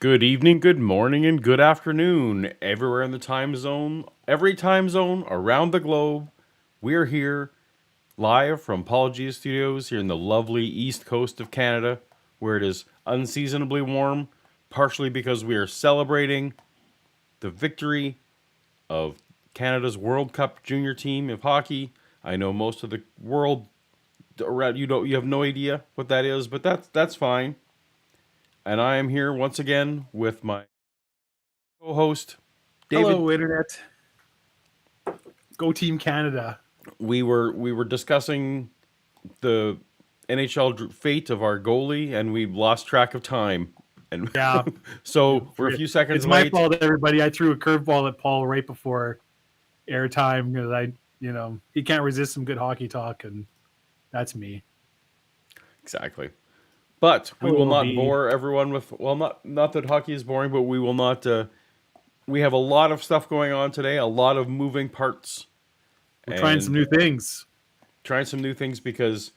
Good evening, good morning, and good afternoon. Everywhere in the time zone, every time zone around the globe, we're here live from Paulogia Studios here in the lovely east coast of Canada, where it is unseasonably warm, partially because we are celebrating the victory of Canada's World Cup junior team of hockey. I know most of the world around you have no idea what that is, but that's fine. And I am here once again with my co-host David. Hello, Internet. Go Team Canada. We were discussing the NHL fate of our goalie, and we lost track of time. And Yeah. so we're a few seconds It's my late. fault, everybody. I threw a curveball at Paul right before airtime because he can't resist some good hockey talk, and that's me. Exactly. But we will Hello, not B. bore everyone with not that hockey is boring, but we will not. We have a lot of stuff going on today, a lot of moving parts. We're trying some new things. Trying some new things because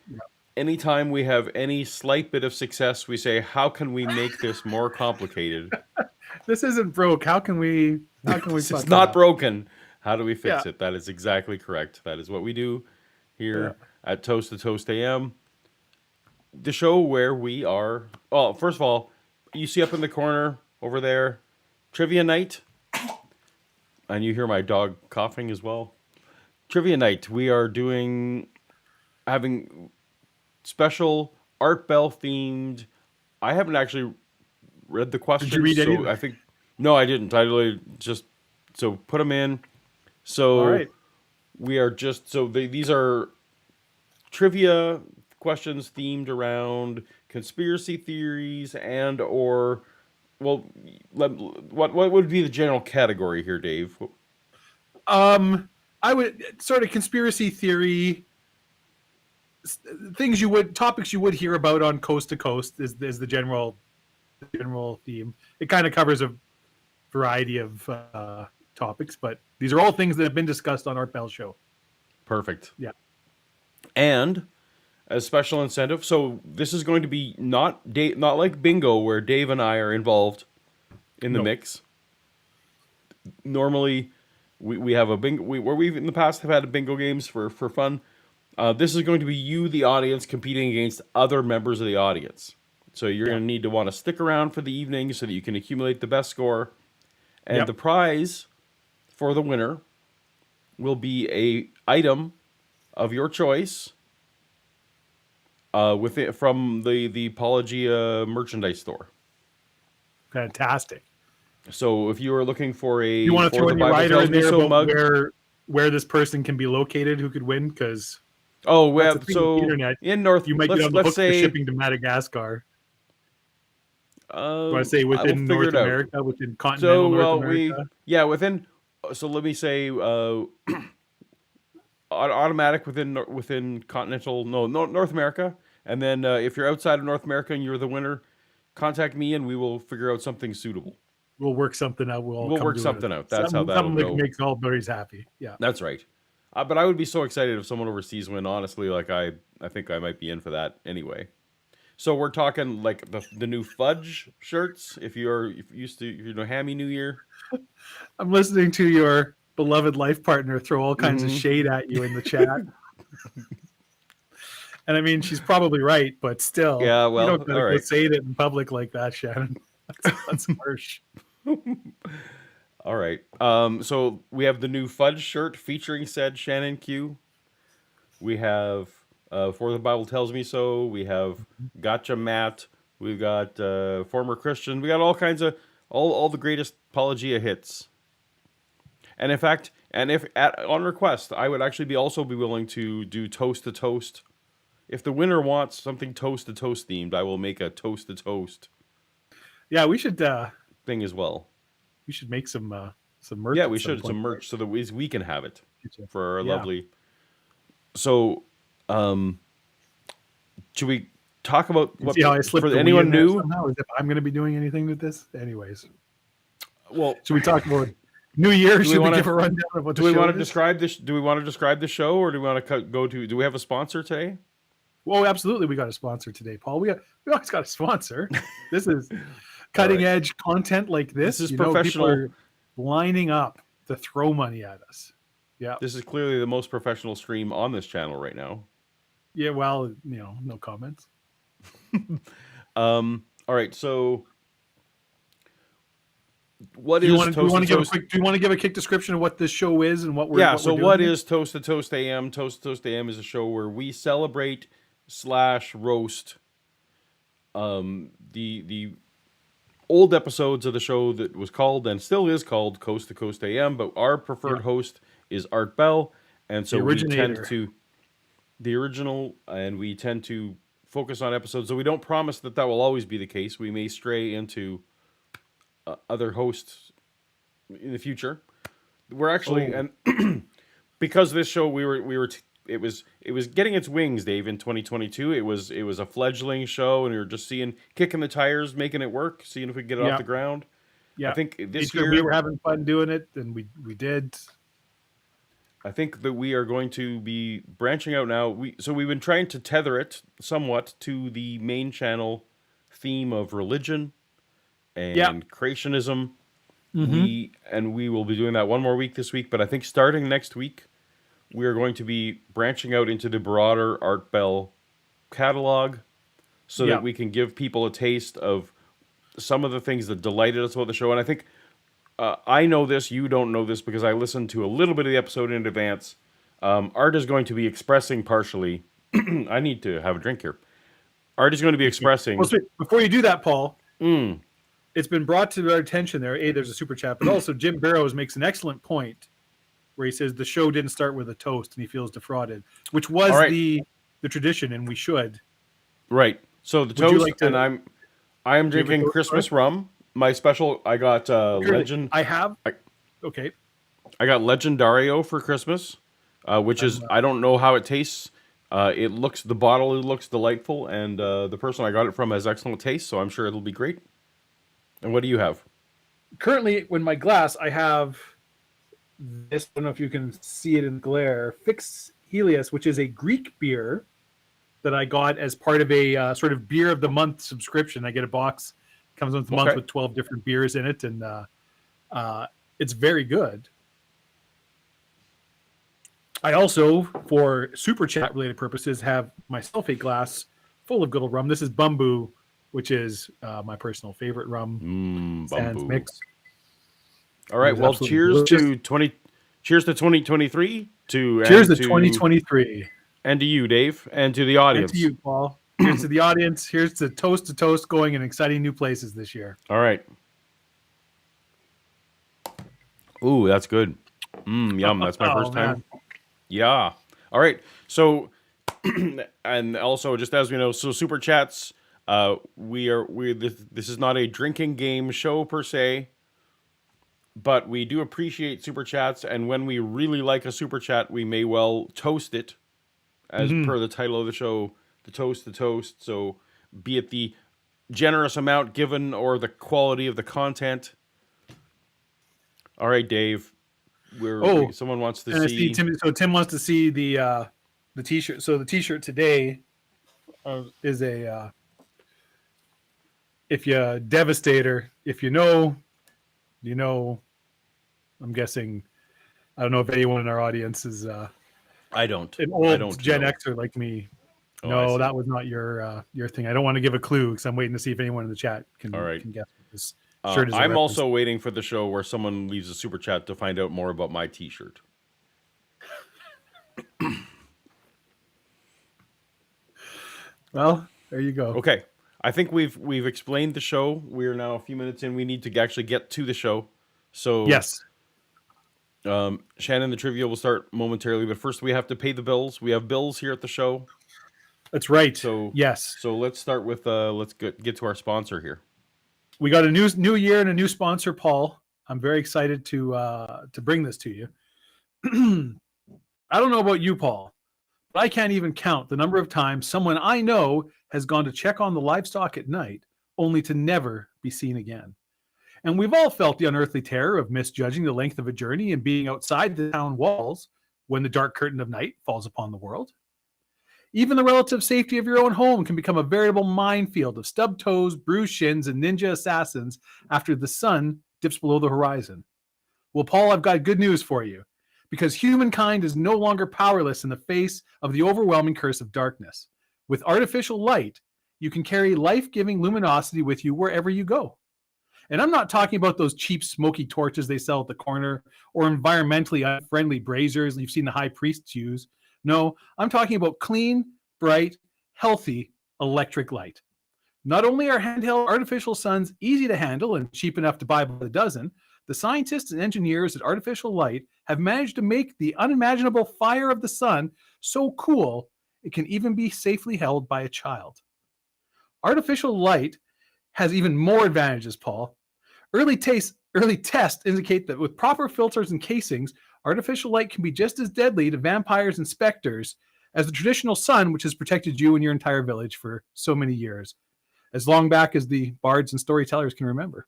anytime we have any slight bit of success, we say, how can we make this more complicated? This isn't broke. How can we It's not broken. How do we fix Yeah. it? That is exactly correct. That is what we do here at Toast to Toast AM. The show where we are. Oh, first of all, you see up in the corner over there, trivia night. And you hear my dog coughing as well. Trivia night. We are having special Art Bell themed. I haven't actually read the questions. Did you read any? So I think no, I didn't. I literally just put them in. So All right. we are these are trivia questions themed around conspiracy theories and or what would be the general category here, Dave? I would sort of conspiracy theory topics you would hear about on Coast to Coast is the general theme. It kind of covers a variety of topics, but these are all things that have been discussed on Art Bell's show. Perfect. Yeah. And as special incentive, so this is going to be not like bingo where Dave and I are involved in the mix. Normally, we have a bingo where we've in the past have had bingo games for fun. This is going to be you, the audience, competing against other members of the audience. So you're going to need to want to stick around for the evening so that you can accumulate the best score. And the prize for the winner will be a item of your choice from the Paulogia merchandise store. Fantastic. So if you are looking for you want to throw any rider in there about mug, where this person can be located, who could win? Because so internet, in North, you might get on the hook for shipping to Madagascar. Do I say within North America, within continental North America? Within. So let me say automatic within continental North America, and then if you're outside of North America and you're the winner, contact me and we will figure out something suitable. We'll work something out. We'll work something out. That's how that'll go. Makes all buddies happy. Yeah, that's right. But I would be so excited if someone overseas win. Honestly, like I think I might be in for that anyway. So we're talking like the new fudge shirts. If you're used to Hammy New Year. I'm listening to your beloved life partner throw all kinds of shade at you in the chat. And I mean, she's probably right, but still, yeah. Well, you don't gotta go say it in public like that, Shannon. That's harsh. All right. So we have the new fudge shirt featuring said Shannon Q. We have For the Bible Tells Me So. We have Gotcha Matt. We've got Former Christian. We got all kinds of all the greatest Paulogia hits. And in fact, if on request, I would actually also be willing to do Toast to Toast. If the winner wants something Toast to Toast themed, I will make a Toast to Toast. Yeah, we should thing as well. We should make some merch. Yeah, we should some merch so that we can have it for our lovely. So, should we talk about what? See how I slipped for anyone new? As if I'm going to be doing anything with this, anyways. Well, should we talk about New Year? Should we give a rundown of what the show is? Do we want to describe this? Do we want to describe the show, or do we want to go to? Do we have a sponsor today? Well, absolutely, we got a sponsor today, Paul. We always got a sponsor. This cutting right. edge content like This this, is people professional. are lining up to throw money at us. Yeah. This is clearly the most professional stream on this channel right now. Yeah. Well, no comments. All right. So, what Do you is want to Toast to Toast? do you want to give a quick description of what this show is and what we're Yeah. what So, we're doing what here? is Toast to Toast AM? Toast to Toast AM is a show where we celebrate / roast the old episodes of the show that was called and still is called Coast to Coast AM. But our preferred Yeah. host is Art Bell, and The so we tend originator. to the original, and we tend to focus on episodes. So we don't promise that will always be the case. We may stray into other hosts in the future. We're actually Oh. and because this show it was getting its wings, Dave, in 2022. It was a fledgling show, and we were just kicking the tires, making it work, seeing if we could get it off Yeah. the ground. Yeah. I think this We year were having fun doing it, and we did. I think that we are going to be branching out now. We've been trying to tether it somewhat to the main channel theme of religion and creationism. Mm-hmm. We will be doing that one more week this week, but I think starting next week we are going to be branching out into the broader Art Bell catalog so that we can give people a taste of some of the things that delighted us about the show. And I think I know this, you don't know this because I listened to a little bit of the episode in advance. Art is going to be expressing partially. I need to have a drink here. Art is going to be expressing. Well, before you do that, Paul, it's been brought to our attention there. There's a super chat, but also Jim Barrows makes an excellent point where he says the show didn't start with a toast and he feels defrauded, which was the tradition, and we should. Right. So the toast, and I am drinking Christmas rum. My special, I got Legend. I got Legendario for Christmas, which is I don't know how it tastes. The bottle looks delightful, and the person I got it from has excellent taste, so I'm sure it'll be great. And what do you have? Currently, in my glass, I have this. I don't know if you can see it in the glare. Fix Helios, which is a Greek beer that I got as part of a sort of beer of the month subscription. I get a box, comes once a month with 12 different beers in it, and it's very good. I also, for super chat related purposes, have myself a glass full of good old rum. This is Bumbu, which is my personal favorite rum. Sans mix. All right. Well, cheers to 2023. Cheers to 2023. And to you, Dave, and to the audience. And to you, Paul. Here's to the audience. Here's to toast going in exciting new places this year. All right. Ooh, that's good. Yum. That's my first time. Yeah. All right. So, and also, just as we know, so super chats. This is not a drinking game show per se, but we do appreciate super chats, and when we really like a super chat, we may well toast it, as per the title of the show, the toast. So, be it the generous amount given or the quality of the content. All right, Dave. Someone wants to see. Tim wants to see the T-shirt. So the T-shirt today is a if you Devastator. If you know, you know. I'm guessing. I don't know if anyone in our audience is. I don't. An old Gen Xer like me. Oh, no, that was not your thing. I don't want to give a clue because I'm waiting to see if anyone in the chat can guess what this shirt is. I'm also waiting for the show where someone leaves a super chat to find out more about my T-shirt. Well, there you go. Okay, I think we've explained the show. We are now a few minutes in. We need to actually get to the show. So yes. Shannon, the trivia will start momentarily, but first we have to pay the bills. We have bills here at the show. That's right. So yes. So let's start with let's get to our sponsor here. We got a new year and a new sponsor, Paul. I'm very excited to bring this to you. I don't know about you, Paul, but I can't even count the number of times someone I know has gone to check on the livestock at night, only to never be seen again. And we've all felt the unearthly terror of misjudging the length of a journey and being outside the town walls when the dark curtain of night falls upon the world. Even the relative safety of your own home can become a veritable minefield of stubbed toes, bruised shins, and ninja assassins after the sun dips below the horizon. Well, Paul, I've got good news for you. Because humankind is no longer powerless in the face of the overwhelming curse of darkness. With artificial light, you can carry life-giving luminosity with you wherever you go. And I'm not talking about those cheap smoky torches they sell at the corner or environmentally unfriendly braziers you've seen the high priests use. No, I'm talking about clean, bright, healthy electric light. Not only are handheld artificial suns easy to handle and cheap enough to buy by the dozen, the scientists and engineers at Artificial Light have managed to make the unimaginable fire of the sun so cool it can even be safely held by a child. Artificial light has even more advantages, Paul. Early tests indicate that with proper filters and casings, artificial light can be just as deadly to vampires and specters as the traditional sun, which has protected you and your entire village for so many years, as long back as the bards and storytellers can remember.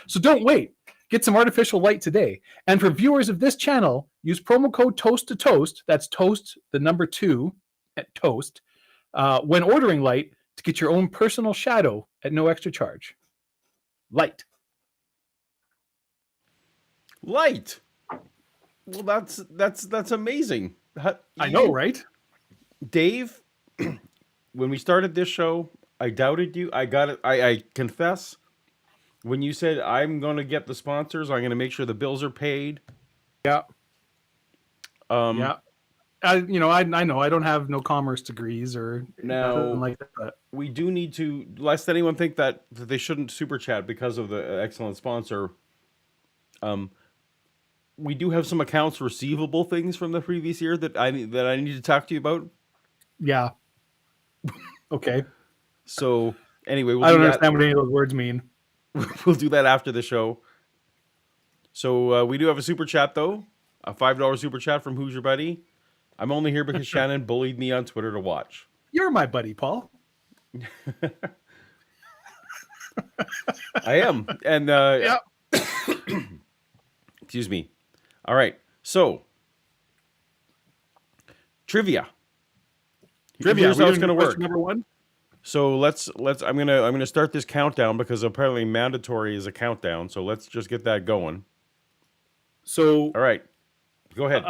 So don't wait. Get some artificial light today. And for viewers of this channel, use promo code TOAST to Toast. That's Toast, the number 2 at Toast, when ordering light to get your own personal shadow at no extra charge. Light. Light. Well, that's amazing. I know, right? Dave, when we started this show, I doubted you. I got it. I confess. When you said I'm going to get the sponsors, I'm going to make sure the bills are paid. Yeah. Yeah. I know I don't have no commerce degrees or nothing like that. But we do need to, lest anyone think that they shouldn't super chat because of the excellent sponsor. We do have some accounts receivable things from the previous year that I need to talk to you about. Yeah. Okay. So anyway, I don't understand what any of those words mean. We'll do that after the show. So we do have a super chat though, a $5 super chat from Who's Your Buddy. I'm only here because Shannon bullied me on Twitter to watch. You're my buddy, Paul. I am, and yeah. Excuse me. All right, so trivia. Here's how it's going to work. Number 1. So let's I'm gonna start this countdown because apparently mandatory is a countdown. So let's just get that going. So all right, go ahead.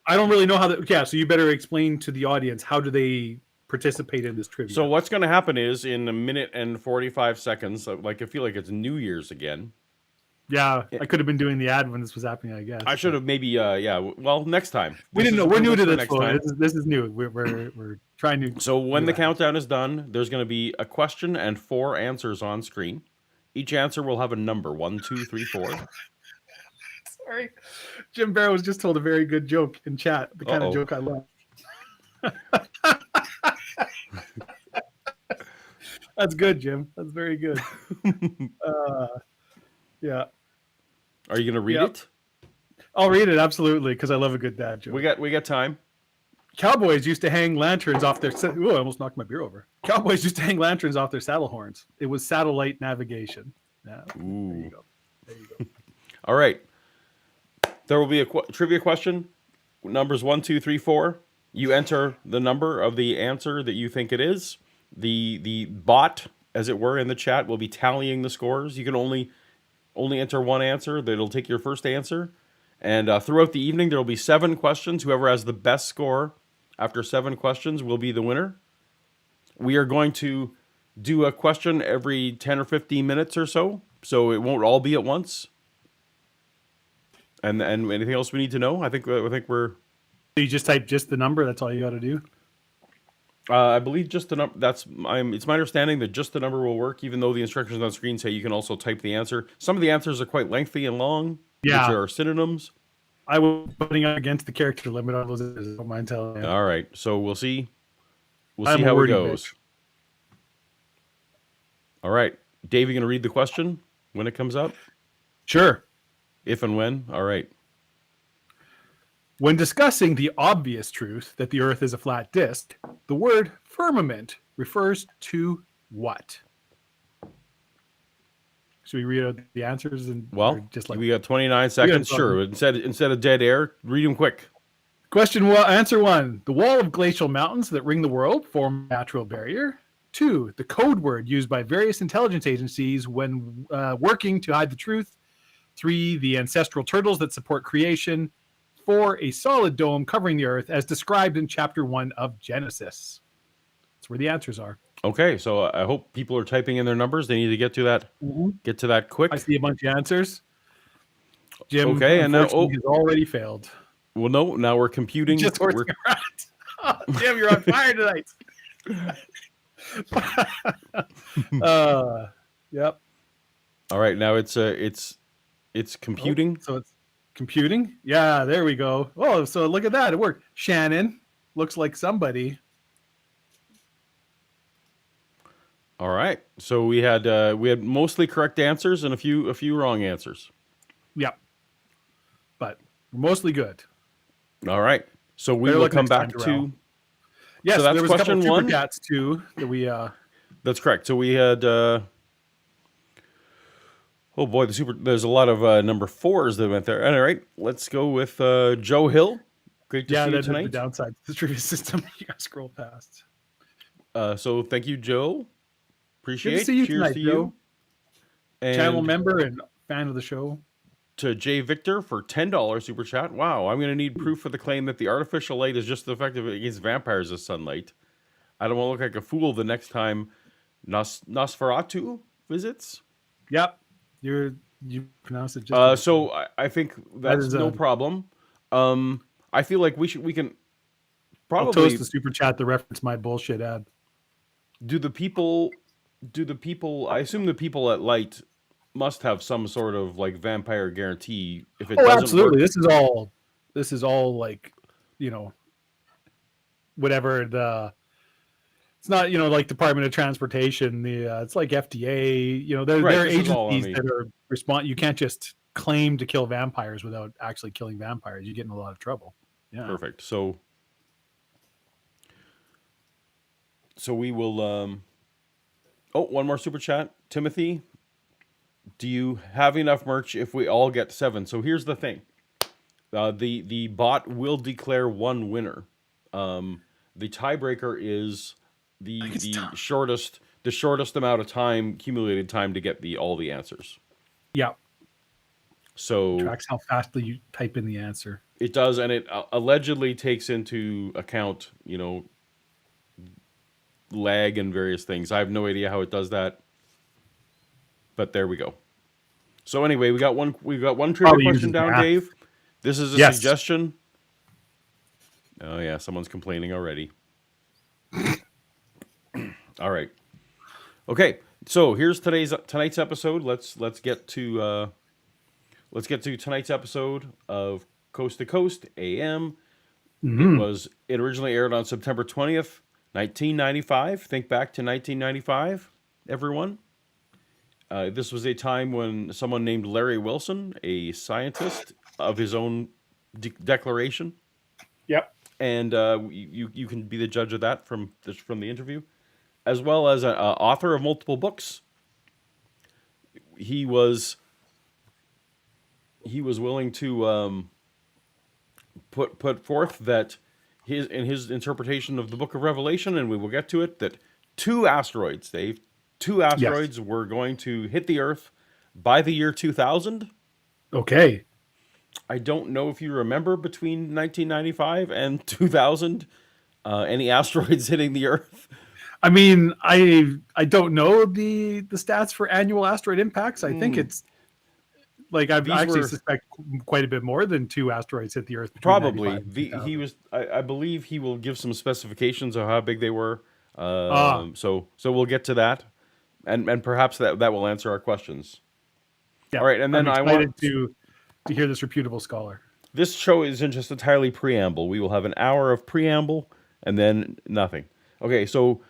I don't really know how that. Yeah, so you better explain to the audience how do they participate in this trivia. So what's going to happen is in a minute and 45 seconds, like I feel like it's New Year's again. Yeah, I could have been doing the ad when this was happening, I guess. I should have maybe, yeah. Well, next time. We didn't know. We're new to this. This is new. We're trying to. So when the countdown is done, there's going to be a question and 4 answers on screen. Each answer will have a number: 1, 2, 3, 4. Sorry, Jim Barrow was just told a very good joke in chat. The kind of joke I love. That's good, Jim. That's very good. Yeah. Are you going to read it? I'll read it, absolutely, because I love a good dad joke. We got time. Cowboys used to hang lanterns off their... Ooh, I almost knocked my beer over. Cowboys used to hang lanterns off their saddle horns. It was satellite navigation. Yeah, ooh. There you go. There you go. All right. There will be a trivia question. Numbers 1, 2, 3, 4. You enter the number of the answer that you think it is. The bot, as it were, in the chat will be tallying the scores. You can only enter one answer. That'll take your first answer. And throughout the evening, there will be 7 questions. Whoever has the best score after 7 questions will be the winner. We are going to do a question every 10 or 15 minutes or so it won't all be at once. And anything else we need to know? I think we're... So you just type just the number? That's all you got to do? I believe just the number. It's my understanding that just the number will work, even though the instructions on screen say you can also type the answer. Some of the answers are quite lengthy and long, which are synonyms. I was putting up against the character limit on those. I don't mind telling you. All right, so we'll see. We'll see how it goes. Bitch. All right, Dave, you gonna read the question when it comes up? Sure. If and when. All right. When discussing the obvious truth that the Earth is a flat disk, the word firmament refers to what? Should we read out the answers? We got 29 seconds. Sure. Instead of dead air, read them quick. Answer 1. The wall of glacial mountains that ring the world form a natural barrier. 2. The code word used by various intelligence agencies when working to hide the truth. 3. The ancestral turtles that support creation. 4. A solid dome covering the earth as described in chapter 1 of Genesis. That's where the answers are. Okay, so I hope people are typing in their numbers. They need to get to that. Get to that quick. I see a bunch of answers. Jim, okay, and now has already failed. Well, no, now we're computing. Just Jim, you're on fire tonight. Yep. All right, now it's computing. So it's computing. Yeah, there we go. Oh, so look at that. It worked. Shannon looks like somebody. All right. So we had mostly correct answers and a few wrong answers. Yep. But mostly good. All right. So we will come back to. Yes, so that's there was question a couple one. Super Chats too that we. That's correct. So we had. Oh boy, there's a lot of number 4s that went there. All right, let's go with Joe Hill. Great to see you tonight. The downside to the trivia system. You gotta scroll past. So thank you, Joe. Appreciate it. Good to see you Cheers tonight, to you. Joe. And channel member and fan of the show. To Jay Victor for $10 super chat. Wow, I'm going to need proof for the claim that the artificial light is just as effective against vampires as sunlight. I don't want to look like a fool the next time Nosferatu visits. Yep, you pronounce it just. So I think that's no problem. I feel like we can probably I'll toast the super chat to reference my bullshit ad. Do the people? I assume the people at Light must have some sort of like vampire guarantee. If it doesn't absolutely. Work, this is all like, whatever it's not, like Department of Transportation, it's like FDA, there are agencies that are you can't just claim to kill vampires without actually killing vampires. You get in a lot of trouble. Yeah. Perfect. So we will one more super chat. Timothy, do you have enough merch if we all get 7? So here's the thing. The bot will declare one winner. The tiebreaker is the shortest amount of accumulated time to get all the answers. Yeah. So tracks how fastly you type in the answer. It does, and it allegedly takes into account, lag and various things. I have no idea how it does that. But there we go. So anyway, we got one trivia question down, Dave. This is a suggestion. Oh yeah, someone's complaining already. All right. Okay, so here's tonight's episode. Let's get to tonight's episode of Coast to Coast AM. Mm-hmm. It originally aired on September 20th, 1995. Think back to 1995, everyone. This was a time when someone named Larry Wilson, a scientist of his own declaration. Yep. And you can be the judge of that from the interview, as well as an author of multiple books. He was willing to put forth that in his interpretation of the Book of Revelation, and we will get to it, that 2 asteroids, Dave. 2 asteroids were going to hit the Earth by the year 2000. Okay. I don't know if you remember between 1995 and 2000 any asteroids hitting the Earth. I mean, I don't know the stats for annual asteroid impacts. I think it's like I suspect quite a bit more than 2 asteroids hit the Earth. Probably. I believe he will give some specifications of how big they were. So we'll get to that. And perhaps that will answer our questions. Yeah, all right, and then I'm excited to hear this reputable scholar. This show isn't just entirely preamble. We will have an hour of preamble and then nothing. Okay, so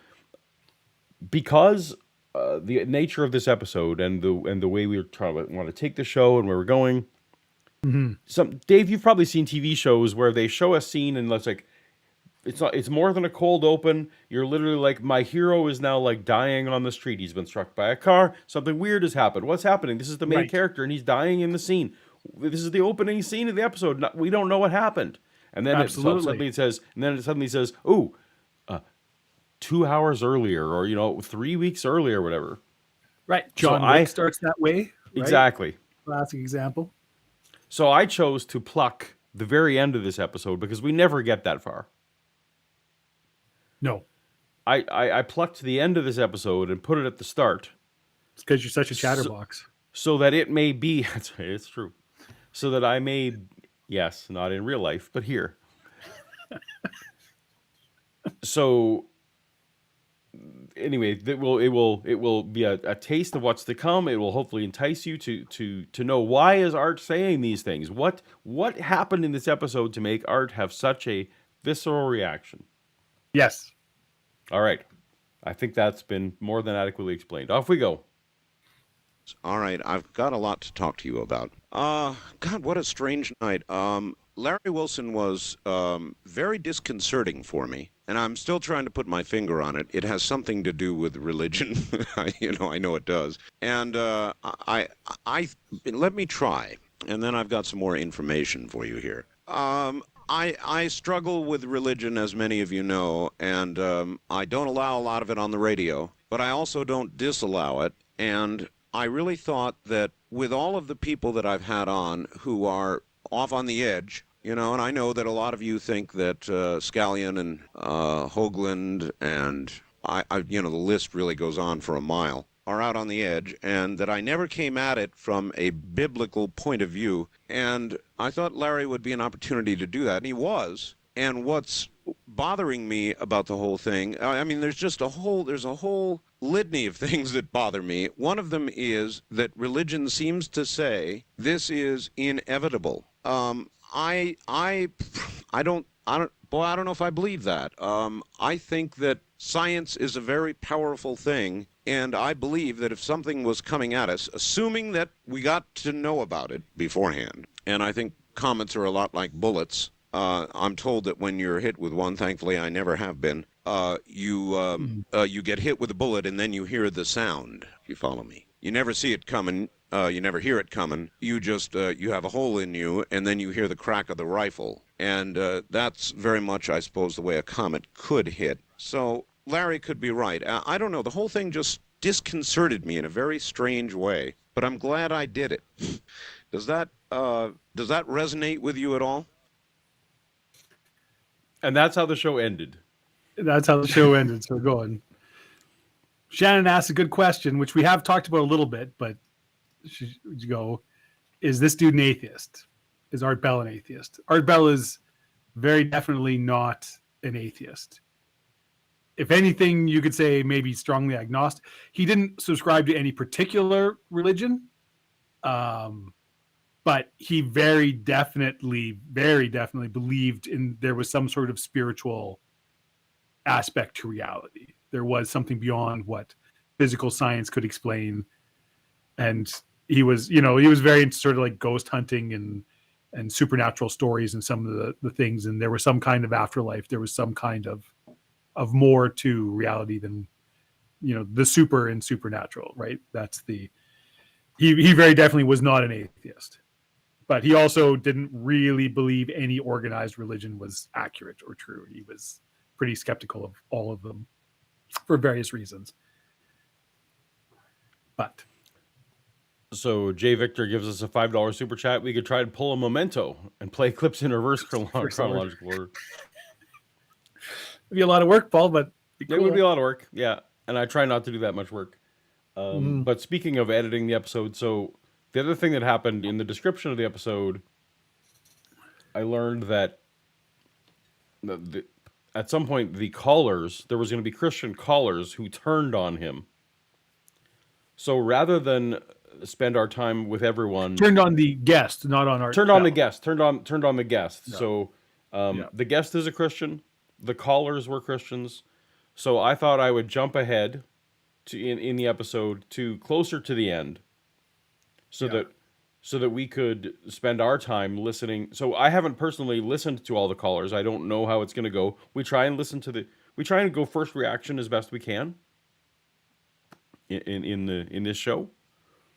because the nature of this episode and the way we want to take the show and where we're going, Dave, you've probably seen TV shows where they show a scene and it's more than a cold open. You're literally like, my hero is now like dying on the street. He's been struck by a car. Something weird has happened. What's happening? This is the main character and he's dying in the scene. This is the opening scene of the episode. We don't know what happened. And then Absolutely. it suddenly says, "Oh, 2 hours earlier, or 3 weeks earlier, or whatever." Right. So John Wick starts that way, right? exactly. Classic example. So I chose to pluck the very end of this episode because we never get that far. No, I plucked the end of this episode and put it at the start, it's because you're such a so, chatterbox. so that it may be. It's true. So that I may, yes, not in real life, but here. So anyway, it will be a taste of what's to come. It will hopefully entice you to know, why is Art saying these things? What happened in this episode to make Art have such a visceral reaction? Yes. All right. I think that's been more than adequately explained. Off we go. All right, I've got a lot to talk to you about. God, what a strange night. Larry Wilson was very disconcerting for me, and I'm still trying to put my finger on it. It has something to do with religion. I know it does. And I let me try, and then I've got some more information for you here. I struggle with religion, as many of you know, and I don't allow a lot of it on the radio, but I also don't disallow it. And I really thought that with all of the people that I've had on who are off on the edge, and I know that a lot of you think that Scallion and Hoagland and the list really goes on for a mile, are out on the edge, and that I never came at it from a biblical point of view. And I thought Larry would be an opportunity to do that, and he was. And what's bothering me about the whole thing, I mean, there's a whole litany of things that bother me. One of them is that religion seems to say this is inevitable. I don't know if I believe that. I think that science is a very powerful thing, and I believe that if something was coming at us, assuming that we got to know about it beforehand, and I think comets are a lot like bullets. I'm told that when you're hit with one, thankfully I never have been, you get hit with a bullet and then you hear the sound, if you follow me. You never see it coming, you never hear it coming, you just, you have a hole in you, and then you hear the crack of the rifle. And that's very much, I suppose, the way a comet could hit. So Larry could be right. I don't know, the whole thing just disconcerted me in a very strange way, but I'm glad I did it. Does that resonate with you at all? And that's how the show ended. That's how the show ended. So go on. Shannon asked a good question, which we have talked about a little bit, but you go, is this dude an atheist? Is Art Bell an atheist? Art Bell is very definitely not an atheist. If anything, you could say maybe strongly agnostic. He didn't subscribe to any particular religion, but he very definitely believed there was some sort of spiritual aspect to reality. There was something beyond what physical science could explain. And he was very into sort of like ghost hunting and supernatural stories and some of the things. And there was some kind of afterlife. There was some kind of more to reality than, the super and supernatural, right? He very definitely was not an atheist. But he also didn't really believe any organized religion was accurate or true. He was pretty skeptical of all of them for various reasons. But so Jay Victor gives us a $5 super chat. We could try to pull a Memento and play clips in reverse chronological order. It'd be a lot of work, Paul, but cool. It would be a lot of work, yeah. And I try not to do that much work. But speaking of editing the episode, so the other thing that happened in the description of the episode, I learned that at some point there was going to be Christian callers who turned on him. So rather than spend our time with everyone, turned on the guest, not on our turned on the guest. Turned on the guest. No. So the guest is a Christian. The callers were Christians. So I thought I would jump ahead in the episode to closer to the end, so that we could spend our time listening. So I haven't personally listened to all the callers. I don't know how it's going to go. We try and go first reaction as best we can in this show.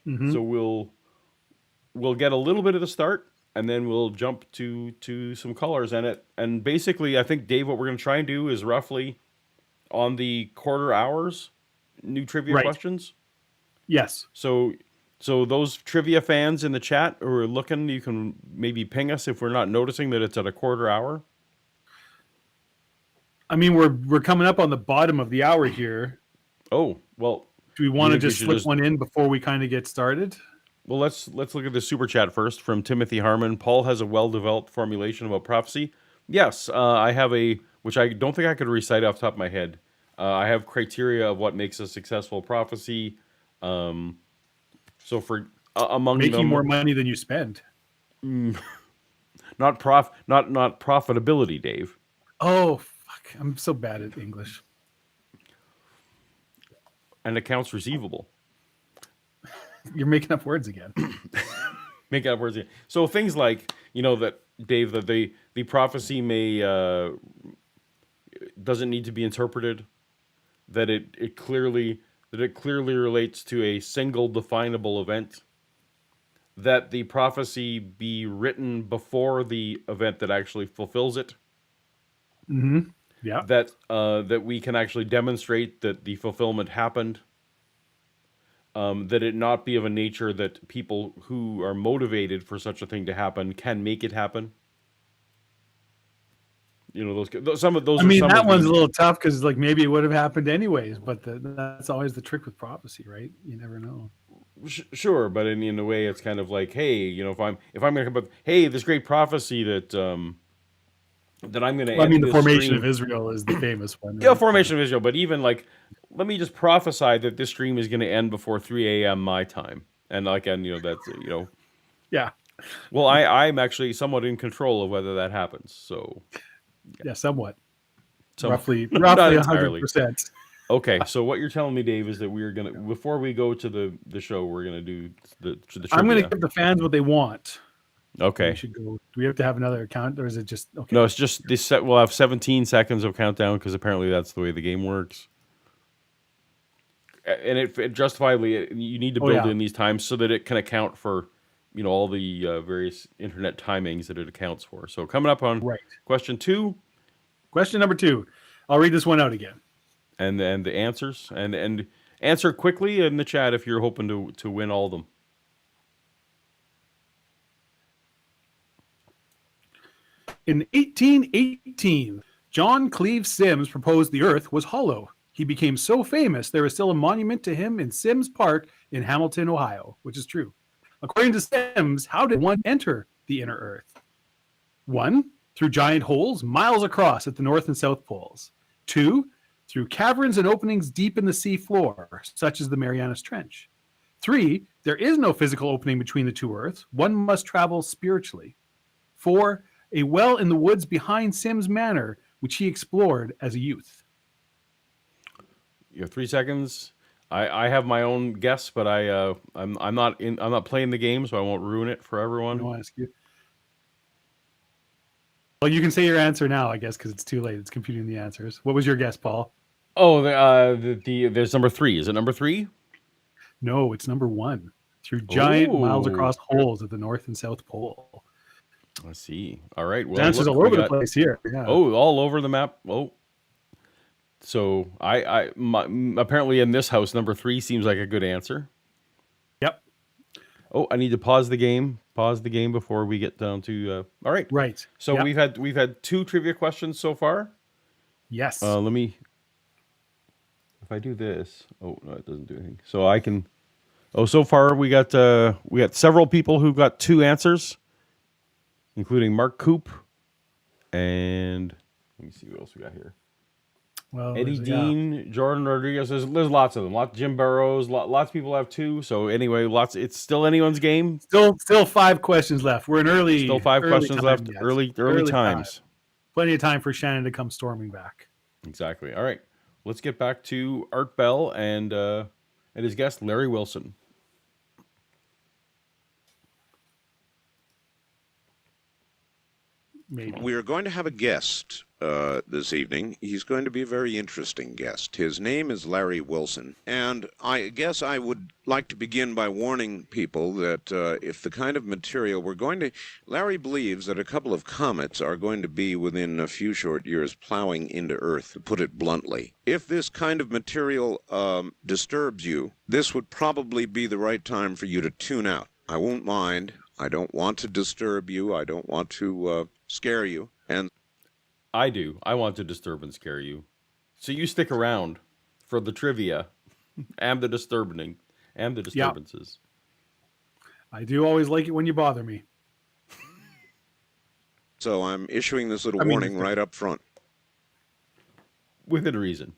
Mm-hmm. So we'll get a little bit of the start, and then we'll jump to some colors and basically I think, Dave, what we're going to try and do is roughly on the quarter hours new trivia Right. questions. Yes. So those trivia fans in the chat who are looking, you can maybe ping us if we're not noticing that it's at a quarter hour. I mean, we're coming up on the bottom of the hour here. Oh, well, Do we you want to think we just should slip one in before we kind of get started? Well, let's look at the super chat first from Timothy Harmon. Paul has a well-developed formulation about prophecy. Yes, I have which I don't think I could recite off the top of my head. I have criteria of what makes a successful prophecy. So for among Making them, more money than you spend. not profitability, Dave. Oh, fuck. I'm so bad at English. And accounts receivable. You're making up words again. Make up words. So things like, that, Dave, that the prophecy may doesn't need to be interpreted, that it clearly relates to a single definable event, that the prophecy be written before the event that actually fulfills it, Yeah. that we can actually demonstrate that the fulfillment happened, that it not be of a nature that people who are motivated for such a thing to happen can make it happen. Some of those. I mean, some that of one's the, a little tough because, like, maybe it would have happened anyways. But that's always the trick with prophecy, right? You never know. Sure, but in a way, it's kind of like, hey, if I'm going to come up, hey, this great prophecy that I'm going to Well, I end mean, the this formation stream. of Israel is the famous one. Right? Yeah, formation of Israel. But even like, let me just prophesy that this stream is going to end before 3 a.m. my time, and that's Yeah. Well, I'm actually somewhat in control of whether that happens. So Yeah. Somewhat. some Roughly not entirely. 100%. Okay, so what you're telling me, Dave, is that we're gonna before we go to the show, we're gonna do the trivia. I'm going to give the fans what they want. Okay. We should go. Do we have to have another account, or is it just okay? No, it's just this set. We'll have 17 seconds of countdown because apparently that's the way the game works. And it justifiably, you need to build in these times so that it can account for, all the various internet timings that it accounts for. So coming up on question 2. Question number 2. I'll read this one out again. And the answers and answer quickly in the chat if you're hoping to win all of them. In 1818, John Cleve Sims proposed the Earth was hollow. He became so famous there is still a monument to him in Sims Park in Hamilton, Ohio, which is true. According to Sims, how did one enter the inner Earth? 1, through giant holes miles across at the North and South Poles. 2, through caverns and openings deep in the sea floor, such as the Marianas Trench. 3, there is no physical opening between the two Earths. One must travel spiritually. 4, a well in the woods behind Sims Manor, which he explored as a youth. You have 3 seconds. I have my own guess, but I'm not playing the game, so I won't ruin it for everyone. I'll ask you. Well, you can say your answer now, I guess, because it's too late. It's computing the answers. What was your guess, Paul? Oh, there's number 3. Is it number 3? No, it's number 1. Through giant miles across holes at the North and South Pole. I see. All right. Well, the answers all over the place here. Yeah. Oh, all over the map. Oh. So apparently in this house, number 3 seems like a good answer. Yep. Oh, I need to pause the game. Pause the game before we get down to. All right. Right. So we've had 2 trivia questions so far. Yes. Let me. If I do this, oh no, it doesn't do anything. So I can. Oh, so far we got several people who got 2 answers, including Mark Coop, and let me see what else we got here. Well, Eddie Dean, Jordan Rodriguez. There's lots of them. Jim Burrows. Lots of people have 2. So anyway, It's still anyone's game. Still 5 questions left. We're in early. Still 5 questions left. Yet. Early times. Time. Plenty of time for Shannon to come storming back. Exactly. All right. Let's get back to Art Bell and his guest Larry Wilson. We are going to have a guest this evening. He's going to be a very interesting guest. His name is Larry Wilson, and I guess I would like to begin by warning people that if the kind of material we're going to... Larry believes that a couple of comets are going to be within a few short years plowing into Earth, to put it bluntly. If this kind of material disturbs you, this would probably be the right time for you to tune out. I won't mind. I don't want to disturb you. I don't want to scare you. And I do. I want to disturb and scare you. So you stick around for the trivia and the disturbances. I do always like it when you bother me. so I'm issuing this little warning right up front. Within reason.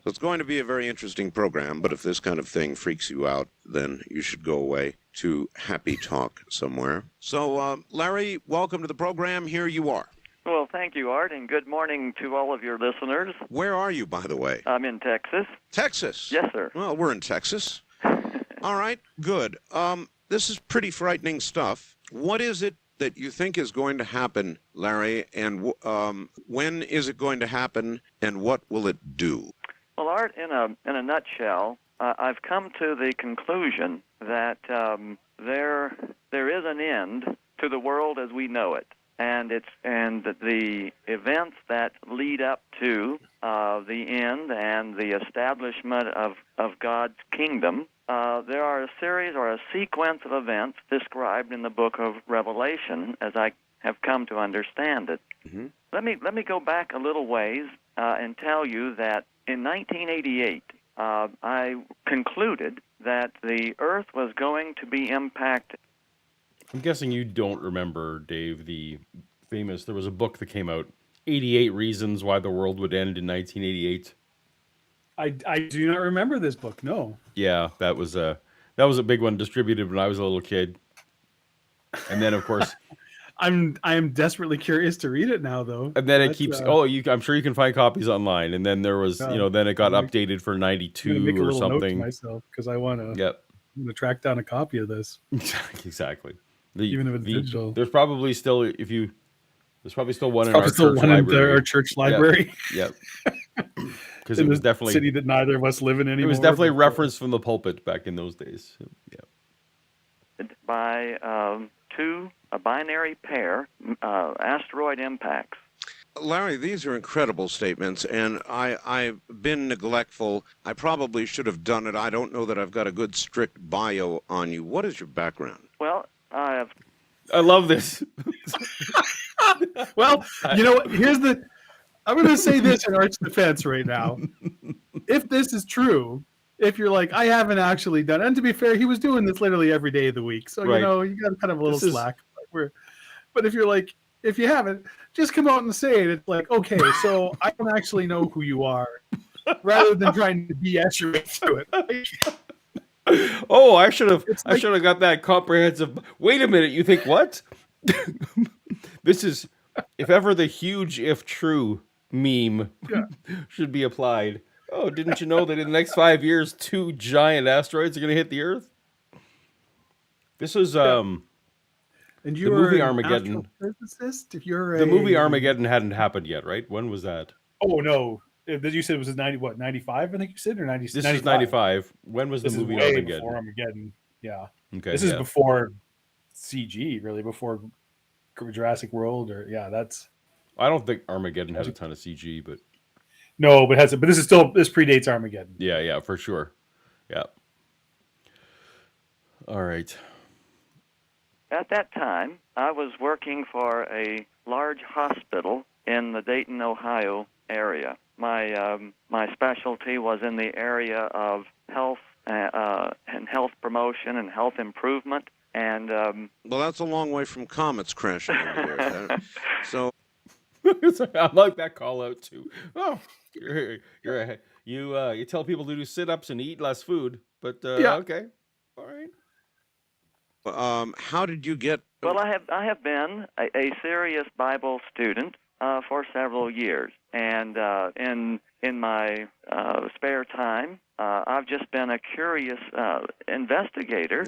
So it's going to be a very interesting program, but if this kind of thing freaks you out, then you should go away to happy talk somewhere. So, Larry, welcome to the program. Here you are. Well, thank you, Art, and good morning to all of your listeners. Where are you, by the way? I'm in Texas. Texas? Yes, sir. Well, we're in Texas. All right, good. This is pretty frightening stuff. What is it that you think is going to happen, Larry, and when is it going to happen, and what will it do? Well, Art, in a nutshell, I've come to the conclusion that there is an end to the world as we know it, and the events that lead up to the end and the establishment of God's kingdom. There are a series or a sequence of events described in the book of Revelation, as I have come to understand it. Mm-hmm. Let me go back a little ways and tell you that in 1988, I concluded that the Earth was going to be impacted. I'm guessing you don't remember, Dave, the famous... There was a book that came out, 88 Reasons Why the World Would End in 1988. I do not remember this book, no. Yeah, that was a big one, distributed when I was a little kid. And then, of course... I am desperately curious to read it now, though. And then it keeps... I'm sure you can find copies online. And then there was, then it got updated for 92 make a or little note to something. myself, because I want to... Yep. I'm going to track down a copy of this. Exactly. Even if it's digital. There's probably still, there's probably still one in Probably our still church one library. in our church library. Yep. Because In it was the definitely... city that neither of us live in anymore. It was definitely referenced from the pulpit back in those days. Yeah. By a binary pair, asteroid impacts. Larry, these are incredible statements, and I've been neglectful. I probably should have done it. I don't know that I've got a good, strict bio on you. What is your background? Well, I love this. Well, I'm going to say this in Art's defense right now. If this is true, if you're like, I haven't actually done it, and to be fair, he was doing this literally every day of the week. So, Right. You got kind of a little slack. But if you're like, if you haven't, just come out and say it. It's like, okay, so I don't actually know who you are, rather than trying to BS your way through it. Oh, I should have got that comprehensive. Wait a minute, you think what? This is, if ever the huge if true meme should be applied. Oh, didn't you know that in the next 5 years, 2 giant asteroids are going to hit the Earth? This is And the you're movie an Armageddon. astrophysicist? If you're The movie Armageddon hadn't happened yet, right? When was that? Oh no! You said it was 95? I think you said, or 90. This is 95. When was the This movie is way Armageddon? before Armageddon. Yeah. Okay, This is before CG, really, before Jurassic World, or that's. I don't think Armageddon had a ton of CG, but No, but this predates Armageddon. yeah, for sure. Yeah. All right. At that time, I was working for a large hospital in the Dayton, Ohio area. My specialty was in the area of health and health promotion and health improvement. And well, that's a long way from comets crashing into Earth. So I like that call out too. Oh, you tell people to do sit-ups and eat less food, but okay, all right. How did you get? Well, I have been a serious Bible student for several years, and in my spare time, I've just been a curious investigator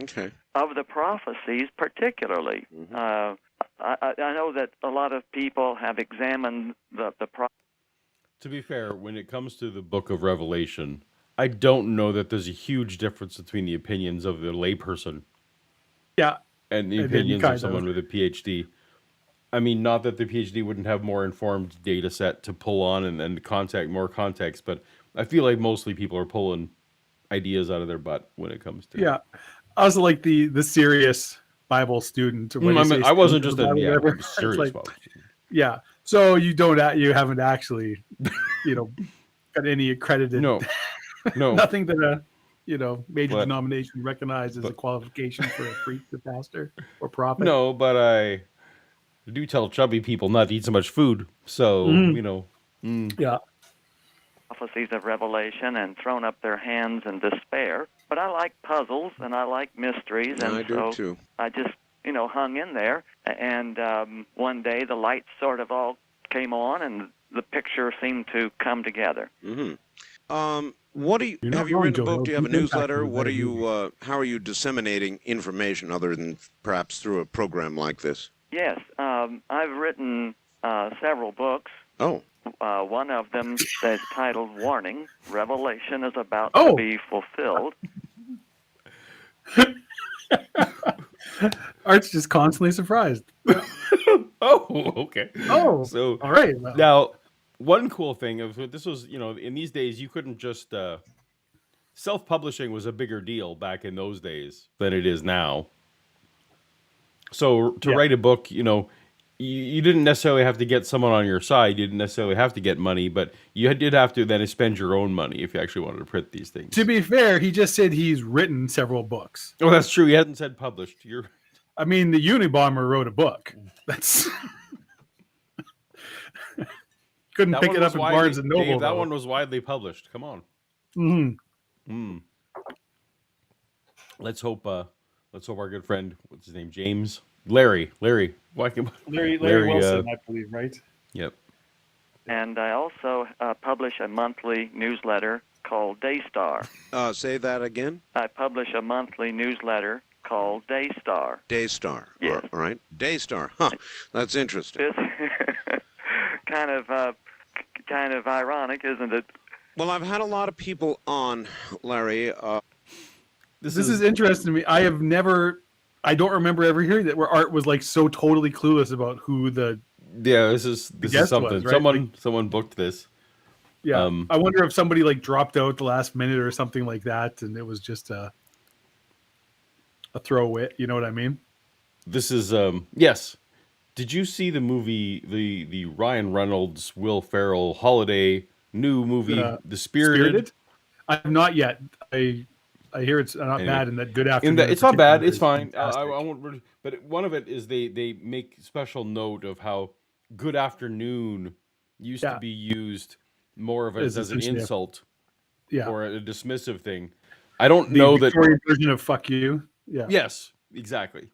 of the prophecies, particularly. Mm-hmm. I know that a lot of people have examined the To be fair, when it comes to the book of Revelation, I don't know that there's a huge difference between the opinions of the layperson Yeah, and the and then you opinions of kind someone with a PhD. I mean, not that the PhD wouldn't have more informed data set to pull on and contact more context, but I feel like mostly people are pulling ideas out of their butt when it comes to. yeah. I was like the serious Bible student. Or what do I you mean, say, I wasn't student just of a the Bible, whatever. I'm It's serious like, about. yeah. So you haven't actually, got any accredited. No, no, Nothing that major But- denomination recognized as a but- qualification for a priest or pastor or prophet. no, but I do tell chubby people not to eat so much food. So Yeah. prophecies of Revelation and thrown up their hands in despair. But I like puzzles and I like mysteries, and I do so too. I just hung in there. And one day the lights sort of all came on, and the picture seemed to come together. What do you You're not have you wrong, written a Joe. book? Do you have a Deep Impact newsletter? was a What are better you? How are you disseminating information other than perhaps through a program like this? Yes, I've written several books. Oh, One of them is titled "Warning: Revelation is about Oh. to be fulfilled." Art's just constantly surprised. Oh, okay. Oh, So all right. Well, now, one cool thing of this was, in these days you couldn't just self-publishing was a bigger deal back in those days than it is now. So to Yeah. write a book, you didn't necessarily have to get someone on your side. You didn't necessarily have to get money, but you did have to then spend your own money if you actually wanted to print these things. to be fair, he just said he's written several books. Oh, that's true. He hadn't said published. I mean, the Unabomber wrote a book. That's couldn't That pick one it was up in widely- Barnes and Noble. Dave, that though. one was widely published. Come on. Mhm. Let's hope our good friend, what's his name, James, Larry. Why can Larry Larry, Wilson, I believe, right? Yep. And I also publish a monthly newsletter called Daystar. say that again. I publish a monthly newsletter called Daystar. Daystar. Yes. All right. Daystar. Huh. That's interesting. It's kind of ironic, isn't it? Well, I've had a lot of people on, Larry. This is interesting to me. I don't remember ever hearing that where Art was like so totally clueless about who the This is guest something. was, right? Someone booked this. yeah. I wonder if somebody like dropped out the last minute or something like that, and it was just a throwaway. You know what I mean? This is yes. Did you see the movie, the Ryan Reynolds, Will Ferrell holiday new movie, The Spirited? I have not yet. I hear it's not Anyway. bad, and that Good Afternoon. It's not bad. It's is fine. I fantastic. won't. But one of it is they make special note of how Good Afternoon used to Yeah. be used more of It's as an essentially insult yeah. or a dismissive thing. I don't The know that. Victorian version of "fuck you." Yeah. Yes, exactly.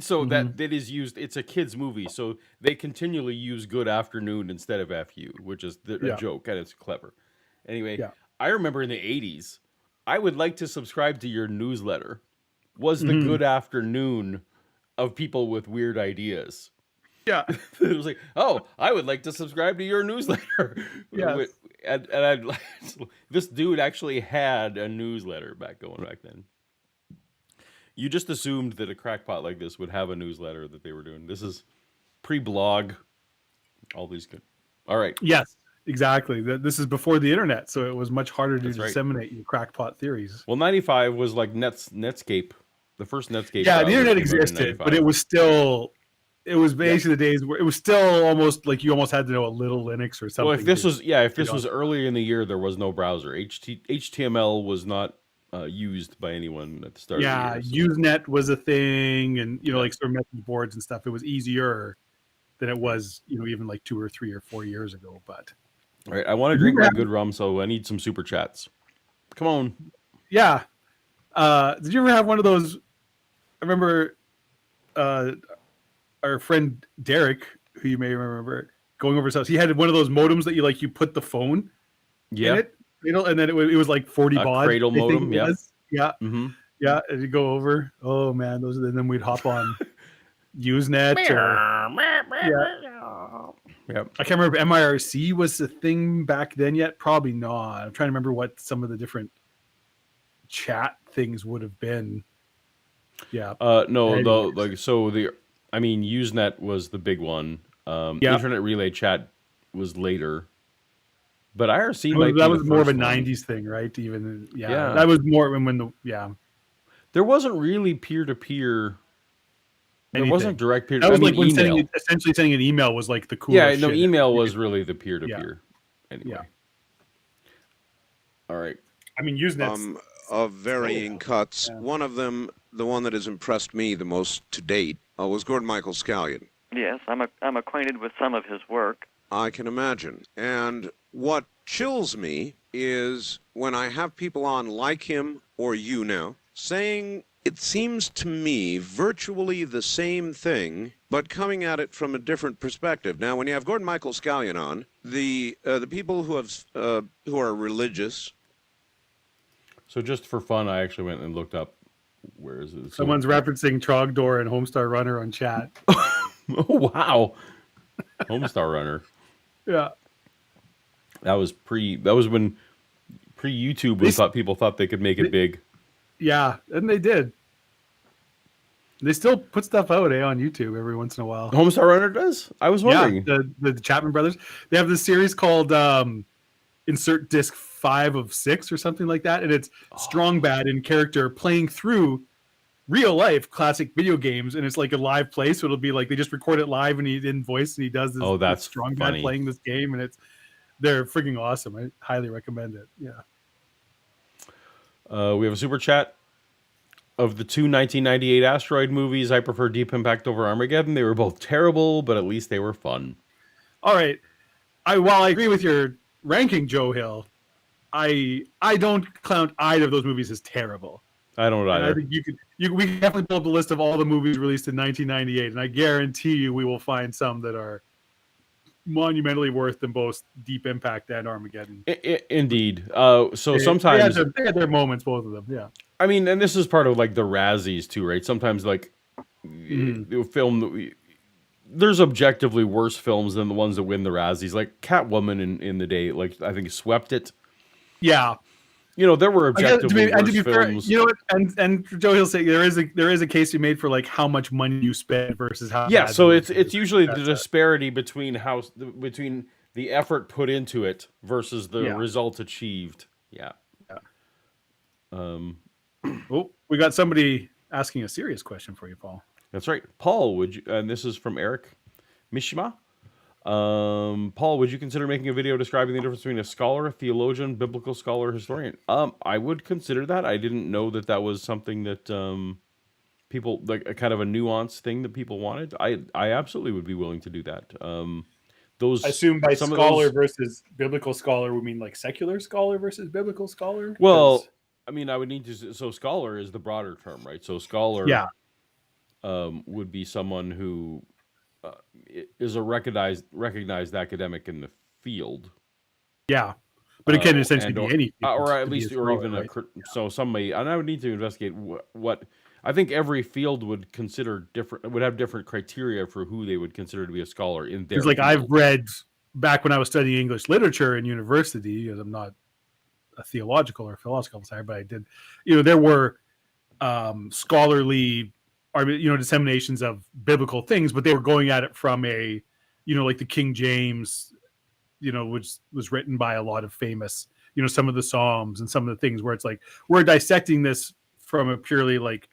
So Mm-hmm. that is used. It's a kids movie, so they continually use "Good Afternoon" instead of "fu," which is a Yeah. joke and it's clever. Anyway, Yeah. I remember in the '80s, I would like to subscribe to your newsletter. Was the Mm-hmm. Good Afternoon of people with weird ideas? Yeah. It was like, oh, I would like to subscribe to your newsletter. Yes. And I'd this dude actually had a newsletter back then. You just assumed that a crackpot like this would have a newsletter that they were doing. This is pre-blog. All these good. All right. Yes. Exactly. This is before the internet, so it was much harder to That's right. disseminate your crackpot theories. Well, 95 was like Netscape. The first Netscape. Yeah, the browser internet came out in existed, but 95. it was still. It was basically the days where it was still almost like you almost had to know a little Linux or something. Well, if this to- was earlier in the year, there was no browser. HTML was not used by anyone at the start. yeah, of the year, Usenet was a thing, and like sort of message boards and stuff. It was easier than it was, even like 2 or 3 or 4 years ago. But All right, I want to drink my good rum, so I need some super chats. Come on. yeah, did you ever have one of those? I remember our friend Derek, who you may remember, going over his house. He had one of those modems that you put the phone Yeah. in it, and then it was like 40 A baud. cradle I think modem, it yeah. was. Yeah. Mm-hmm. Yeah, and you go over. Oh man, and then we'd hop on Usenet or Yep. I can't remember if MIRC was a thing back then yet. Probably not. I'm trying to remember what some of the different chat things would have been. Yeah. No, Anyways. I mean, Usenet was the big one. Yeah. Internet Relay Chat was later, but IRC might be That the was more of a first one. 90s thing, right? Even Yeah. that was more when the There wasn't really peer-to-peer. There anything. wasn't direct peer. That was I mean, like when email. essentially sending an email was like the coolest Yeah, no, shit. email was really the peer-to-peer. Anyway. Yeah. All right. I mean, Usenet. Of varying cuts. Yeah. One of them, the one that has impressed me the most to date, was Gordon Michael Scallion. Yes, I'm acquainted with some of his work. I can imagine. And what chills me is when I have people on like him or you now saying it seems to me virtually the same thing, but coming at it from a different perspective. Now, when you have Gordon Michael Scallion on, the people who are religious. So just for fun, I actually went and looked up. Where is it? Someone's referencing Trogdor and Homestar Runner on chat. Oh wow, Homestar Runner. Yeah. That was when pre-YouTube people thought they could make it big. Yeah, and they did. They still put stuff out on YouTube every once in a while. Homestar Runner does? I was wondering. Yeah, the Chapman brothers. They have this series called Insert Disc 5 of 6 or something like that, and it's Strong Bad in character playing through real life classic video games, and it's like a live play, so it'll be like they just record it live and he in voice and he does this. That's Strong funny. Bad playing this game, and they're freaking awesome. I highly recommend it. Yeah. We have a super chat. Of the two 1998 Asteroid movies, I prefer Deep Impact over Armageddon. They were both terrible, but at least they were fun. All right. While I agree with your ranking, Joe Hill, I don't count either of those movies as terrible. I don't either. And I think we can definitely pull up the list of all the movies released in 1998, and I guarantee you we will find some that are monumentally worse than both Deep Impact and Armageddon. Indeed. Sometimes they had their moments, both of them. Yeah. I mean, and this is part of like the Razzies too, right? Sometimes like there's objectively worse films than the ones that win the Razzies. Like Catwoman in the day, like I think swept it. Yeah. There were objectively worse films. Fair, you know what? And Joe Hill say there is a case to be made for like how much money you spend versus how. Yeah, so it's usually the disparity between the effort put into it versus the result achieved. Yeah. Oh, we got somebody asking a serious question for you, Paul. That's right, Paul. Would you? And this is from Eric Mishima. Paul, would you consider making a video describing the difference between a scholar, a theologian, biblical scholar, historian? I would consider that. I didn't know that was something that people like a kind of a nuanced thing that people wanted. I absolutely would be willing to do that. I assume by scholar versus biblical scholar, we mean like secular scholar versus biblical scholar. Well, I mean, I would need to. So scholar is the broader term, right? So scholar, would be someone who is a recognized academic in the field. Yeah, but it can essentially be anything, or at least, or even right? So some may, and I would need to investigate what I think every field would consider different, would have different criteria for who they would consider to be a scholar in their. Because like field. I've read back when I was studying English literature in university, because I'm not a theological or philosophical side, but I did, there were scholarly, disseminations of biblical things, but they were going at it from a, like the King James, which was written by a lot of famous, some of the Psalms and some of the things where it's like, we're dissecting this from a purely like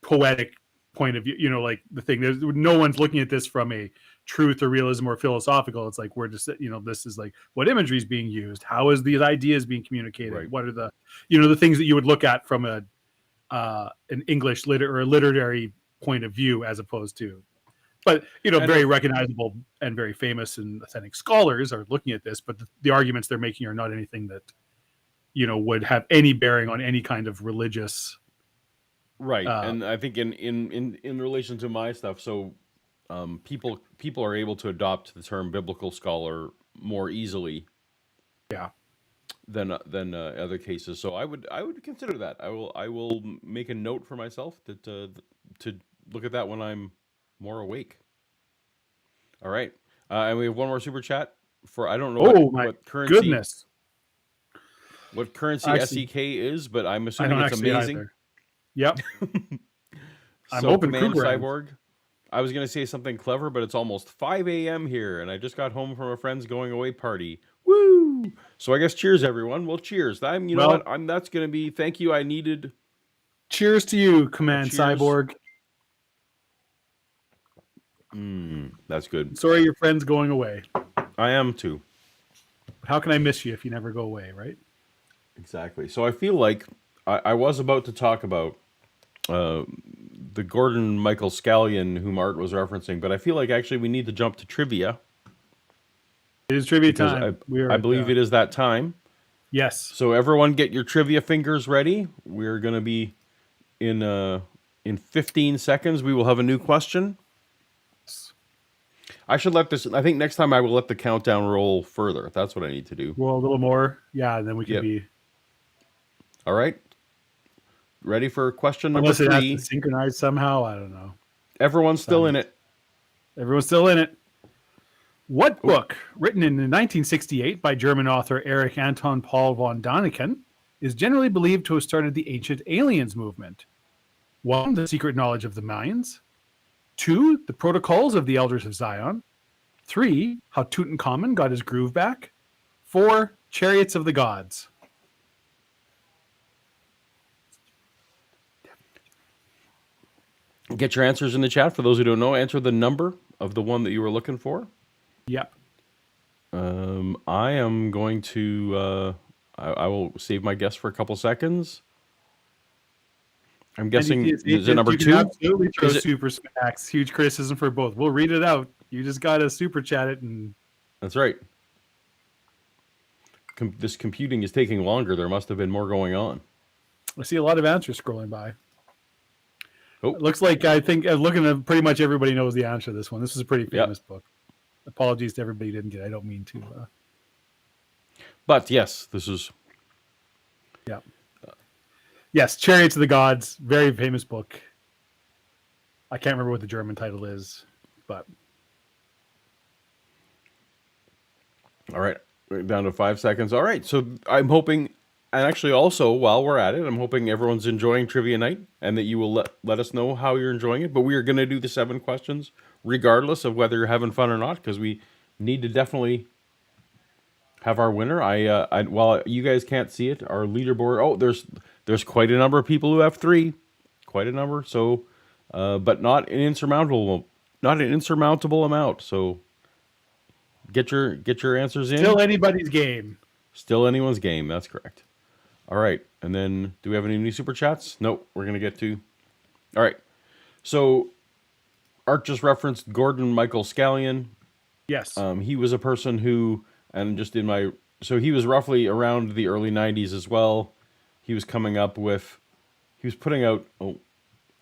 poetic point of view, like the thing, there's no one's looking at this from a truth or realism or philosophical. It's like, we're just, this is like what imagery is being used. How is these ideas being communicated? Right. What are the, the things that you would look at from an English or a literary point of view, as opposed to, but very recognizable and very famous and authentic scholars are looking at this, but the arguments they're making are not anything that would have any bearing on any kind of religious. Right, and I think in relation to my stuff, so people are able to adopt the term biblical scholar more easily. Yeah. Than other cases, so I would consider that. I will make a note for myself that to look at that when I'm more awake. All right. And we have one more super chat for, I don't know Oh my what currency goodness! Actually, SEK is, but I'm I assuming don't it's actually amazing. either. Yep, I'm So, hoping Command Krugerrands. Cyborg, I was going to say something clever, but it's almost 5 a.m. here, and I just got home from a friend's going away party. Woo! So I guess cheers, everyone. Well, cheers. You know Well, what? That's going to be, thank you. I needed cheers to you, Command cheers. Cyborg. That's good. Sorry your friend's going away. I am too. How can I miss you if you never go away, right? Exactly. So I feel like I was about to talk about the Gordon Michael Scallion whom Art was referencing, but I feel like actually we need to jump to trivia. It is trivia Because time. I believe it is that time. Yes. So everyone get your trivia fingers ready. We're going to be in 15 seconds. We will have a new question. I should let this, I think next time I will let the countdown roll further. That's what I need to do. Well, a little more. Yeah, and then we can Yep. be. All right. Ready for question number Unless it has 3. to synchronize somehow. I don't know. Everyone's still in it. Everyone's still in it. What book, written in 1968 by German author Erich Anton Paul von Däniken, is generally believed to have started the ancient aliens movement? 1. The Secret Knowledge of the Mayans. 2. The Protocols of the Elders of Zion. 3. How Tutankhamun got his groove back. 4. Chariots of the Gods. Get your answers in the chat. For those who don't know, answer the number of the one that you were looking for. Yep. I am going to. I will save my guess for a couple seconds. I'm guessing is it number 2? Absolutely throw Is it- super smacks. Huge criticism for both. We'll read it out. You just gotta super chat it, and That's right. This computing is taking longer. There must have been more going on. I see a lot of answers scrolling by. Oh. It looks like I think looking at pretty much everybody knows the answer to this one. This is a pretty famous book. Apologies to everybody who didn't get it. I don't mean to. But yes, this is. Yeah. Yes, Chariots of the Gods, very famous book. I can't remember what the German title is, but All right, we're down to 5 seconds. All right, so I'm hoping, and actually also while we're at it, I'm hoping everyone's enjoying Trivia Night and that you will let us know how you're enjoying it. But we are going to do the 7 questions regardless of whether you're having fun or not, because we need to definitely have our winner. I while you guys can't see it, our leaderboard. Oh, there's quite a number of people who have 3, quite a number. So, but not an insurmountable amount. So. Get your answers in. still anybody's game. Still anyone's game. That's correct. All right. And then, do we have any new super chats? Nope. We're going to get to. All right. So, Art just referenced Gordon Michael Scallion. Yes. He was a person who, and just in my, so he was roughly around the early 90s as well. He was coming up with, he was putting out, do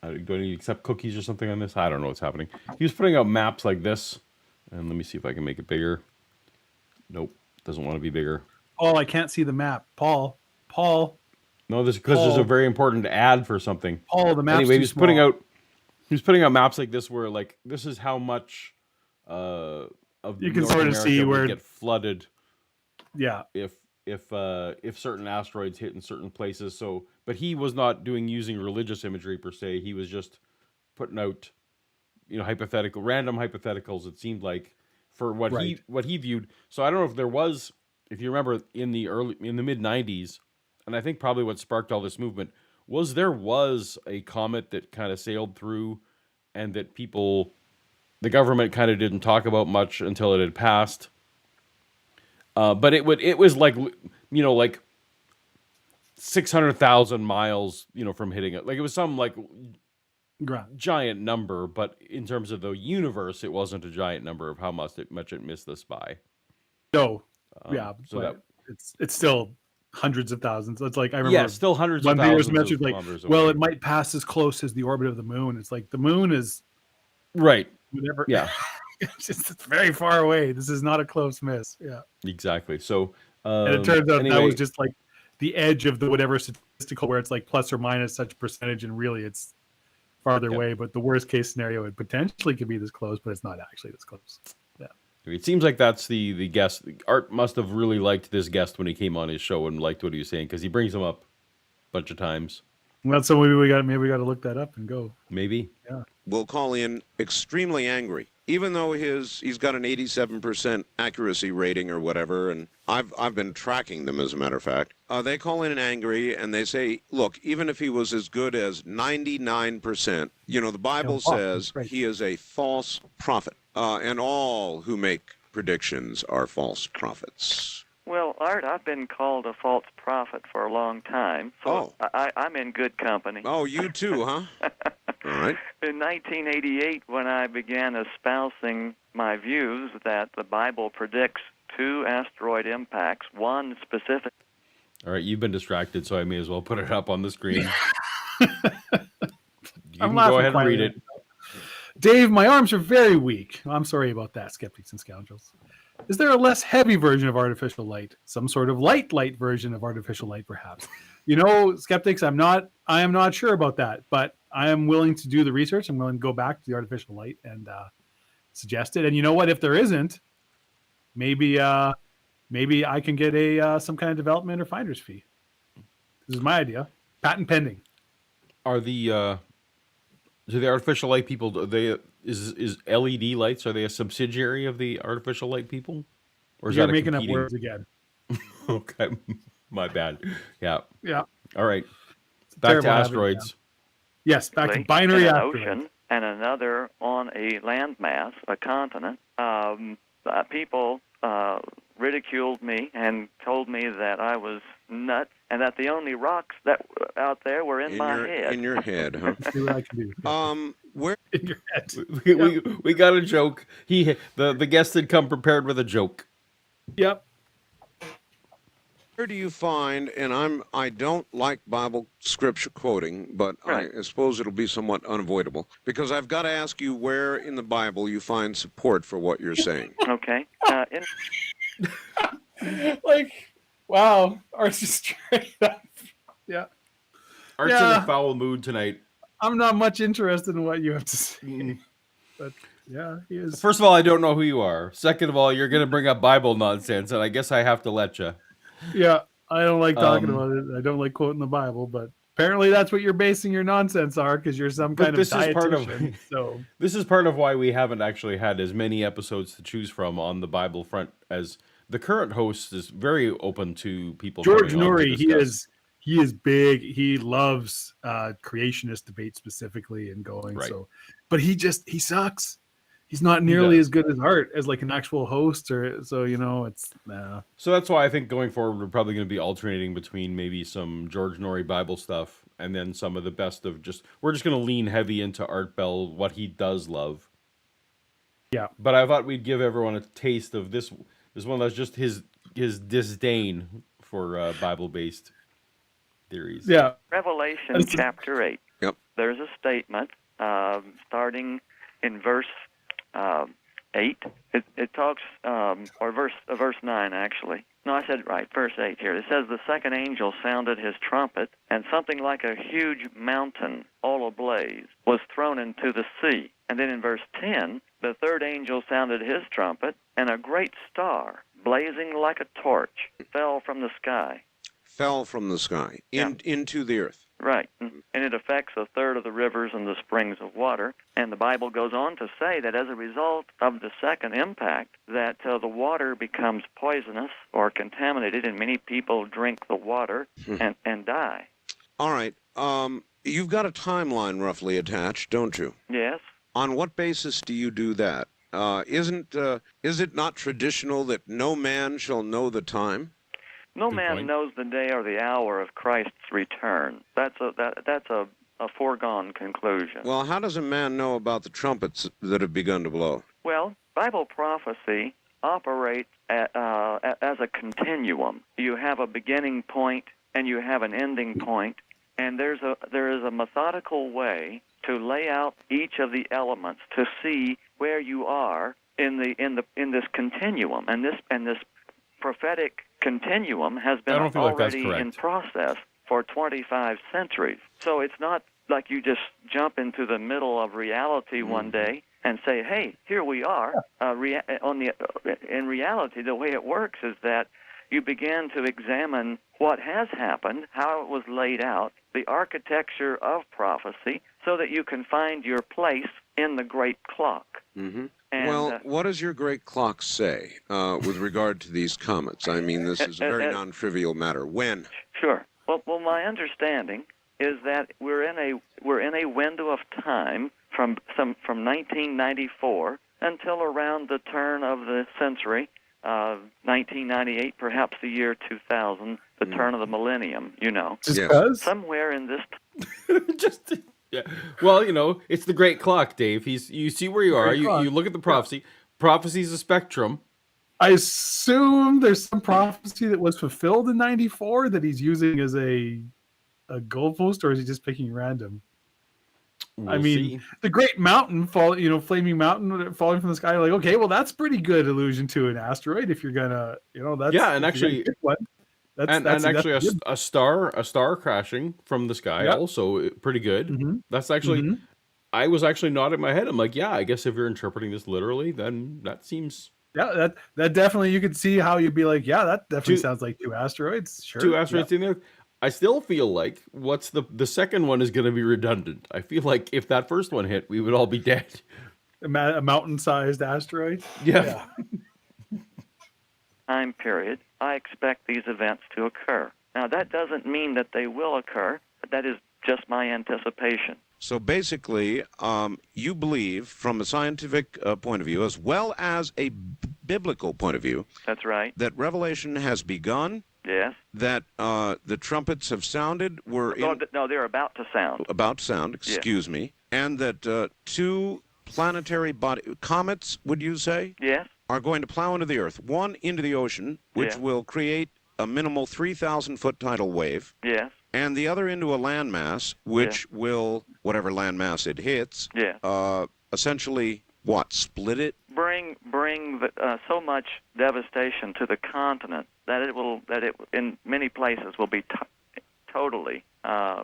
I need to accept cookies or something on this? I don't know what's happening. He was putting out maps like this. And let me see if I can make it bigger. Nope, doesn't want to be bigger. Paul, I can't see the map. Paul. No, this because there's a very important ad for something. Paul, the map's Anyway, too small. he was putting out maps like this where like this is how much of You can North sort of America see would where- get flooded Yeah. if certain asteroids hit in certain places. So, but he was not using religious imagery per se. He was just putting out random hypotheticals. It seemed like for what he viewed. So I don't know if there was, if you remember in the mid 90s, and I think probably what sparked all this movement was there was a comet that kind of sailed through, and that the government kind of didn't talk about much until it had passed. But it was like like 600,000 miles from hitting it. Like it was some like giant number, but in terms of the universe, it wasn't a giant number of how much it missed us by. No, so but it's still hundreds of thousands. It's like I remember, still hundreds one of video was thousands of mentioned like, kilometers well, away. it might pass as close as the orbit of the moon. It's like the moon is Right. whatever. Yeah. it's very far away. This is not a close miss. Yeah, Exactly. So, and it turns out that anyway, was just like the edge of the whatever statistical where it's like plus or minus such percentage, and really it's farther Yep. away, but the worst case scenario, it potentially could be this close, but it's not actually this close. Yeah. It seems like that's the guest. Art must have really liked this guest when he came on his show and liked what he was saying because he brings him up a bunch of times. Well, so maybe we got to look that up and go. Maybe. Yeah. Will call in extremely angry, even though he's got an 87% accuracy rating or whatever, and I've been tracking them as a matter of fact. They call in angry and they say, look, even if he was as good as 99%, the Bible says he is a false prophet, and all who make predictions are false prophets. Well, Art, I've been called a false prophet for a long time, so I'm in good company. Oh, you too, huh? All right. In 1988, when I began espousing my views that the Bible predicts 2 asteroid impacts, one specific. All right, you've been distracted, so I may as well put it up on the screen. You can go ahead and read it. Dave, my arms are very weak. I'm sorry about that, skeptics and scoundrels. Is there a less heavy version of artificial light? Some sort of light version of artificial light, perhaps? Skeptics, I am not sure about that, but I am willing to do the research. I'm willing to go back to the artificial light and suggest it. And you know what? If there isn't, maybe I can get some kind of development or finder's fee. This is my idea. Patent pending. Are the artificial light people? Is LED lights? Are they a subsidiary of the artificial light people, or is You're that making competing? up words again? Okay, my bad. Yeah. Yeah. All right. Back to Terrible habit, asteroids. Yes, back to binary in an asteroids. ocean and another on a landmass, a continent. People ridiculed me and told me that I was nuts and that the only rocks that out there were in my head. In your head, huh? See what I can do. Where In your head. We got a joke. The guest had come prepared with a joke. Yep. Where do you find, and I don't like Bible scripture quoting, but Right. I suppose it'll be somewhat unavoidable, because I've got to ask you where in the Bible you find support for what you're saying. Okay. Wow, Art's just straight up. Yeah. Art's in Yeah. a foul mood tonight. I'm not much interested in what you have to say. But yeah, he is. First of all, I don't know who you are. Second of all, you're going to bring up Bible nonsense, and I guess I have to let you. Yeah, I don't like talking about it. I don't like quoting the Bible, but apparently that's what you're basing your nonsense are, because you're some kind of this is part of dietitian. So this is part of why we haven't actually had as many episodes to choose from on the Bible front, as the current host is very open to people. George coming on to Noory, discuss. he is big. He loves creationist debate specifically and going. Right. So, but he sucks. He's not nearly as good as Art as like an actual host, or so it's. So that's why I think going forward we're probably going to be alternating between maybe some George Noory Bible stuff and then some of the best of we're just going to lean heavy into Art Bell, what he does love. Yeah. But I thought we'd give everyone a taste of this one that's just his disdain for Bible-based theories. Yeah. Revelation chapter 8. Yep. There's a statement starting in verse 8. It talks, or verse 9 actually. No, I said it right. Verse 8 here. It says, the second angel sounded his trumpet, and something like a huge mountain, all ablaze, was thrown into the sea. And then in verse 10, the third angel sounded his trumpet, and a great star, blazing like a torch, fell from the sky. Fell from the sky into the earth. Right. And it affects a third of the rivers and the springs of water. And the Bible goes on to say that as a result of the second impact, that the water becomes poisonous or contaminated, and many people drink the water and die. All right. You've got a timeline roughly attached, don't you? Yes. On what basis do you do that? Is it not traditional that no man shall know the time? No man knows the day or the hour of Christ's return. That's a foregone conclusion. Well, how does a man know about the trumpets that have begun to blow? Well, Bible prophecy operates as a continuum. You have a beginning point and you have an ending point, and there is a methodical way to lay out each of the elements to see where you are in this continuum, and this prophetic continuum has been already in process for 25 centuries. So it's not like you just jump into the middle of reality one day and say, "Hey, here we are." In reality, the way it works is that you begin to examine what has happened, how it was laid out, the architecture of prophecy, so that you can find your place in the great clock. Mm-hmm. And, Well, what does your great clock say with regard to these comets? I mean, this is a very non-trivial matter. When? Sure. Well, my understanding is that we're in a window of time from 1994 until around the turn of the century, 1998, perhaps the year 2000, the turn of the millennium. Just because? Somewhere in this. Just yeah. Well, it's the great clock, Dave. You see where you are. You look at the prophecy. Prophecy's a spectrum. I assume there's some prophecy that was fulfilled in '94 that he's using as a goalpost, or is he just picking random? We'll see. The great mountain flaming mountain falling from the sky. Like, okay, well, that's pretty good allusion to an asteroid. If you're gonna, that's and actually, that's a star crashing from the sky, also pretty good. Mm-hmm. That's actually, I was actually nodding my head. I'm like, yeah, I guess if you're interpreting this literally, then that seems. Yeah, that definitely, you could see how you'd be like, yeah, that definitely sounds like two asteroids. Sure, two asteroids in there. I still feel like what's the second one is going to be redundant. I feel like if that first one hit, we would all be dead. A mountain-sized asteroid. Yeah. Time period, I expect these events to occur. Now, that doesn't mean that they will occur, but that is just my anticipation. So basically, you believe, from a scientific point of view, as well as a biblical point of view, that's right, that Revelation has begun. Yes. That the trumpets have sounded. No, they're about to sound. About to sound. Excuse me. And that two planetary comets, would you say? Yes. Are going to plow into the Earth. One into the ocean, which will create a minimal 3,000-foot tidal wave. Yes. And the other into a landmass, which will, whatever landmass it hits, essentially, split it? Bring so much devastation to the continent that it in many places will be totally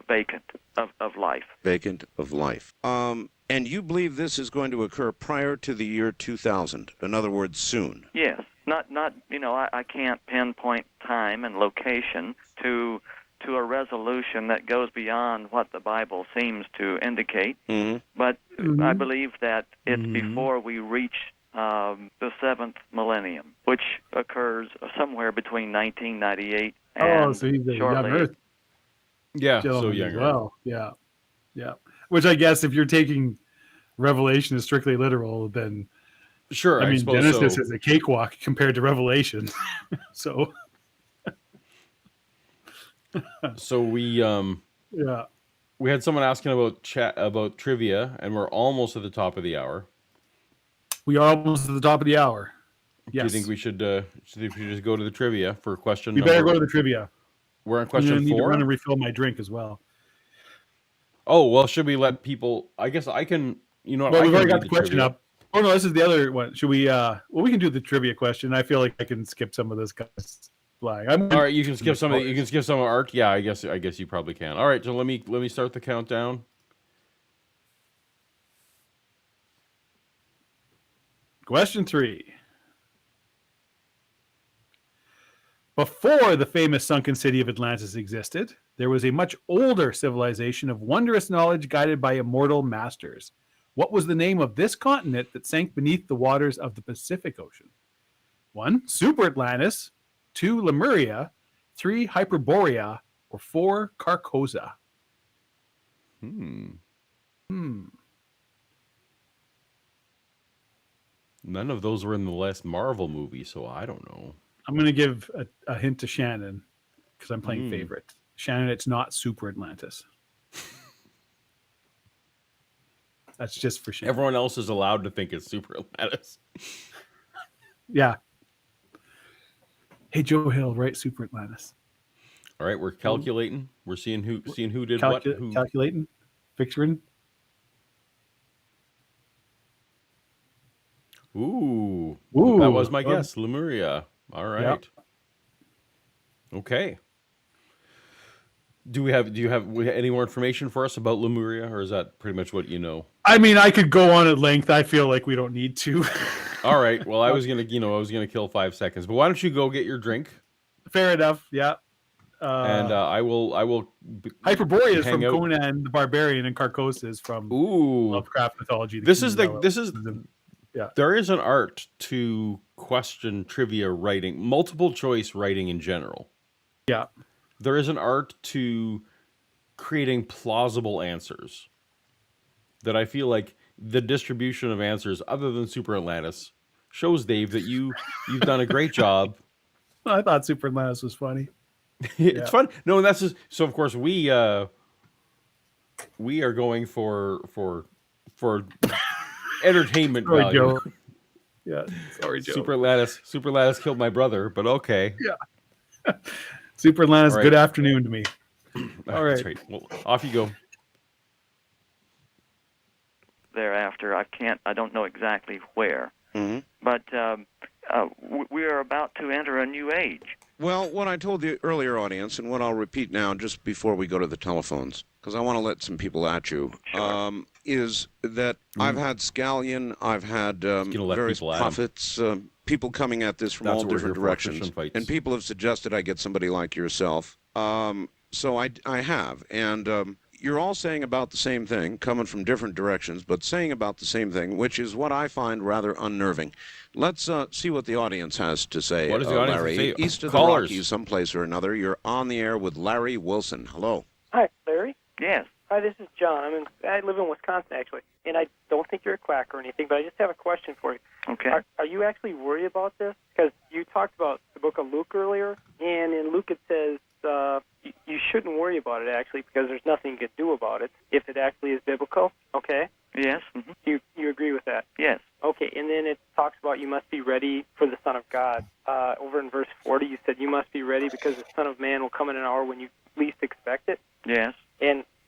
vacant of life. Vacant of life. And you believe this is going to occur prior to the year 2000? In other words, soon? Yes. Not I can't pinpoint time and location to a resolution that goes beyond what the Bible seems to indicate. Mm-hmm. But I believe that it's before we reach the seventh millennium, which occurs somewhere between 1998 and so he's a shortly. young Earth. Yeah, so young. Well, yeah. Which I guess if you're taking Revelation as strictly literal, then sure. I mean, Genesis is a cakewalk compared to Revelation. So. So we had someone asking about trivia, and we're almost at the top of the hour. We are almost at the top of the hour. Yes. Do you think we should just go to the trivia for question? We better go to the trivia. We're on question 4. I need to run and refill my drink as well. Oh well, should we let people? I guess I can. Well, we've already got the question up. Oh no, this is the other one. Should we? We can do the trivia question. I feel like I can skip some of this, guys. All right, you can skip some of you can skip some of art. Yeah, I guess you probably can. All right, so let me start the countdown. Question 3. Before the famous sunken city of Atlantis existed, there was a much older civilization of wondrous knowledge guided by immortal masters. What was the name of this continent that sank beneath the waters of the Pacific Ocean? 1. Super Atlantis. 2. Lemuria. 3. Hyperborea. Or 4. Carcosa. None of those were in the last Marvel movie, so I don't know. I'm going to give a hint to Shannon because I'm playing favorite. Shannon, it's not Super Atlantis. That's just for Shannon. Everyone else is allowed to think it's Super Atlantis. Yeah. Hey, Joe Hill, right? Super Atlantis. All right, we're calculating. We're seeing who did what. Who... Calculating, fixing. Ooh, that was my guess. Lemuria. All right. Yep. Okay. Do you have any more information for us about Lemuria, or is that pretty much what you know? I mean, I could go on at length. I feel like we don't need to. All right. Well, I was gonna kill 5 seconds, but why don't you go get your drink, Fair enough. Yeah. and I will Hyperborea is hang from out. Conan the Barbarian, and Carcosa is from Ooh, Lovecraft mythology. this is Yeah. there is an art to question trivia writing, multiple choice writing in general. Yeah. There is an art to creating plausible answers that I feel like the distribution of answers, other than Super Atlantis, shows, Dave, that you've done a great job. I thought Super Atlantis was funny. It's fun. No, and that's just, so. Of course, we are going for entertainment Sorry, value. Joe. Yeah. Sorry, Joe. Super Atlantis killed my brother, but okay. Yeah. Super Atlantis, All right. good afternoon to me. All right. That's right. Well, off you go. Thereafter, I don't know exactly where, Hmm. but we are about to enter a new age. Well, what I told the earlier audience, and what I'll repeat now, just before we go to the telephones, because I want to let some people at you, Sure. is that I've had Scallion, I've had gonna let various people at 'em. prophets, people coming at this from That's all what we're different here for, directions, Christian fights. and people have suggested I get somebody like yourself. So I have, and you're all saying about the same thing, coming from different directions, but saying about the same thing, which is what I find rather unnerving. Let's see what the audience has to say. What does the audience Larry, say? east of Callers. the Rockies, someplace or another. You're on the air with Larry Wilson. Hello. Hi, Larry. Yes. Hi, this is John. I live in Wisconsin, actually, and I don't think you're a quack or anything, but I just have a question for you. Okay. Are you actually worried about this? Because you talked about the book of Luke earlier, and in Luke it says you shouldn't worry about it, actually, because there's nothing you can do about it if it actually is biblical. Okay? Yes. Mm-hmm. You agree with that? Yes. Okay, and then it talks about you must be ready for the Son of God. Over in verse 40, you said you must be ready because the Son of Man will come in an hour when you least expect it. Yes.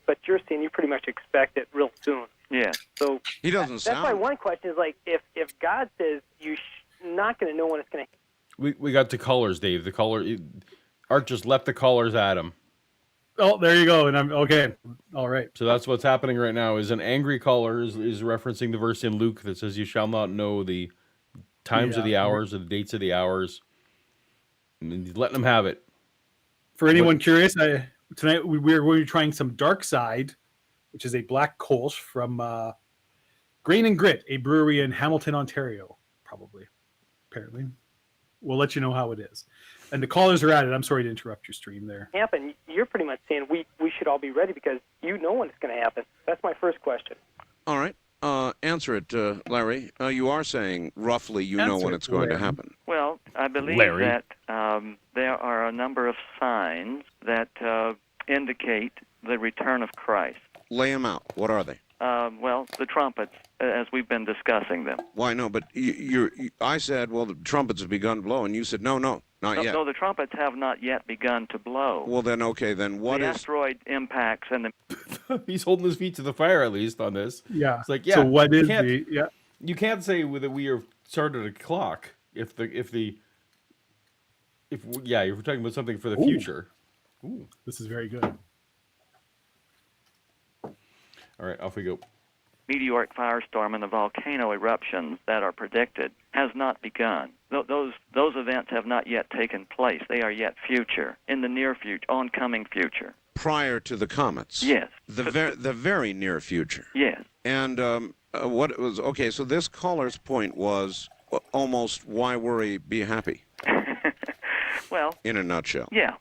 But you're saying you pretty much expect it real soon. Yes. So He doesn't that's sound. why one question is like, if God says you're not going to know when it's going to. We got the callers, Dave. The caller Art just left the callers at him. Oh, there you go. And I'm okay. All right. So that's what's happening right now. Is an angry caller is referencing the verse in Luke that says, "You shall not know the times of the hours or the dates of the hours." And he's letting them have it. For anyone curious, tonight we're going to be trying some Dark Side, which is a black Kolsch from Grain and Grit, a brewery in Hamilton, Ontario. Probably, apparently. We'll let you know how it is. And the callers are at it. I'm sorry to interrupt your stream there. Happen, you're pretty much saying we should all be ready because you know when it's going to happen. That's my first question. All right. Answer it, Larry. You are saying roughly you know Answer when it, it's going to Larry. happen. Well, I believe Larry. that there are a number of signs that indicate the return of Christ. Lay them out. What are they? Well, the trumpets, as we've been discussing them. Why no? But I said, well, the trumpets have begun to blow, and you said, no, not yet. No, the trumpets have not yet begun to blow. Well, then okay. Then what the is? asteroid impacts and the He's holding his feet to the fire, at least on this. Yeah. It's like, yeah. So what is can't- the? Yeah. You can't say that we are started a clock if you're talking about something for the Ooh. future. This is very good. All right, off we go. meteoric firestorm and the volcano eruptions that are predicted has not begun. Those events have not yet taken place. They are yet future, in the near future, oncoming future. Prior to the comets. Yes. The very near future. Yes. And what it was? Okay, so this caller's point was almost why worry, be happy. Well, In a nutshell. yeah,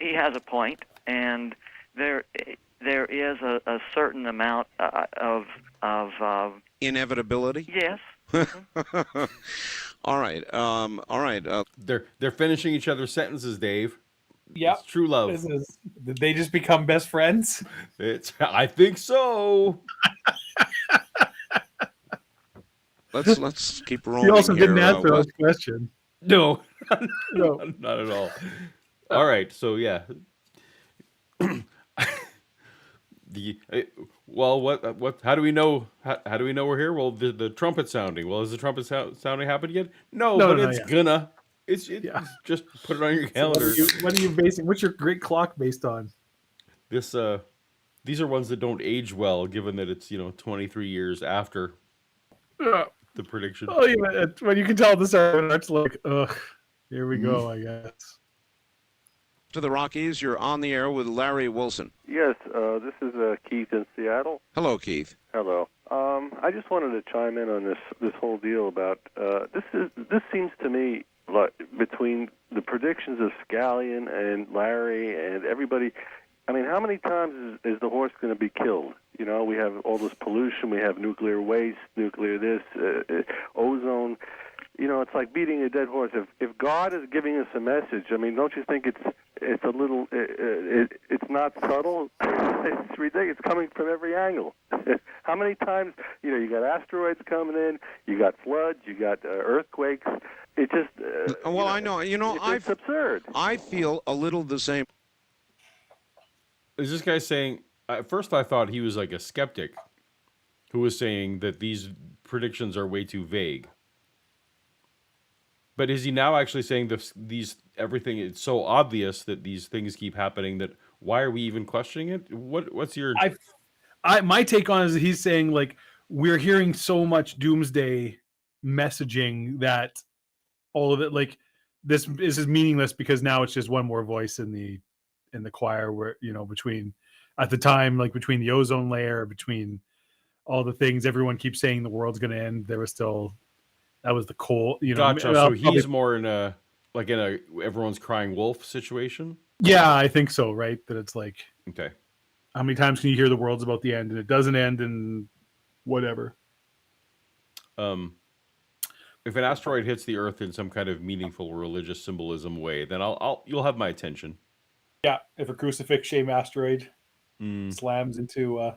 he has a point, and there is a certain amount of Inevitability. yes. All right. All right. They're finishing each other's sentences, Dave. Yeah. It's true love. Did they just become best friends? I think so. Let's keep rolling. You also here. didn't answer What- this question. No, No. not at all. All right, so yeah. What? How do we know? How do we know we're here? Well, the trumpet sounding. Well, has the trumpet sounding happened yet? No, No, but no, it's yeah. gonna. It's Yeah. just put it on your So calendar. what are you basing? What's your great clock based on? This these are ones that don't age well, given that it's 23 years after Yeah. the prediction. Oh, yeah. When you can tell this art's like, ugh, here we go, I guess. To the Rockies, you're on the air with Larry Wilson. Yes, this is Keith in Seattle. Hello, Keith. Hello. I just wanted to chime in on this whole deal about this seems to me like between the predictions of Scallion and Larry and everybody. I mean, how many times is the horse going to be killed? You know, we have all this pollution, we have nuclear waste, nuclear this, ozone. You know, it's like beating a dead horse. If God is giving us a message, I mean, don't you think it's a little it's not subtle? It's ridiculous. It's coming from every angle. How many times, you got asteroids coming in, you got floods, you got earthquakes. It just I know. it's absurd. I feel a little the same. Is this guy saying? At first, I thought he was like a skeptic who was saying that these predictions are way too vague. But is he now actually saying these everything? It's so obvious that these things keep happening that why are we even questioning it? What's your? My take on it is that he's saying like we're hearing so much doomsday messaging that all of it like this is meaningless because now it's just one more voice in the choir where between at the time like between the ozone layer, between all the things everyone keeps saying the world's going to end, there was still. That was the coal, Gotcha. So he's more in a everyone's crying wolf situation. Yeah, I think so. Right, that it's like, okay, how many times can you hear the world's about the end and it doesn't end and whatever. If an asteroid hits the Earth in some kind of meaningful religious symbolism way, then you'll have my attention. Yeah, if a crucifix-shaped asteroid slams into.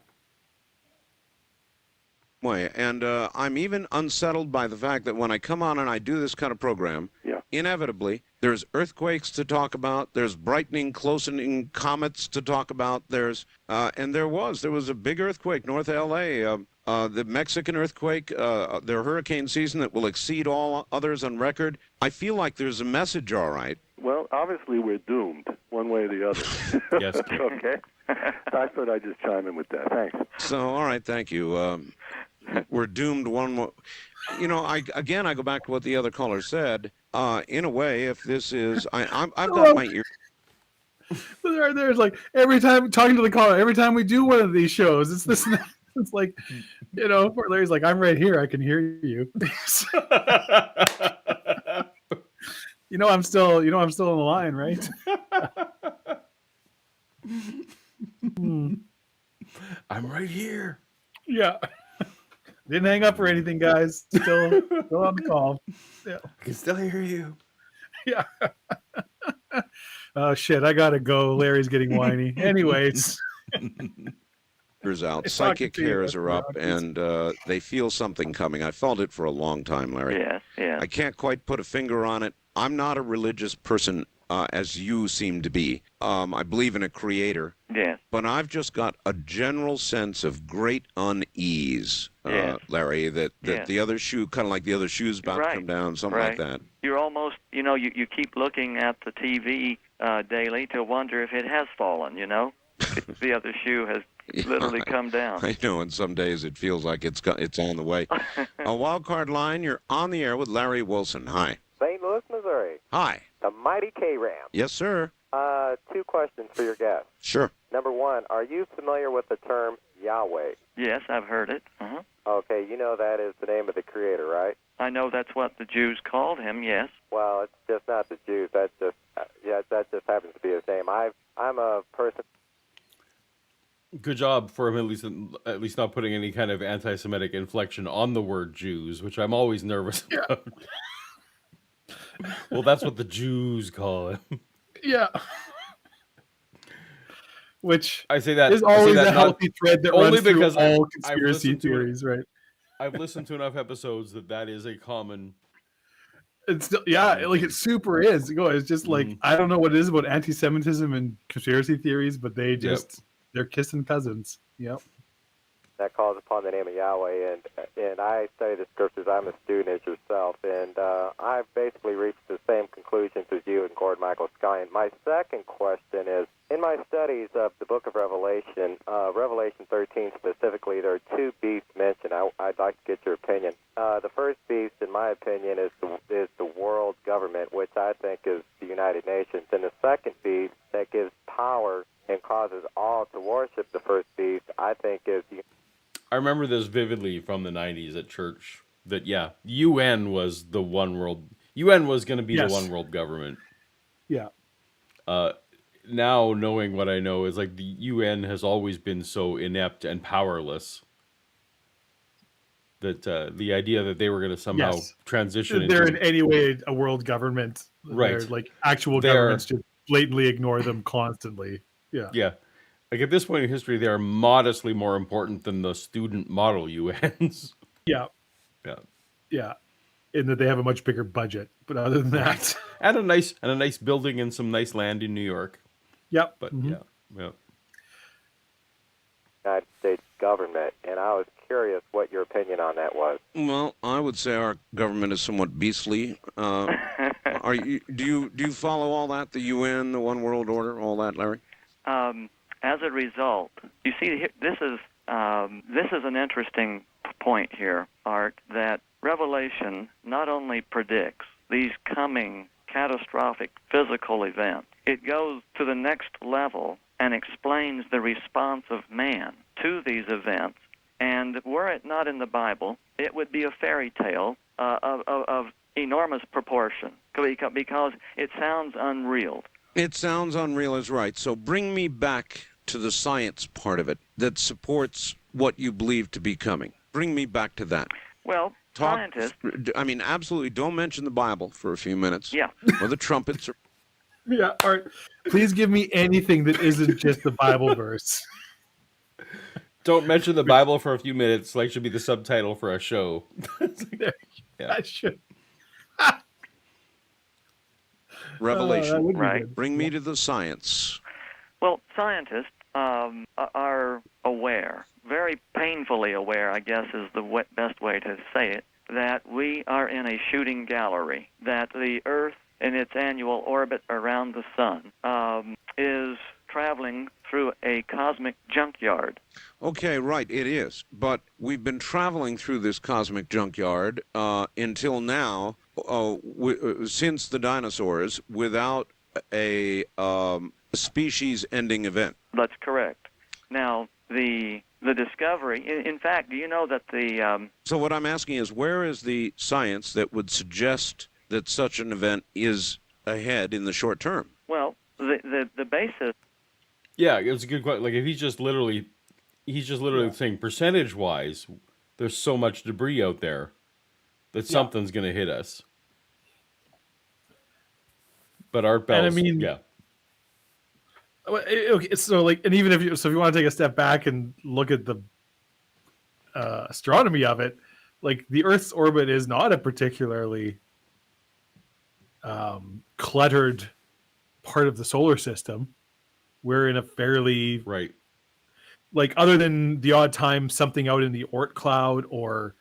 And I'm even unsettled by the fact that when I come on and I do this kind of program, inevitably there's earthquakes to talk about, there's brightening, closening comets to talk about, there's and there was a big earthquake north of L.A., the Mexican earthquake, their hurricane season that will exceed all others on record. I feel like there's a message, all right. Well, obviously we're doomed one way or the other. Yes. Okay. I thought I'd just chime in with that. Thanks. So, all right, thank you. We're doomed one more. I go back to what the other caller said. In a way, if this is, I've got my ear. There's like every time talking to the caller, every time we do one of these shows, it's this. It's like, poor Larry's like, I'm right here, I can hear you. I'm still in the line, right? I'm right here. Yeah. Didn't hang up or anything, guys. Still on the call. Yeah. I can still hear you. Yeah. Oh shit, I gotta go. Larry's getting whiny. Anyways. Out. Psychic hairs are up, and they feel something coming. I felt it for a long time, Larry. Yeah. I can't quite put a finger on it. I'm not a religious person, as you seem to be. I believe in a creator. Yeah. But I've just got a general sense of great unease, Larry, that the other shoe, kind of like the other shoe's about to come down, something like that. You're almost, you keep looking at the TV daily to wonder if it has fallen, The other shoe has literally come down. I know, and some days it feels like it's on the way. A wild card line, you're on the air with Larry Wilson. Hi. St. Louis, Missouri. Hi. The mighty K-Ram. Yes, sir. 2 questions for your guest. Sure. Number 1, are you familiar with the term Yahweh? Yes, I've heard it. Uh-huh. Okay, you know that is the name of the Creator, right? I know that's what the Jews called him, yes. Well, it's just not the Jews. That's just that just happens to be his name. I'm a person. Good job for him at least not putting any kind of anti-Semitic inflection on the word Jews, which I'm always nervous about. Well, that's what the Jews call him. Yeah. Which I say that is always that a healthy thread that runs through all conspiracy theories, right? I've listened to enough episodes that is a common. It's still, like it super is. It's just like I don't know what it is about anti-Semitism and conspiracy theories, but they just they're kissing cousins. Yep. That calls upon the name of Yahweh, and I study the scriptures. I'm a student as yourself, and I've basically reached the same conclusions as you and Gordon Michael Scallion. My second question is, in In my studies of the book of Revelation, Revelation 13 specifically, there are two beasts mentioned. I'd like to get your opinion. The first beast, in my opinion, is the world government, which I think is the United Nations. And the second beast that gives power and causes all to worship the first beast, I think is the... I remember this vividly from the 90s at church. That, UN was the one world... UN was going to be the Yes. one world government. Yeah. Now, knowing what I know, is like the UN has always been so inept and powerless that the idea that they were going to somehow Yes. transition They're into... in any way a world government. Right. They're like actual They're- governments just blatantly ignore them constantly. Yeah. Yeah. Like at this point in history, they are modestly more important than the student model UNs. Yeah. Yeah. Yeah. In that they have a much bigger budget. But other than that, And a nice building and some nice land in New York. yep. But Mhm. yeah. United States government, and I was curious what your opinion on that was. Well, I would say our government is somewhat beastly. Do you follow all that? The UN, the One World Order, all that, Larry? As a result, you see, this is an interesting point here, Art, that Revelation not only predicts these coming catastrophic physical events, it goes to the next level and explains the response of man to these events. And were it not in the Bible, it would be a fairy tale of enormous proportion because it sounds unreal. It sounds unreal is right. So bring me back to the science part of it that supports what you believe to be coming. Bring me back to that. Well, scientists... I mean, absolutely don't mention the Bible for a few minutes. Yeah. Or the trumpets. Yeah. Art, please give me anything that isn't just the Bible verse. Don't mention the Bible for a few minutes, like should be the subtitle for a show. Yeah. I should. Revelation. That would be Right. good. Bring me to the science. Well, scientists are aware, very painfully aware, I guess is the best way to say it, that we are in a shooting gallery, that the Earth in its annual orbit around the sun is traveling through a cosmic junkyard. Okay, right, it is. But we've been traveling through this cosmic junkyard until now, since the dinosaurs, without a species-ending event. That's correct. Now, the discovery, in fact, do you know that the... So what I'm asking is, where is the science that would suggest that such an event is ahead in the short term? well, the basis... Yeah, it's a good question. Like if he's just literally saying percentage-wise, there's so much debris out there that something's going to hit us. But Art Bell's, And I mean- yeah. Okay, so like, and even if you want to take a step back and look at the astronomy of it, like the Earth's orbit is not a particularly cluttered part of the solar system. We're in a fairly, Right. like, other than the odd time something out in the Oort cloud or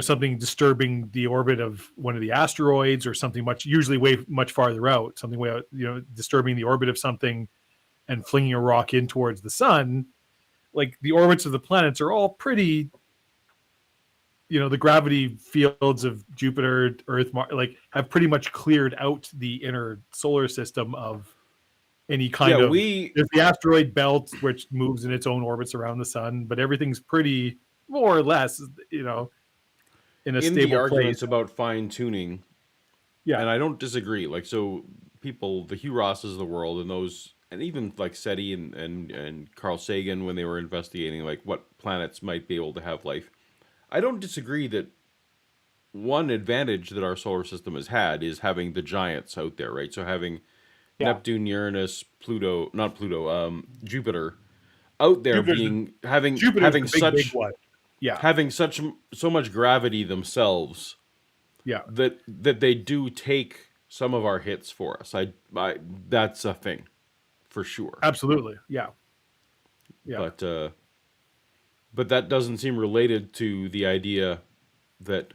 something disturbing the orbit of one of the asteroids or something usually way much farther out, something way out, disturbing the orbit of something and flinging a rock in towards the sun. Like the orbits of the planets are all pretty, the gravity fields of Jupiter, Earth, like have pretty much cleared out the inner solar system of any kind of... There's the asteroid belt, which moves in its own orbits around the sun, but everything's pretty, more or less, in a in stable the arguments place. about fine-tuning, Yeah. and I don't disagree. Like, so people, the Hugh Rosses of the world, and those, and even like SETI and Carl Sagan, when they were investigating like what planets might be able to have life, I don't disagree that one advantage that our solar system has had is having the giants out there, right? So having Neptune, Uranus, Jupiter out there, Jupiter's having Jupiter's the big such one. Yeah. having so much gravity themselves. Yeah. That they do take some of our hits for us. I that's a thing, for sure. Absolutely. Yeah. Yeah. But that doesn't seem related to the idea that.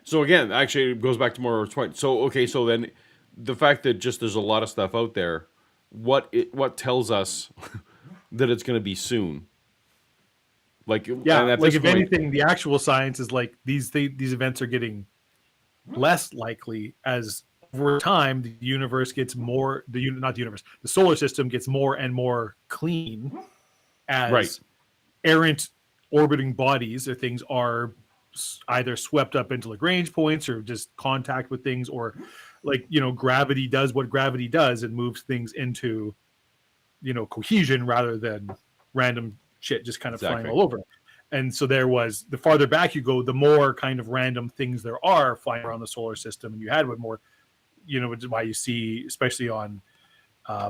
So again, actually, it goes back to Moore's point. So okay, so then the fact that just there's a lot of stuff out there, what tells us that it's going to be soon? Like, Yeah, and at like this if point, anything, the actual science is like these events are getting less likely as over time the universe gets more not the universe, the solar system gets more and more clean as Right. errant orbiting bodies or things are either swept up into Lagrange points or just contact with things, or like, gravity does what gravity does and moves things into, cohesion rather than random shit just kind of flying Exactly. all over. And so there was, the farther back you go, the more kind of random things there are flying around the solar system, and you had with more, which is why you see, especially on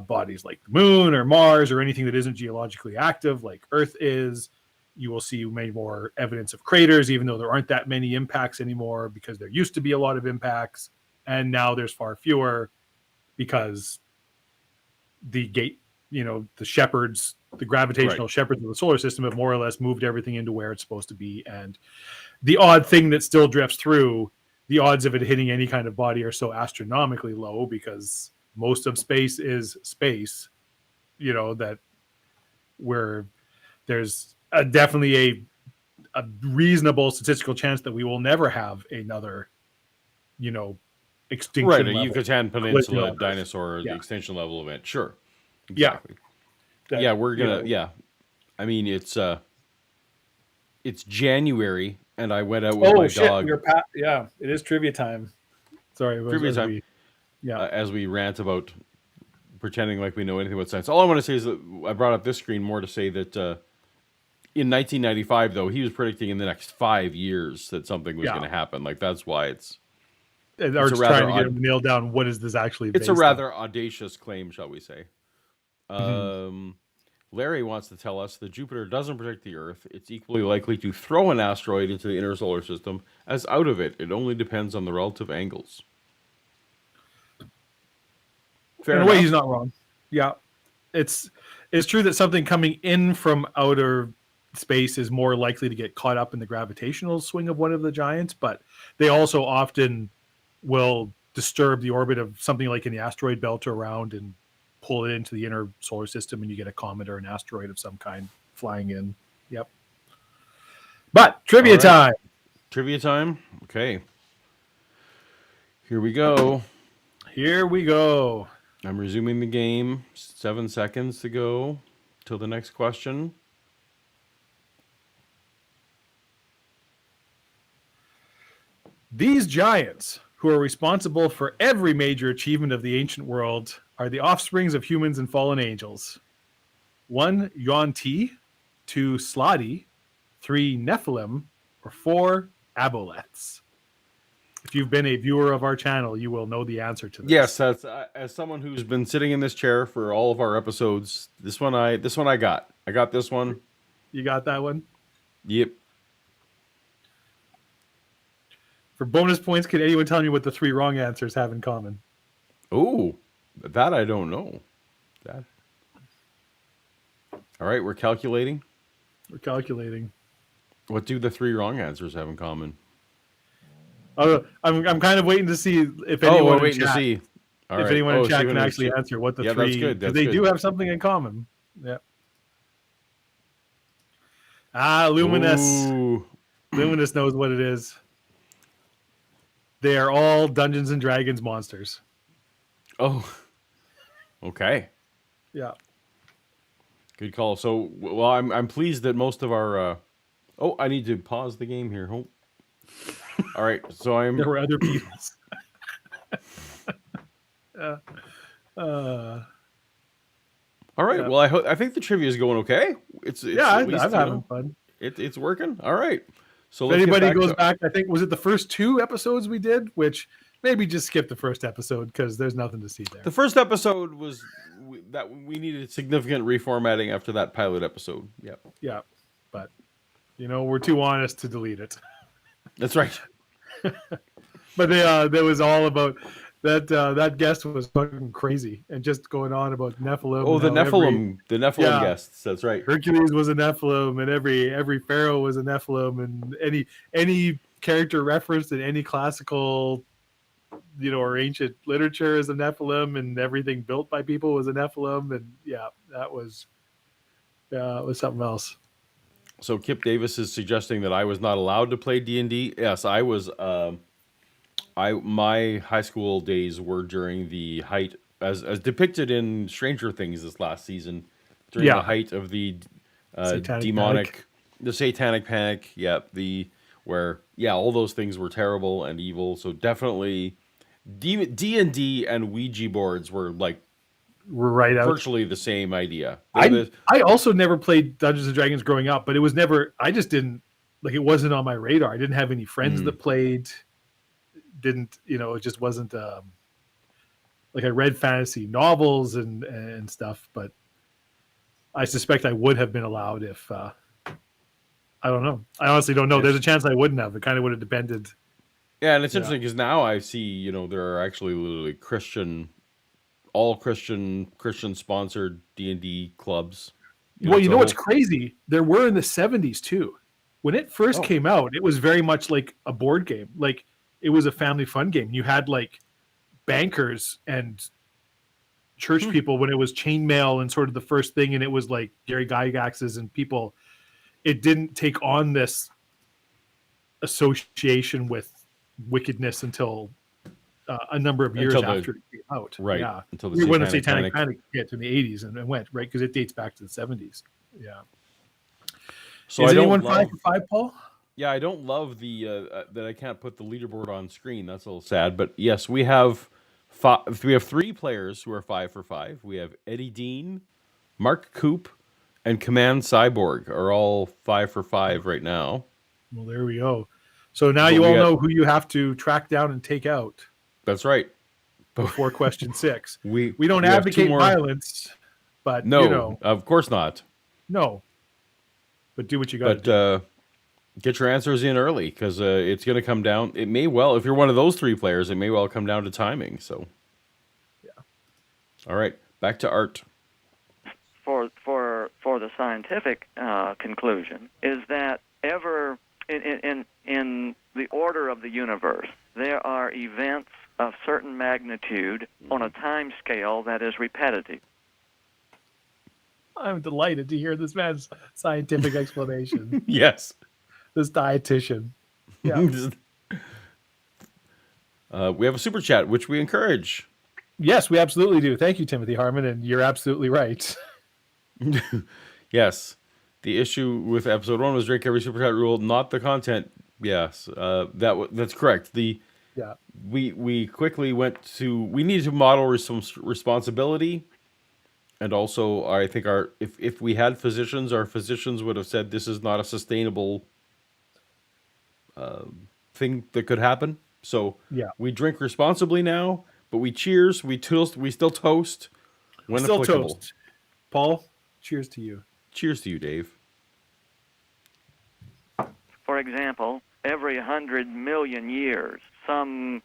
bodies like the moon or Mars or anything that isn't geologically active like Earth is, you will see many more evidence of craters, even though there aren't that many impacts anymore, because there used to be a lot of impacts and now there's far fewer, because the shepherds, the gravitational shepherds of the solar system have more or less moved everything into where it's supposed to be. And the odd thing that still drifts through, the odds of it hitting any kind of body are so astronomically low, because most of space is space, that where there's definitely a reasonable statistical chance that we will never have another, extinction right, a level. Yucatan Peninsula Earth. dinosaur Yeah. extinction level event. Sure. Yeah. Exactly. That, Yeah, we're gonna. I mean, it's January, and I went out with my dog. Yeah, it is trivia time. Sorry, Trivia time. As we rant about pretending like we know anything about science. All I want to say is that I brought up this screen more to say that in 1995, though, he was predicting in the next 5 years that something was going to happen. Like, that's why it's or just trying to get him nailed down. What is this actually? It's a rather audacious claim, shall we say? Larry wants to tell us that Jupiter doesn't protect the Earth. It's equally likely to throw an asteroid into the inner solar system as out of it. It only depends on the relative angles. Fair enough. In a way, he's not wrong. Yeah, it's true that something coming in from outer space is more likely to get caught up in the gravitational swing of one of the giants, but they also often will disturb the orbit of something like in the asteroid belt or around and pull it into the inner solar system, and you get a comet or an asteroid of some kind flying in. Yep. But trivia time. Trivia time. Okay. Here we go. I'm resuming the game. 7 seconds to go till the next question. These giants, who are responsible for every major achievement of the ancient world, are the offsprings of humans and fallen angels. 1, Yuan-Ti, 2, Slotty, 3, Nephilim, or 4, Aboleths. If you've been a viewer of our channel, you will know the answer to this. Yes, that's as someone who's been sitting in this chair for all of our episodes. This one I got. I got this one. You got that one? Yep. For bonus points, can anyone tell me what the 3 wrong answers have in common? Oh, that I don't know. That. All right, we're calculating. What do the 3 wrong answers have in common? I'm kind of waiting to see if anyone waiting to see. All if right. anyone in chat can actually answer what the 3. That's good. Because they do have something in common. Yeah. Luminous. Ooh. Luminous knows what it is. They are all Dungeons and Dragons monsters. Oh. Okay. Yeah. Good call. So, well, I'm pleased that most of our. I need to pause the game here. Oh. All right. So There were other people. All right. Yeah. Well, I think the trivia is going okay. It's I'm having fun. It's working. All right. So if anybody goes back, I think was it the first 2 episodes we did, which maybe just skip the first episode because there's nothing to see there. The first episode was that we needed significant reformatting after that pilot episode. Yep. Yeah, but we're too honest to delete it. That's right. But there was all about that. That guest was fucking crazy and just going on about Nephilim. Oh, the Nephilim guests. That's right. Hercules was a Nephilim, and every pharaoh was a Nephilim, and any character referenced in any classical or ancient literature is a Nephilim, and everything built by people was a Nephilim, and that was something else. So Kip Davis is suggesting that I was not allowed to play D&D. Yes, I was. My high school days were during the height, as depicted in Stranger Things this last season, during the height of the the Satanic Panic. Yeah, all those things were terrible and evil. So definitely, D&D and Ouija boards were like right out. Virtually the same idea. I also never played Dungeons and Dragons growing up, but it was never. I just didn't like. It wasn't on my radar. I didn't have any friends that played. Didn't it just wasn't. Like I read fantasy novels and stuff, but I suspect I would have been allowed if. I don't know. I honestly don't know. There's a chance I wouldn't have. It kind of would have depended. Yeah, and it's interesting because now I see there are actually literally all Christian sponsored D&D clubs. What's crazy? There were in the 70s too. When it first came out, it was very much like a board game. Like it was a family fun game. You had like bankers and church people when it was chainmail and sort of the first thing, and it was like Gary Gygax's and people. It didn't take on this association with wickedness until a number of years after it came out. Right. Yeah. Until the Satanic Panic hit in the 80s and went, right? Because it dates back to the 70s. Yeah. So is anyone 5 for 5, Paul? Yeah, I don't love the that I can't put the leaderboard on screen. That's a little sad. But yes, we have 3 players who are 5 for 5. We have Eddie Dean, Mark Coop, and Command Cyborg are all 5 for 5 right now. Well, there we go. So now you all know who you have to track down and take out. That's right. Before question 6. We don't we advocate violence, but no, of course not. No. But do what you got to do. Get your answers in early because it's going to come down. It may well, if you're one of those 3 players, it may well come down to timing. So, yeah. All right, back to Art. For the scientific conclusion is that ever in the order of the universe, there are events of certain magnitude on a time scale that is repetitive. I'm delighted to hear this man's scientific explanation. Yes. This dietitian. Yeah. We have a super chat, which we encourage. Yes, we absolutely do. Thank you, Timothy Harmon, and you're absolutely right. Yes. The issue with episode 1 was drink every super chat rule, not the content. Yes, that's correct. We quickly went to we needed to model some responsibility, and also I think if we had physicians, our physicians would have said this is not a sustainable thing that could happen. So we drink responsibly now, but we cheers, we still toast when still applicable. Toast. Paul, cheers to you. Cheers to you, Dave. For example, every 100 million years, some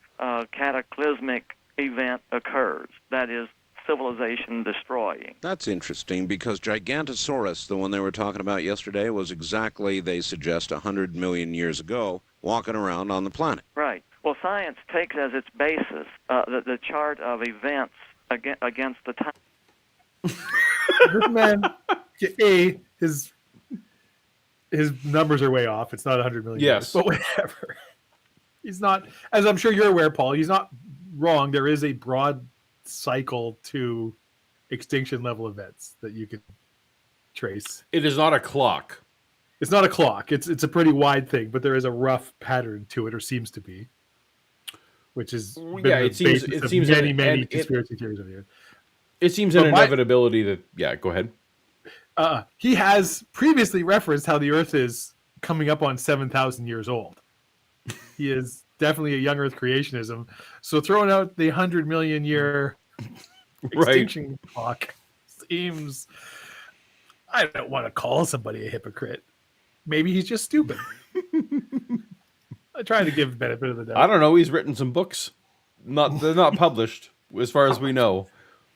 cataclysmic event occurs that is civilization destroying. That's interesting because Gigantosaurus, the one they were talking about yesterday, was exactly, they suggest, 100 million years ago, walking around on the planet. Right. Well, science takes as its basis the chart of events against the time. This man, his numbers are way off. It's not 100 million. Yes. Years, but whatever. He's not, as I'm sure you're aware, Paul, he's not wrong. There is a broad cycle to extinction level events that you can trace. It is not a clock. It's not a clock. It's a pretty wide thing, but there is a rough pattern to it, or seems to be, which is it seems many conspiracy theories over here. It seems an inevitability that go ahead. He has previously referenced how the Earth is coming up on 7,000 years old. He is definitely a young Earth creationism. So throwing out the 100 million year extinction clock seems. I don't want to call somebody a hypocrite. Maybe he's just stupid. I try to give benefit of the doubt. I don't know. He's written some books. They're not published, as far as we know.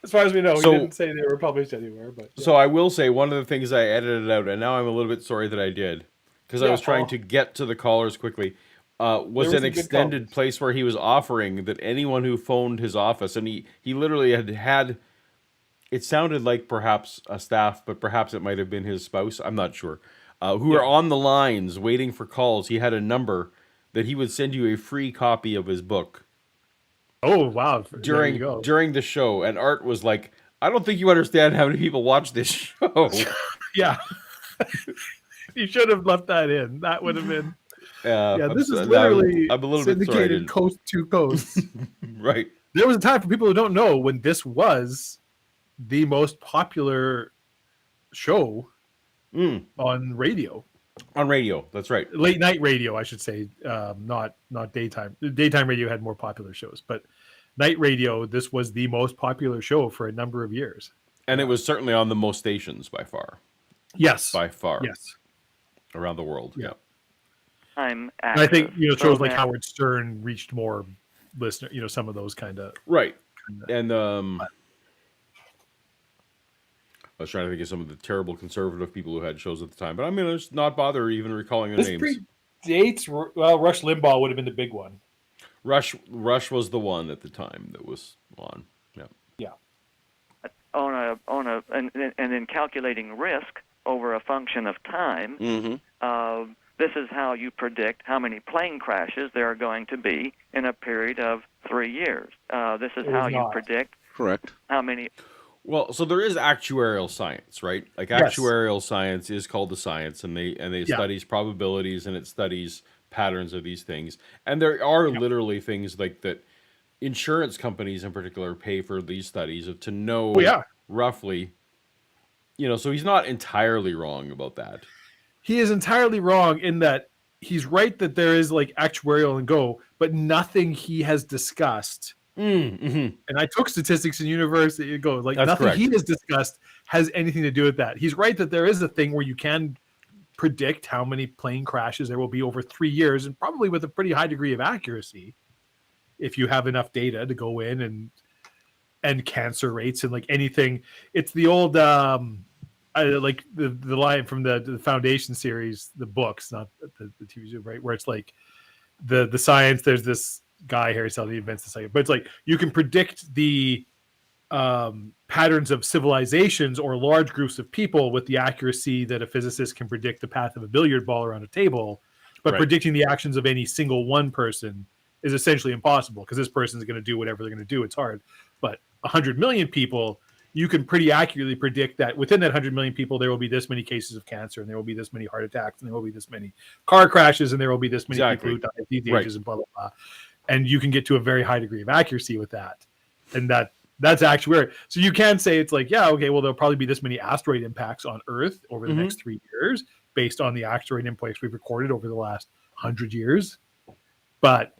As far as we know, he didn't say they were published anywhere. But So I will say one of the things I edited out, and now I'm a little bit sorry that I did, because I was trying to get to the callers quickly. was were an some good extended callers. place where he was offering that anyone who phoned his office, and he literally had it sounded like perhaps a staff, but perhaps it might have been his spouse. I'm not sure. Who are on the lines waiting for calls. He had a number that he would send you a free copy of his book Oh wow! There you go. during the show. And Art was like, "I don't think you understand how many people watch this show." Yeah, you should have left that in. That would have been. Yeah, this is I'm literally a little bit sorry. I syndicated didn't- coast to coast. Right. There was a time for people who don't know when this was the most popular show on radio. On radio, that's right. Late night radio, I should say, not daytime. Daytime radio had more popular shows, but night radio, this was the most popular show for a number of years. And it was certainly on the most stations by far. Yes, By far. yes. Around the world. Yeah. Yeah. I'm And I think active, shows so like that- Howard Stern reached more listener. Some of those kind of. Right. And I was trying to think of some of the terrible conservative people who had shows at the time, but I'm going to not bother even recalling their This names. predates. Well, Rush Limbaugh would have been the big one. Rush was the one at the time that was on. Yeah. on and in calculating risk over a function of time. This is how you predict how many plane crashes there are going to be in a period of 3 years. This is how you predict Correct. how many. Well, so there is actuarial science, right? Like Yes. actuarial science is called the science, and they studies probabilities and it studies patterns of these things. And there are literally things like that. Insurance companies in particular pay for these studies to know roughly. So he's not entirely wrong about that. He is entirely wrong in that he's right that there is like actuarial and go, but nothing he has discussed. And I took statistics in university. Go like That's nothing correct. he has discussed has anything to do with that. He's right that there is a thing where you can predict how many plane crashes there will be over 3 years, and probably with a pretty high degree of accuracy, if you have enough data to go in and cancer rates and like anything. It's the old like the line from the Foundation series, the books, not the TV show, right? Where it's like the science. There's this guy, Harry Seldon, he invents the science, but it's like you can predict the patterns of civilizations or large groups of people with the accuracy that a physicist can predict the path of a billiard ball around a table, but predicting the actions of any single one person is essentially impossible because this person is going to do whatever they're going to do. It's hard, but 100 million people, you can pretty accurately predict that within that 100 million people, there will be this many cases of cancer, and there will be this many heart attacks, and there will be this many car crashes, and there will be this many people who die at these ages, and blah, blah, blah. And you can get to a very high degree of accuracy with that. And that's actually so you can say it's like, yeah, okay, well, there'll probably be this many asteroid impacts on Earth over the next 3 years based on the asteroid impacts we've recorded over the last 100 years. But,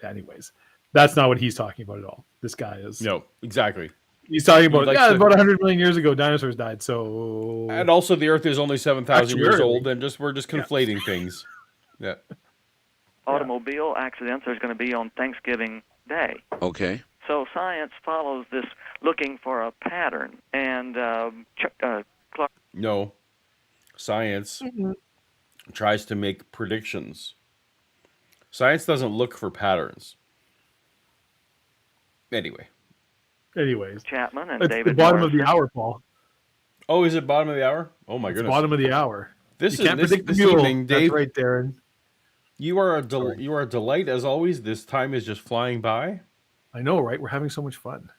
anyways, that's not what he's talking about at all. This guy is. No, exactly. He's talking about, likes about 100 million years ago, dinosaurs died. So. And also, the Earth is only 7,000 years Actuarially. old, and we're just conflating things. Yeah. Automobile accidents are going to be on Thanksgiving Day. Okay. So science follows this looking for a pattern. And Clark. No. Science tries to make predictions. Science doesn't look for patterns. Anyways. Chapman and It's David the bottom Morrison. of the hour, Paul. Oh, is it bottom of the hour? Oh, my goodness. Bottom of the hour. This You can't is predict this the mule. evening, That's Dave. right, Darren. You are a delight as always. This time is just flying by. I know, right? We're having so much fun.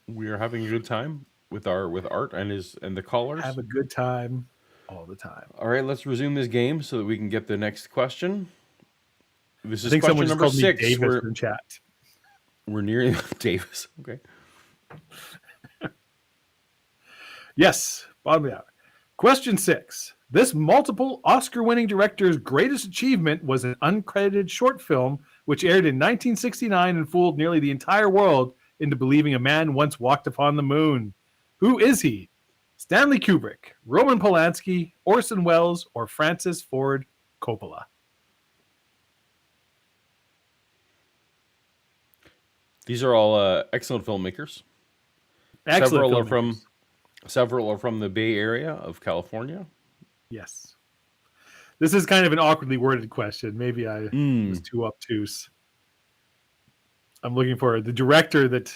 We are having a good time with Art and the callers. Have a good time all the time. All right, let's resume this game so that we can get the next question. This I is think question someone just number called me 6. Davis in chat. We're nearing Davis. Okay. Yes, bottom of the hour. Question 6. This multiple Oscar-winning director's greatest achievement was an uncredited short film which aired in 1969 and fooled nearly the entire world into believing a man once walked upon the moon. Who is he? Stanley Kubrick, Roman Polanski, Orson Welles, or Francis Ford Coppola? These are all excellent filmmakers. Excellent Several are from the Bay Area of California. Yes. This is kind of an awkwardly worded question. Maybe I was too obtuse. I'm looking for the director that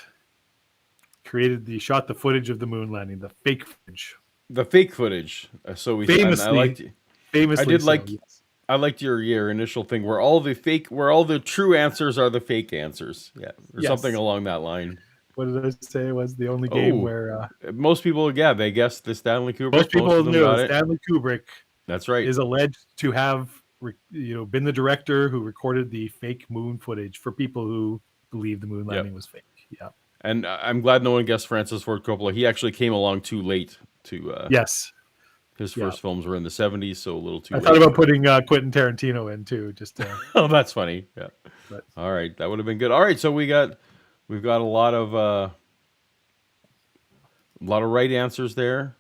shot the footage of the moon landing, the fake footage. The fake footage. So we Famously, I did so, like yes. I liked your initial thing where all the true answers are the fake answers. Yeah, or Yes. something along that line. What did I say? It was the only game where most people, they guessed the Stanley Kubrick. most people of them knew got it. Stanley Kubrick. That's right. Is alleged to have been the director who recorded the fake moon footage for people who believe the moon landing was fake. Yeah. And I'm glad no one guessed Francis Ford Coppola. He actually came along too late to. Yes. His first films were in the 70s, so a little too late. I thought about putting Quentin Tarantino in too, just to... Oh, that's funny. Yeah. But... All right, that would have been good. All right, so we've got a lot of right answers there.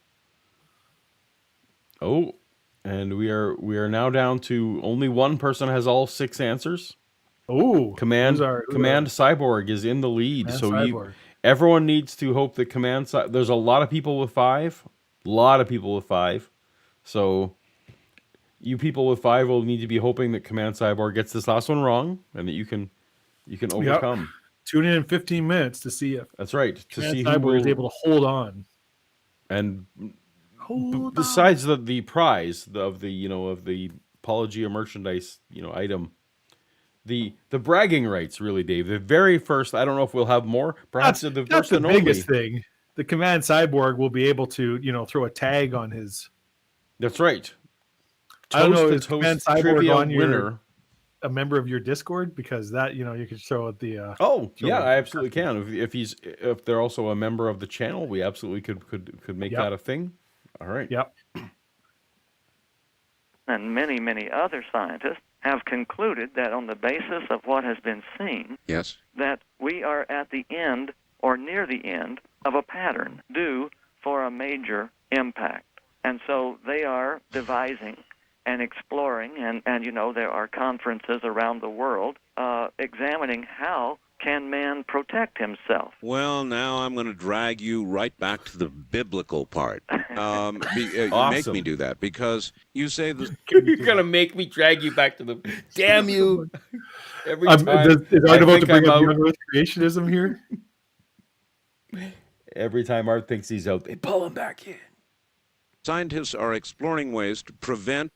Oh, and we are now down to only one person has all 6 answers. Oh, Command Cyborg is in the lead. Everyone needs to hope that there's a lot of people with 5. So you people with 5 will need to be hoping that Command Cyborg gets this last one wrong and that you can overcome. Yep. Tune in 15 minutes to see if that's right. To see who Cyborg is able to hold on. And besides the prize of the Paulogia merchandise, item, the bragging rights, really, Dave. The very first, I don't know if we'll have more. Perhaps that's the biggest thing. The Command Cyborg will be able to, throw a tag on his. That's right. I don't know, is Command Cyborg on winner a member of your Discord? Because that, you could show at the. I absolutely can. If they're also a member of the channel, we absolutely could make that a thing. All right. Yep. And many, many other scientists have concluded that on the basis of what has been seen, that we are at the end or near the end of a pattern due for a major impact. And so they are devising and exploring, and there are conferences around the world examining how can man protect himself. Well, now I'm going to drag you right back to the biblical part. Awesome. You make me do that because you say this. You're going to make me drag you back to the... Damn you! Every time. Is Art about to bring up young Earth creationism here? Every time Art thinks he's out, they pull him back in. Scientists are exploring ways to prevent...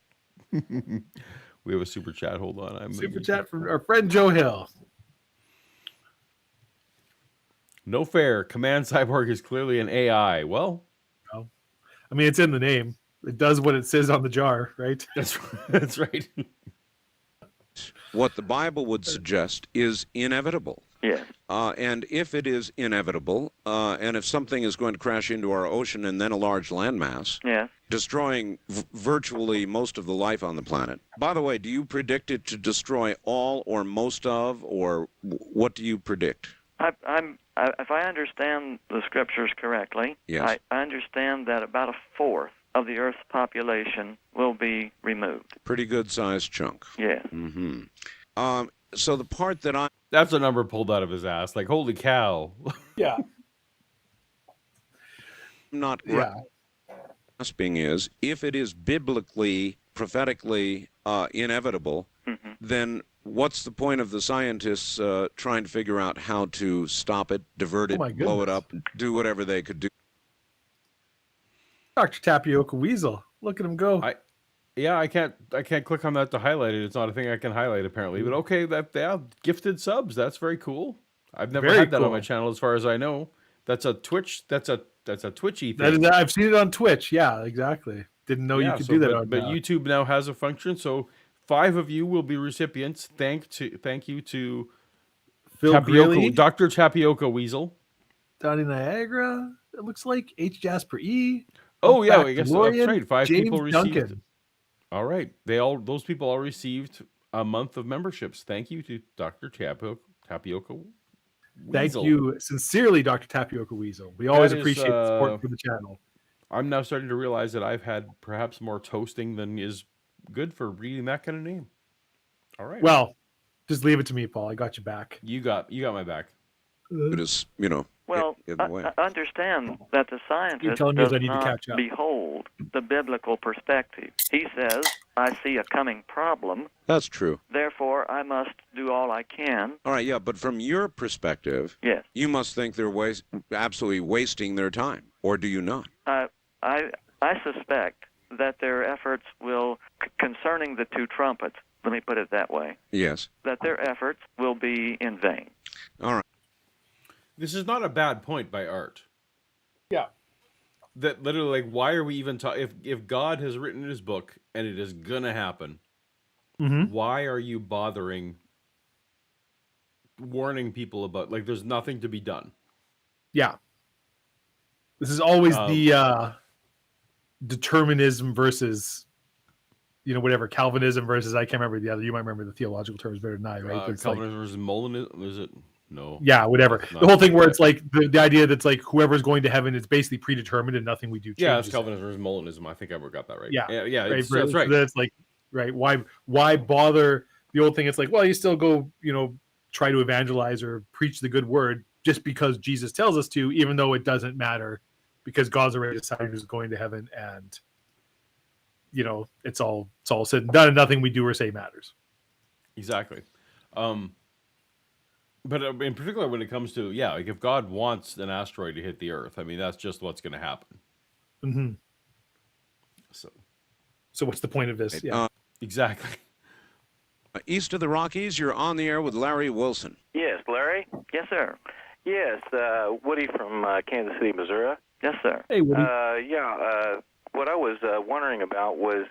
We have a super chat. Hold on. Super chat from our friend Joe Hill. No fair. Command Cyborg is clearly an AI. Well, no. I mean, it's in the name. It does what it says on the jar, right? That's right. What the Bible would suggest is inevitable. Yes. And if it is inevitable, and if something is going to crash into our ocean and then a large landmass, destroying virtually most of the life on the planet. By the way, do you predict it to destroy all or most of, or what do you predict? If I understand the scriptures correctly, I understand that about a fourth of the Earth's population will be removed. Pretty good sized chunk. Yeah. Mm-hmm. So the part that that's a number pulled out of his ass. Like, holy cow. Yeah. Not grasping is, if it is biblically, prophetically inevitable, then what's the point of the scientists trying to figure out how to stop it, divert it, blow it up, do whatever they could do? Dr. Tapioca Weasel, look at him go. I can't click on that to highlight it. It's not a thing I can highlight apparently. But okay, gifted subs. That's very cool. I've never had that on my channel, as far as I know. That's a Twitch. That's a Twitchy thing. I've seen it on Twitch. Yeah, exactly. Didn't know you could do that. But YouTube now has a function. So 5 of you will be recipients. Thank you to Phil Greeley, Dr. Tapioca Weasel, Donnie Niagara. It looks like H. Jasper E. Oh yeah, I guess that's right. 5 James people received. Duncan. All right, those people all received a month of memberships. Thank you to Dr. Tapioca Weasel. Thank you sincerely, Dr. Tapioca Weasel. We always appreciate the support for the channel. I'm now starting to realize that I've had perhaps more toasting than is good for reading that kind of name. All right. Well, just leave it to me, Paul. I got you back. You got my back. It is, Well, Well, in the way. understand that the You're scientist telling me does I need to not catch up. behold the biblical perspective. He says, I see a coming problem, That's true. therefore I must do all I can. All right, yeah, but from your perspective, Yes. you must think they're absolutely wasting their time, or do you not? I suspect that their efforts will, concerning the two trumpets, let me put it that way, Yes. that their efforts will be in vain. All right. This is not a bad point by Art. Yeah. That literally, like, why are we even talking? If God has written in His book and it is gonna happen, why are you bothering warning people about? Like, there's nothing to be done. Yeah. This is always the determinism versus, whatever, Calvinism versus, I can't remember the other. You might remember the theological terms better than I, right? But it's Calvinism versus Molinism, is it? No. Yeah, whatever. That's The not whole thing where that. it's like the idea that's like whoever's going to heaven is basically predetermined and nothing we do changes. Yeah, it's Calvinism versus Molinism. I think I got that right. Yeah. Yeah. Right? That's right. That's like, right. Why bother? The old thing, it's like, well, you still go, try to evangelize or preach the good word just because Jesus tells us to, even though it doesn't matter, because God's already decided who's going to heaven, and it's all said and done, and nothing we do or say matters. Exactly. But in particular, when it comes to, like if God wants an asteroid to hit the Earth, I mean, that's just what's going to happen. Mm-hmm. So what's the point of this? Yeah. Exactly. East of the Rockies, you're on the air with Larry Wilson. Yes, Larry? Yes, sir. Yes, Woody from Kansas City, Missouri. Yes, sir. Hey, Woody. What I was wondering about was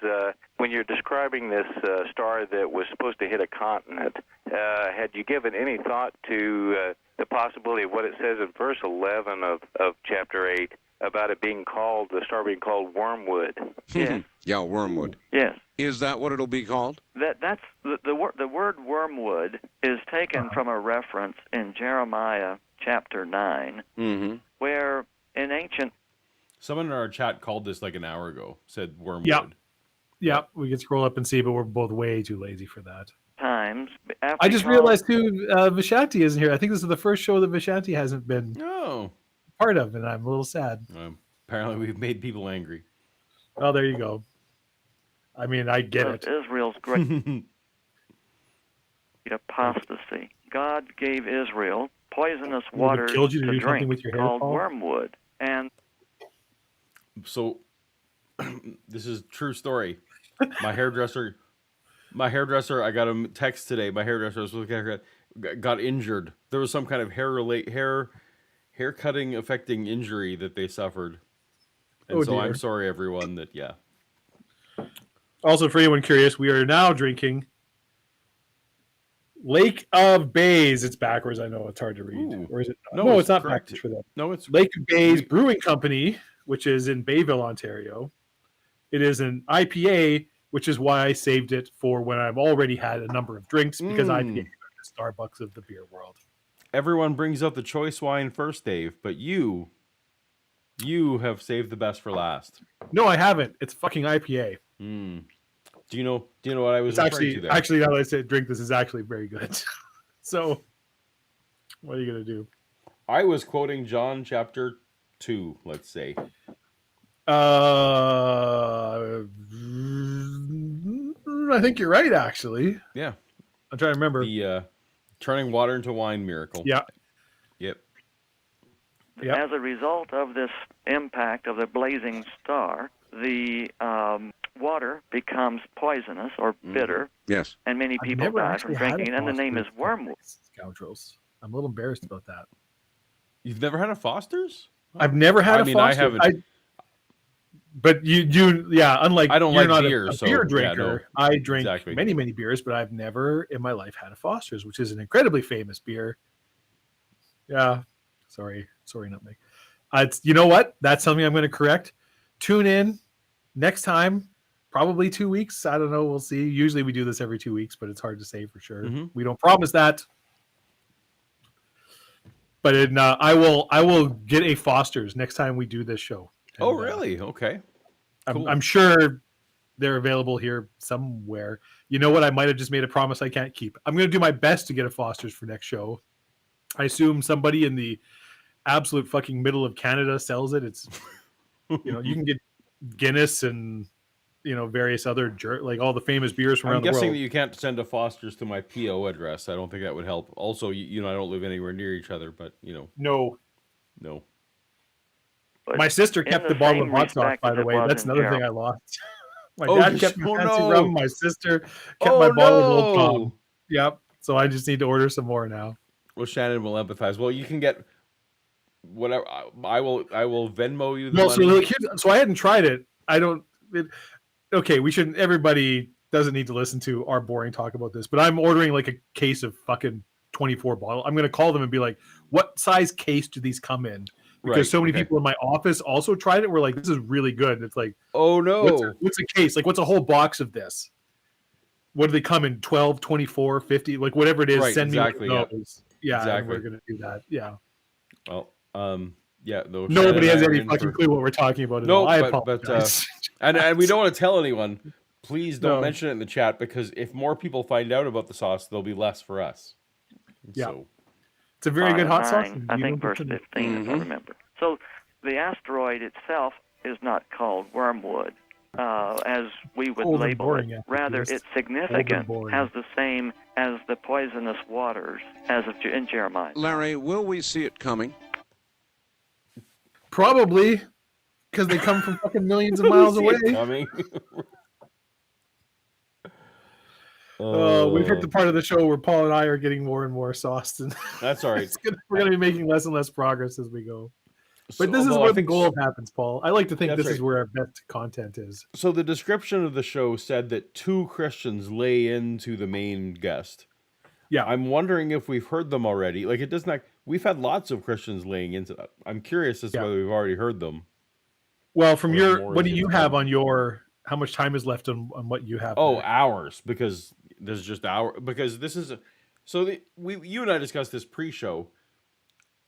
when you're describing this star that was supposed to hit a continent, had you given any thought to the possibility of what it says in verse 11 of chapter 8 about it being called, the star being called Wormwood? Yes. Yeah, Wormwood. Yes. Is that what it'll be called? That's the word wormwood is taken from a reference in Jeremiah chapter 9, where in ancient. Someone in our chat called this like an hour ago, said wormwood. Yeah, we can scroll up and see, but we're both way too lazy for that. Times. I just realized too, Vishanti isn't here. I think this is the first show that Vishanti hasn't been part of, and I'm a little sad. Apparently, we've made people angry. Oh, there you go. I mean, I get it. Israel's great apostasy. God gave Israel poisonous water to drink with your hair, called Paul? wormwood, and so this is a true story. My hairdresser, I got a text today. My hairdresser was looking at her, got injured. There was some kind of hair cutting affecting injury that they suffered. And so dear. I'm sorry, everyone, that, Also, for anyone curious, we are now drinking Lake of Bays. It's backwards. I know it's hard to read. Ooh. Or is it? No, it's not correct. backwards for that. No, it's Lake of Bays Brewing Company, which is in Bayville, Ontario. It is an IPA, which is why I saved it for when I've already had a number of drinks, because IPA is the Starbucks of the beer world. Everyone brings out the choice wine first, Dave, but you have saved the best for last. No, I haven't. It's fucking IPA. Do you know what I was referring to there? Actually, now that I said drink, this is actually very good. So, what are you gonna do? I was quoting John chapter 2, let's say. I think you're right, actually. Yeah. I'm trying to remember. The turning water into wine miracle. Yeah. Yep. As a result of this impact of the blazing star, the water becomes poisonous or bitter. Yes. And many people die from drinking it, and the name is wormwood. Scoundrels. I'm a little embarrassed about that. You've never had a Foster's? I've never had a Foster's. I haven't. But unlike I don't you're like not beer, a so beer drinker. no, I drink exactly. many, many beers, but I've never in my life had a Foster's, which is an incredibly famous beer. Yeah, sorry, Nutmeg. You know what? That's something I'm going to correct. Tune in next time, probably 2 weeks. I don't know. We'll see. Usually we do this every 2 weeks, but it's hard to say for sure. We don't promise that. But I will get a Foster's next time we do this show. And, really? Okay. Cool. I'm sure they're available here somewhere. You know what? I might have just made a promise I can't keep. I'm going to do my best to get a Foster's for next show. I assume somebody in the absolute fucking middle of Canada sells it. It's you can get Guinness and various other like all the famous beers from I'm around the guessing world. that you can't send a Foster's to my PO address. I don't think that would help. Also, I don't live anywhere near each other, but No. no. But My sister in kept the the bottle of same hot sauce, respect by as the it way. was That's in another thing Gerald. I lost. My Oh, dad you- kept my oh, fancy no. rum. My sister kept Oh, my bottle of Old no. Tom. Yep. So I just need to order some more now. Well, Shannon will empathize. Well, you can get whatever. I will Venmo you the No, money. so I hadn't tried it. I don't. Okay, we shouldn't. Everybody doesn't need to listen to our boring talk about this. But I'm ordering like a case of fucking 24 bottle. I'm going to call them and be like, "What size case do these come in?" Because Right, so many okay. people in my office also tried it. We're like, "This is really good." And it's like, Oh no. what's a case? Like, what's a whole box of this? What do they come in? 12, 24, 50, like whatever it is. Right, Send exactly, me yeah. one of those. Yeah, and Exactly. we're going to do that. Yeah. Well, yeah. Though Nobody Shannon has and I are any in fucking for- clue what we're talking about at No, all. I but apologize. and we don't want to tell anyone. Please don't No. mention it in the chat because if more people find out about the sauce, there'll be less for us. Yeah. So, It's a very good hot sauce. 9, and I you think don't verse get to- 15, if I remember. So the asteroid itself is not called wormwood, as we would Old and label boring, it. yeah, Rather, it is. its Old and significance boring. has the same as the poisonous waters as in Jeremiah. Larry, will we see it coming? Probably because they come from fucking millions of miles See away. it coming. We've hit the part of the show where Paul and I are getting more and more sauced, and That's all right. we're going to be making less and less progress as we go. But So- this is although I where the think- gold happens, Paul. I like to think That's this is right. where our best content is. So the description of the show said that 2 Christians lay into the main guest. Yeah. I'm wondering if we've heard them already. Like it doesn't. We've had lots of Christians laying into that. I'm curious as to Yeah. whether we've already heard them. Well, from Or your, more what do is you yet to have come. on your? How much time is left on what you have? Oh, there? hours because there's just because this is you and I discussed this pre-show.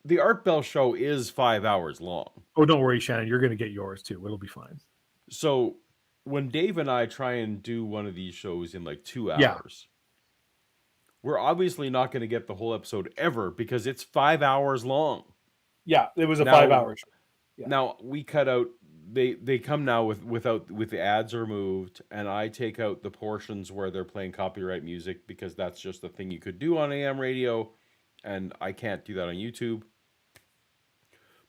The Art Bell show is 5 hours long. Oh, don't worry, Shannon. You're going to get yours too. It'll be fine. So when Dave and I try and do one of these shows in like 2 Yeah. hours, we're obviously not going to get the whole episode ever because it's 5 hours long. Yeah, it was a Now- 5 hour show. Yeah. Now we cut out. They come now with the ads removed, and I take out the portions where they're playing copyright music because that's just a thing you could do on AM radio, and I can't do that on YouTube.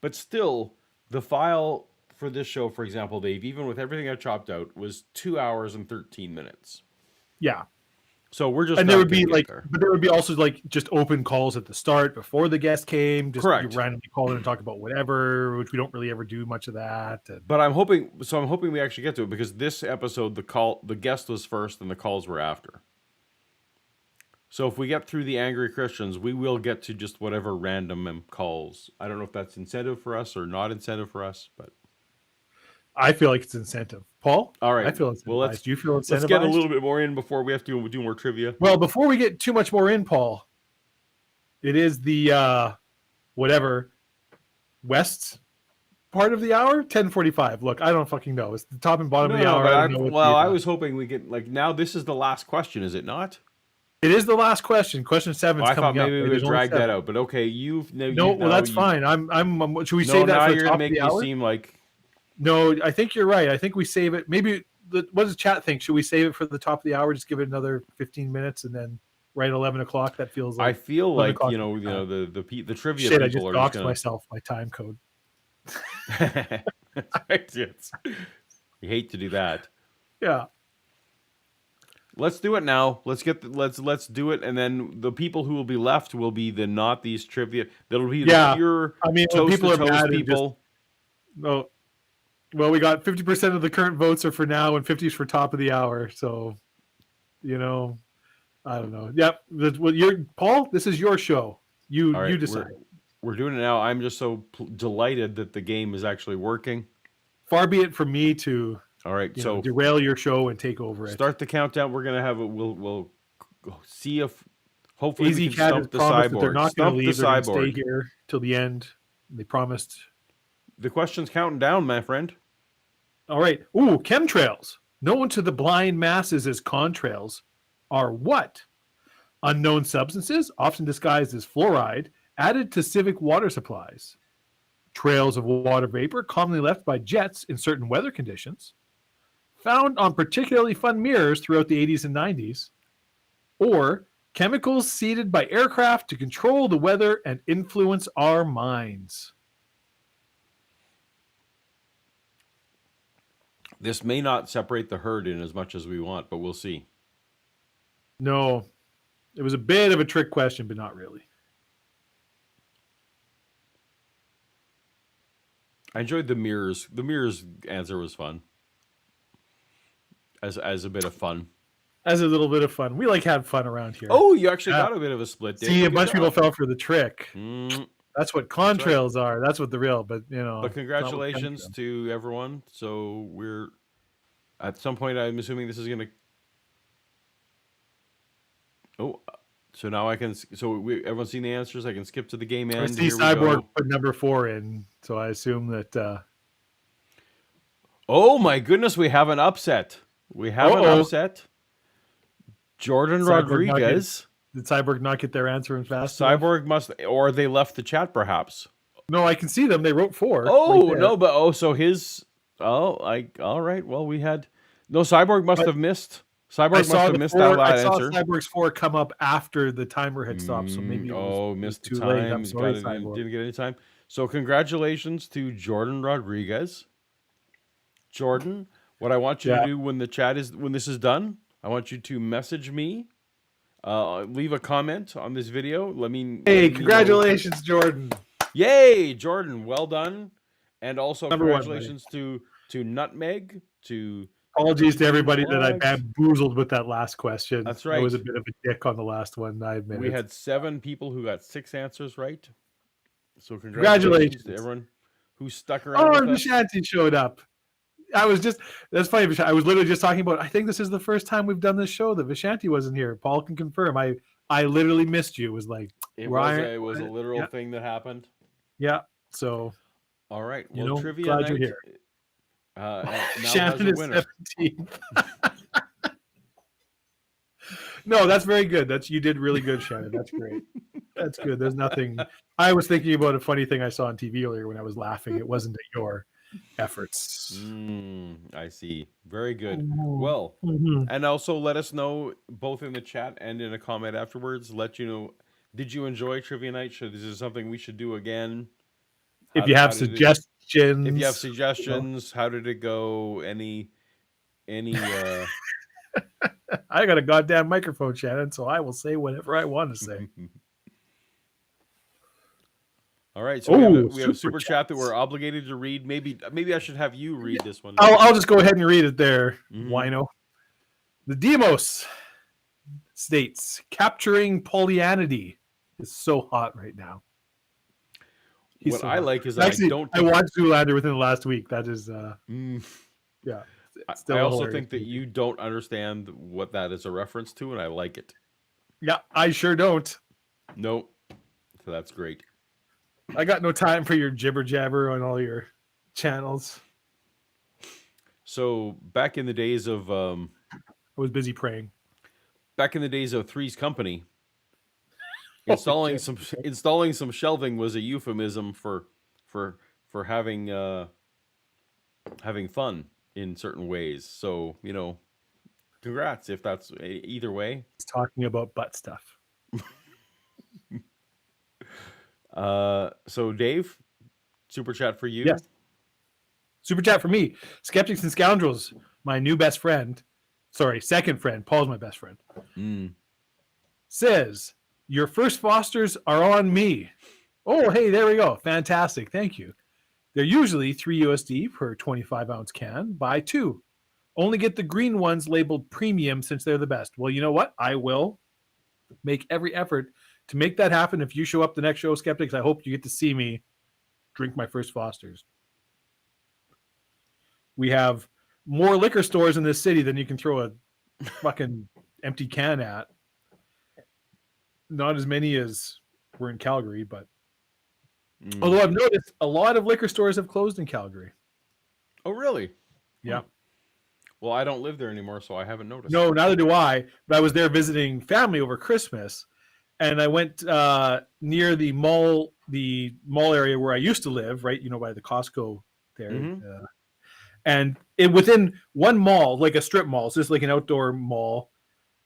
But still, the file for this show, for example, Dave, even with everything I chopped out, was 2 hours and 13 minutes. Yeah. So we're just And there not would be gonna get like, there. but there would be also like just open calls at the start before the guest came. Just Correct. you randomly call in and talk about whatever, which we don't really ever do much of that. And But I'm hoping we actually get to it because this episode, the guest was first and the calls were after. So if we get through the angry Christians, we will get to just whatever random calls. I don't know if that's incentive for us or not incentive for us, but I feel like it's incentive. Paul? all right. I feel incentivized. Well, Do you feel incentivized? let's get a little bit more in before we have to do more trivia. Well, before we get too much more in, Paul, it is the whatever West part of the hour, 10:45. Look, I don't fucking know. It's the top and bottom of the hour. but I don't know what I the- was hoping we could now. This is the last question, is it not? It is the last question. Question 7 is I thought coming up. maybe we There's would only drag 7. that out, but okay, No, well, that's fine. I'm. Should we save that now for the you're top gonna of make the me hour? seem like No, I think you're right. I think we save it. Maybe what does chat think? Should we save it for the top of the hour? Just give it another 15 minutes, and then right at 11 o'clock. That feels I like feel 11 like o'clock the trivia shit. people I just are doxed just gonna. myself my time code. That's right, yes. You hate to do that. Yeah. Let's do it now. Let's do it, and then the people who will be left will be not these trivia. That'll be Yeah. the pure I mean, when toast people to are toast mad and people. No. Well, we got 50% of the current votes are for now, and 50 is for top of the hour. So, I don't know. Yep. Paul. This is your show. You All right, you decide. We're doing it now. I'm just so delighted that the game is actually working. Far be it from me to All right, so derail your show and take over it. start the countdown. We're gonna have it. We'll see if hopefully Easy we can Cat has stump the promised that cyborg. they're not going Stump to the leave. They're going to stay cyborg. here till the end. They promised. The question's counting down, my friend. All right. Ooh, chemtrails. Known to the blind masses as contrails are what? Unknown substances, often disguised as fluoride, added to civic water supplies. trails of water vapor commonly left by jets in certain weather conditions, found on particularly fun mirrors throughout the 80s and 90s, or chemicals seeded by aircraft to control the weather and influence our minds. This may not separate the herd in as much as we want, but we'll see. No, it was a bit of a trick question, but not really. I enjoyed the mirrors. The mirrors answer was fun. As a bit of fun. As a little bit of fun. We like have fun around here. Oh, you actually got a bit of a split. Dave. See, a Good bunch of people job. fell for the trick. Mm, That's what contrails are. That's what the real, but you know. but it's not what congratulations chemtrails. to everyone. So we're at some point. I'm assuming this is gonna. Oh, so now I can. So everyone's seen the answers. I can skip to the game I end. see Here we Cyborg go. put number 4 in, so I assume that. Oh my goodness, we have an upset. We have an Uh-oh. upset. Jordan Cyborg Rodriguez. Did Cyborg not get their answer in fast enough? Cyborg must, or they left the chat perhaps. No, I can see them. They wrote 4. Oh right there. no, but so his. Oh, all right. Well, we had no. Cyborg must But have missed. I Cyborg must saw have the missed 4, that I saw answer. Cyborg's 4 come up after the timer had stopped, so maybe it was missed too the late. time. I'm sorry, Got it, Cyborg. didn't get any time. So congratulations to Jordan Rodriguez. Jordan, what I want you to Yeah. do when this is done, I want you to message me, leave a comment on this video. Hey, let me know. congratulations, Jordan. Yay, Jordan, well done. And also Number 1, congratulations to Nutmeg, to Apologies to everybody that I Flags. bamboozled with that last question. That's I was a right. bit of a dick on the last one, I admit. we it. had 7 people who got 6 answers right. So congratulations Congratulations. to everyone who stuck around Oh, with us. Vishanti showed up. That's funny. I was literally just talking about, I think this is the first time we've done this show that Vishanti wasn't here. Paul can confirm. I literally missed you. It was like, It Ryan- was a literal yeah. thing that happened. yeah. So All right. You Well, know, trivia glad night. you're here. Now has Shannon a is winner. 17th. No, that's very good. You did really good, Shannon. That's great. That's good. There's nothing. I was thinking about a funny thing I saw on TV earlier when I was laughing. It wasn't at your efforts. I see. Very good. Well, Mhm. and also let us know both in the chat and in a comment afterwards. Let you know, did you enjoy trivia night? This is something we should do again. If you have how did it- suggestions, if you have suggestions, how did it go? Any I got a goddamn microphone, Shannon, so I will say whatever I want to say. All right, so we have a super super chat that chats. we're obligated to read. Maybe I should have you read this one. I'll just go ahead and read it there, Mhm. wino. The Demos states, capturing Polyanity is so hot right now. He's What so I hot. like is Actually, I don't. I watched Zoolander within the last week. That is, yeah. I also think that you don't understand what that is a reference to, and I like it. Yeah, I sure don't. Nope. So that's great. I got no time for your jibber jabber on all your channels. So back in the days of I was busy praying. Three's Company, installing some shelving was a euphemism for having fun in certain ways. So congrats if that's either way. It's talking about butt stuff. So Dave, super chat for you. Yes. Super chat for me. Skeptics and Scoundrels, my new best friend. Sorry, second friend. Paul's my best friend. Says, your first Fosters are on me. Oh, hey, there we go. Fantastic. Thank you. They're usually $3 USD per 25-ounce can. Buy 2. Only get the green ones labeled premium since they're the best. Well, you know what? I will make every effort to make that happen. If you show up the next show, Skeptics, I hope you get to see me drink my first Fosters. We have more liquor stores in this city than you can throw a fucking empty can at. Not as many as were in Calgary, but although I've noticed a lot of liquor stores have closed in Calgary. Oh, really? Yeah. Well, I don't live there anymore, so I haven't noticed. No, neither do I. But I was there visiting family over Christmas, and I went near the mall the mall area where I used to live, right? By the Costco there. Mhm. And within one mall, like a strip mall, it's just like an outdoor mall,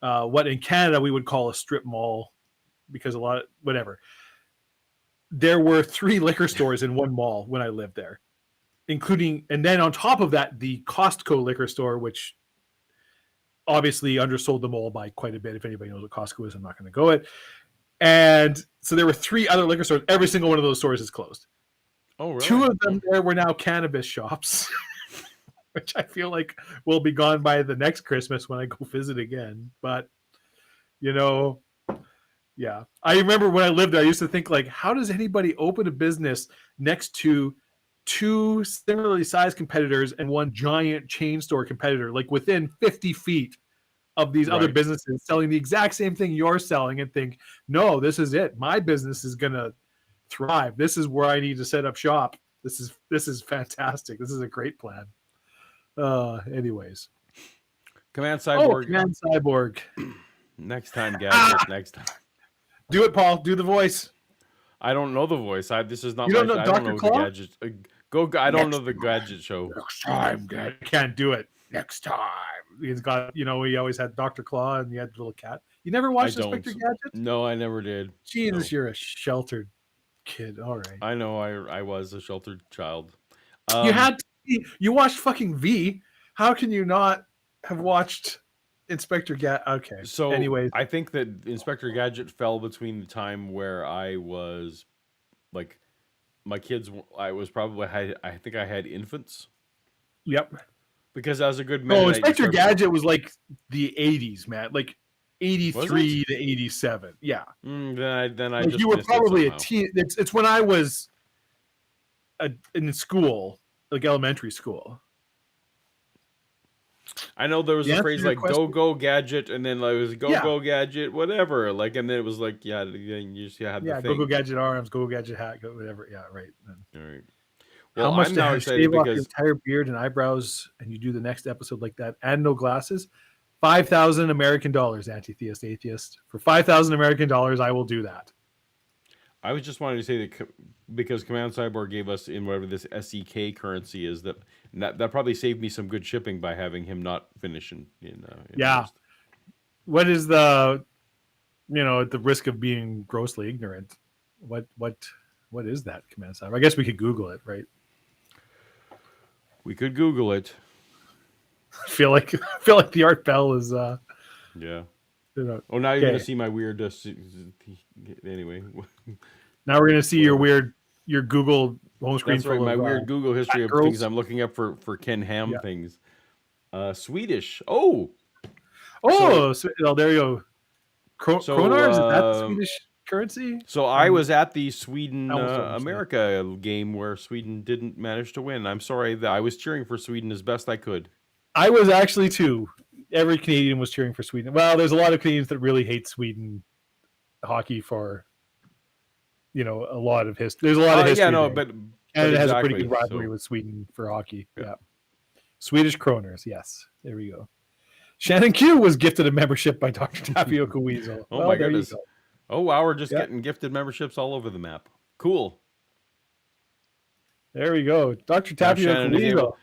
what in Canada we would call a strip mall, because whatever. There were 3 liquor stores in one mall when I lived there, and then on top of that, the Costco liquor store, which obviously undersold them all by quite a bit. If anybody knows what Costco is, I'm not going to go it. And so there were 3 other liquor stores. Every single one of those stores is closed. Oh, really? 2 of them there were now cannabis shops, which I feel like will be gone by the next Christmas when I go visit again. But, yeah. I remember when I lived there, I used to think, like, how does anybody open a business next to 2 similarly sized competitors and 1 giant chain store competitor, like within 50 feet of these other Right. businesses selling the exact same thing you're selling, and think, no, this is it. My business is going to thrive. This is where I need to set up shop. This is fantastic. This is a great plan. Anyways. Command Cyborg. Command Cyborg. Next time, Gadget. Next time. Do it, Paul. Do the voice. I don't know the voice. This is not You my. don't know I Dr. don't know Claw? the Gadget. I don't know the Gadget show. Next time, Dad. I can't do it. Next time. He's got, he always had Dr. Claw and he had the little cat. You never watched I don't. Inspector Gadget? No, I never did. Jesus, No. you're a sheltered kid. All right. I know. I was a sheltered child. You watched fucking V. How can you not have watched Inspector Gadget? Okay. So, anyways, I think that Inspector Gadget fell between the time where I was, like, my kids. I think I had infants. Yep. Because as a good man, Inspector Gadget was like the 80s, man. Like 83 to 87. Yeah. Then I like just you were missed it probably a somehow. teen. It's when I was in school, like elementary school. I know there was a phrase like question? "go Gadget," and then like, it was "go Gadget," whatever. Like, and then it was like, you just had the thing. Go Gadget arms, go Gadget hat, go whatever. Yeah, right. All right. Well, How much I'm to now have excited shave off your because entire beard and eyebrows, and you do the next episode like that, and no glasses? 5,000 American dollars, anti-theist atheist. For 5,000 American dollars, I will do that. I was just wanting to say that because Command Cyborg gave us in whatever this SEK currency is, that probably saved me some good shipping by having him not finish in Yeah. post. What is the, at the risk of being grossly ignorant, what is that, Command Cyborg? I guess we could Google it, right? We could Google it. I feel like the Art Bell is Yeah. Oh, now you're gonna see my weird. Anyway. Now we're gonna see your Google home screen. That's right. My weird Google history of girls. things I'm looking up for Ken Ham things. Swedish. Oh. So there you go. Kronar, is that the Swedish currency? So I was at the Sweden Almost America game where Sweden didn't manage to win. I'm sorry that I was cheering for Sweden as best I could. I was actually too. Every Canadian was cheering for Sweden. Well, there's a lot of Canadians that really hate Sweden hockey for, a lot of history. There's a lot of history. Yeah, no, there. but Canada has a exactly, pretty good rivalry with Sweden for hockey. Yeah. Swedish kroners. Yes. There we go. Shannon Q was gifted a membership by Dr. Tapioca Weasel. Oh, my goodness. Oh, wow. We're just getting gifted memberships all over the map. Cool. There we go. Dr. Tapioca Weasel.